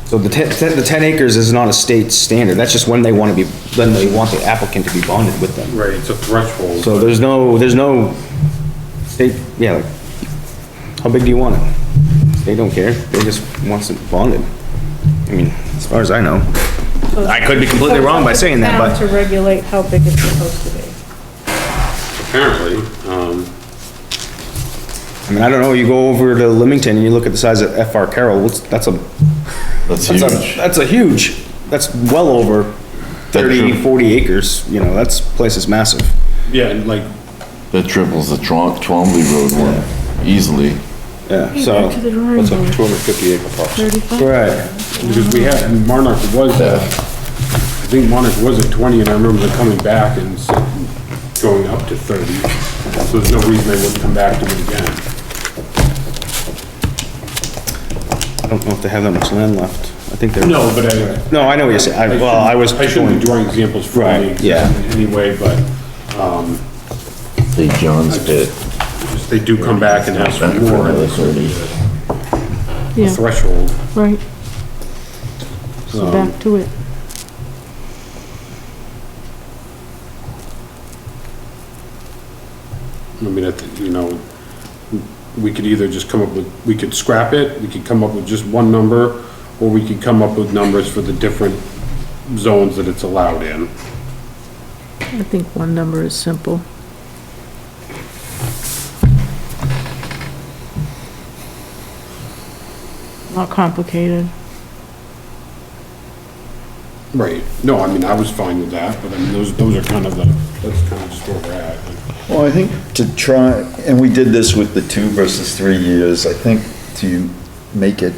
So the 10 acres is not a state standard, that's just when they want the applicant to be bonded with them. Right, it's a threshold. So there's no state, yeah, like, how big do you want it? They don't care, they just want it bonded. I mean, as far as I know. I could be completely wrong by saying that, but. To regulate how big it's supposed to be. Apparently, I mean, I don't know, you go over to Leamington and you look at the size of FR Carroll, that's huge. That's well over 30, 40 acres, you know, place is massive. yeah, and like, That triples the Twombly Road one, easily. Yeah, Hey, so, back to the drawing That's a board. 250 acre parcel. 35? right, because we had, and Monarch was, I think Monarch was at 20, and I remember them coming back and going up to 30. So there's no reason they wouldn't come back to it again. I don't know if they have that much land left. I think they're. No, but No, I know what you're saying, I shouldn't be drawing examples for Right, the yeah. anyway, but, St. John's Pit. they do come back and ask for more. Another 30. Yeah, Threshold. right. So back to it. I mean, you know, we could either just come up with, we could scrap it, we could come up with just one number, or we could come up with numbers for the different zones that it's allowed in. I think one number is simple. Not complicated. Right. No, I mean, I was fine with that, but I mean, those are kind of that's kind of just where we're at. Well, I think to try, and we did this with the 2 versus 3 years, I think to make it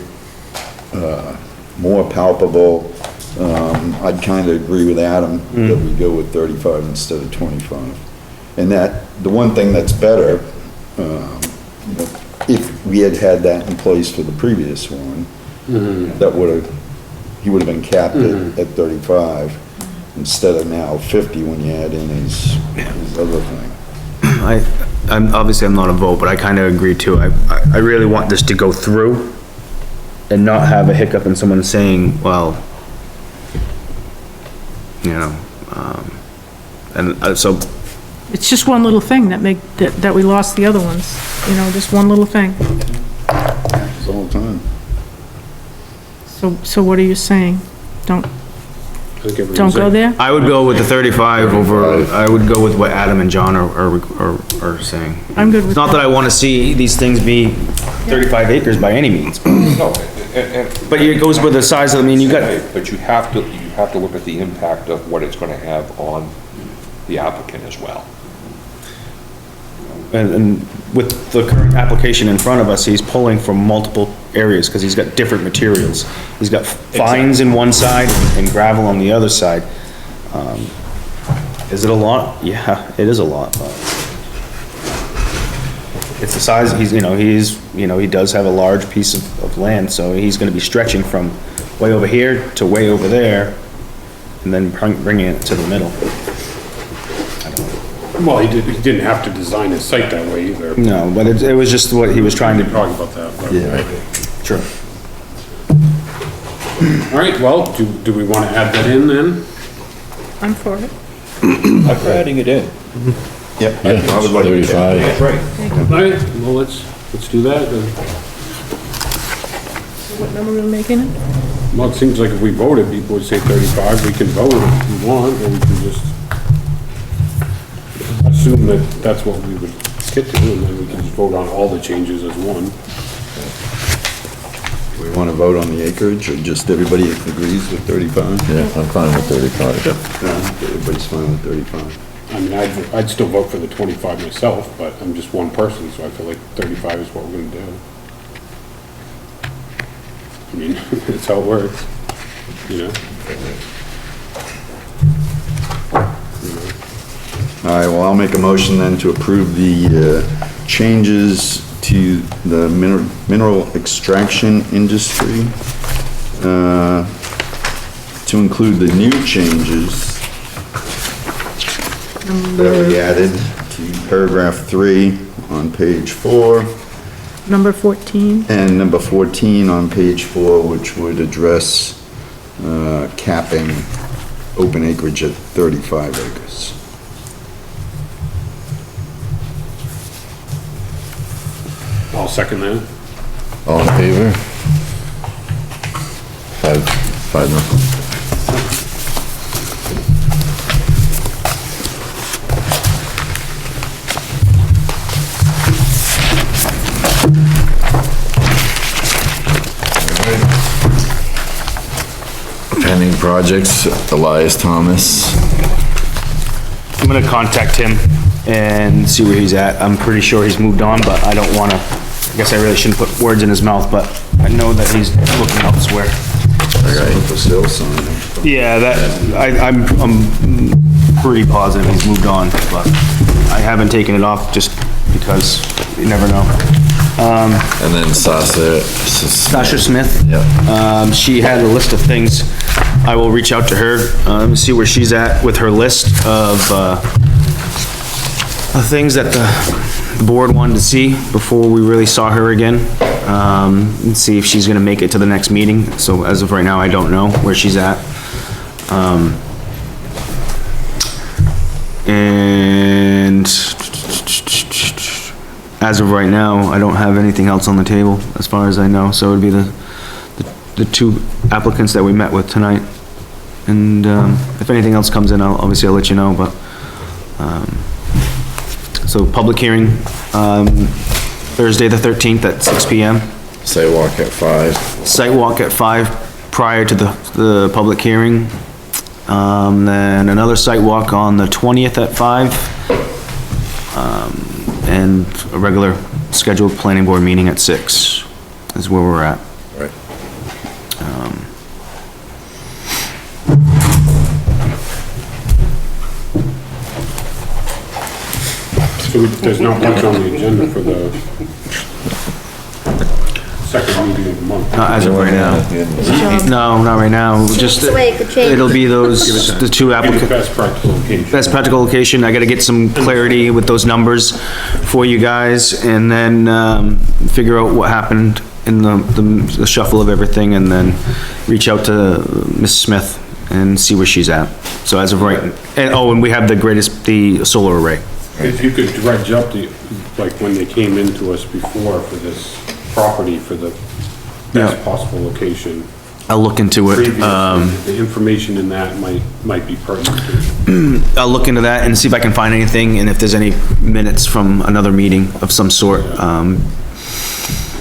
more palpable, I'd kind of agree with Adam that we go with 35 instead of 25. And that, the one thing that's better, if we had had that in place for the previous one, that he would have been capped at 35 instead of now 50 when you add in his other thing. I'm not a vote, but I kinda agree too. I really want this to go through and not have a hiccup in someone saying, well, you know, so, It's just one little thing that we lost the other ones, you know, just one little thing. It's all the time. So what are you saying? Don't go there? I would go with the 35 I would go with what Adam and John are saying. I'm good with It's not that I wanna see these things be 35 acres by any means, No, but it goes with the size of, I mean, you got, but you have to look at the impact of what it's gonna have on the applicant as well. and with the current application in front of us, he's pulling from multiple areas, because he's got different materials. He's got fines in one side and gravel on the other side. Is it a lot? Yeah, it is a lot, but it's the size, he does have a large piece of land, so he's gonna be stretching from way over here to way over there, and then bringing it to the middle. Well, he didn't have to design his site that way either. No, but it was just what he was trying to. Talk about that. But True. All right, well, do we want to add that in then? I'm for it. I'm for adding it in. Yep. Yeah, I would like to. 35. Right. All right, well, let's do that then. What number are we making it? Well, it seems like if we voted, people would say 35, we can vote if we want, or we can just assume that that's what we would get to, and then we can just vote on all the changes as one. We want to vote on the acreage, or just everybody agrees with 35? Yeah, I'm fine with 35. Everybody's fine with 35. I mean, I'd still vote for the 25 myself, but I'm just one person, so I feel like 35 is what we're gonna do. I mean, that's how it works, you know? All right, well, I'll make a motion then to approve the changes to the mineral extraction industry, to include the new changes that we added to paragraph 3 on page 4. Number 14. And number 14 on page 4, which would address capping open acreage at 35 acres. I'll second that. All in favor? 5-0. Pending projects, Elias Thomas. I'm gonna contact him and see where he's at. I'm pretty sure he's moved on, but I don't wanna, I guess I really shouldn't put words in his mouth, but I know that he's looking elsewhere. For sale sign. Yeah, that, I'm pretty positive he's moved on, but I haven't taken it off just because you never know. And then Sasha Smith? Yep. She had a list of things. I will reach out to her, see where she's at with her list of things that the board wanted to see before we really saw her again. And see if she's gonna make it to the next meeting. So as of right now, I don't know where she's at. And as of right now, I don't have anything else on the table, as far as I know, so it would be the two applicants that we met with tonight. And, if anything else comes in, I'll let you know, but, so public hearing, Thursday the 13th at 6 PM. Sidewalk at 5. Site walk at 5 prior to the public hearing. Then another site walk on the 20th at 5. And a regular scheduled planning board meeting at 6 is where we're at. Right. So there's not much on the agenda for the second meeting of the month. Not as of right now. No, not right now, just, the way it could change. it'll be those, the two Give it applicants. best practical location. Best practical location, I gotta get some clarity with those numbers for you guys, and then, figure out what happened in the shuffle of everything, and then reach out to Ms. Smith and see where she's at. So as of right, and we have the solar array. If you could dredge up like when they came into us before for this property for the best possible location. I'll look into it. Previously, the information in that might be pertinent. I'll look into that and see if I can find anything, and if there's any minutes from another meeting of some sort. I'm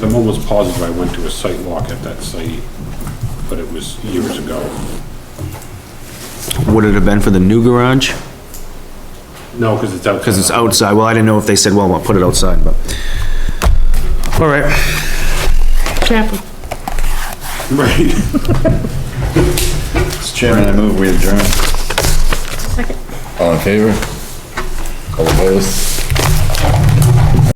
almost positive I went to a site walk at that site, but it was years ago. Would it have been for the new garage? No, because it's outside. Because it's outside. Well, I didn't know if they said, well, I'll put it outside, but. All right. Chapel. Right. Mr. Chairman, I move we adjourn. Second. All in favor? All opposed?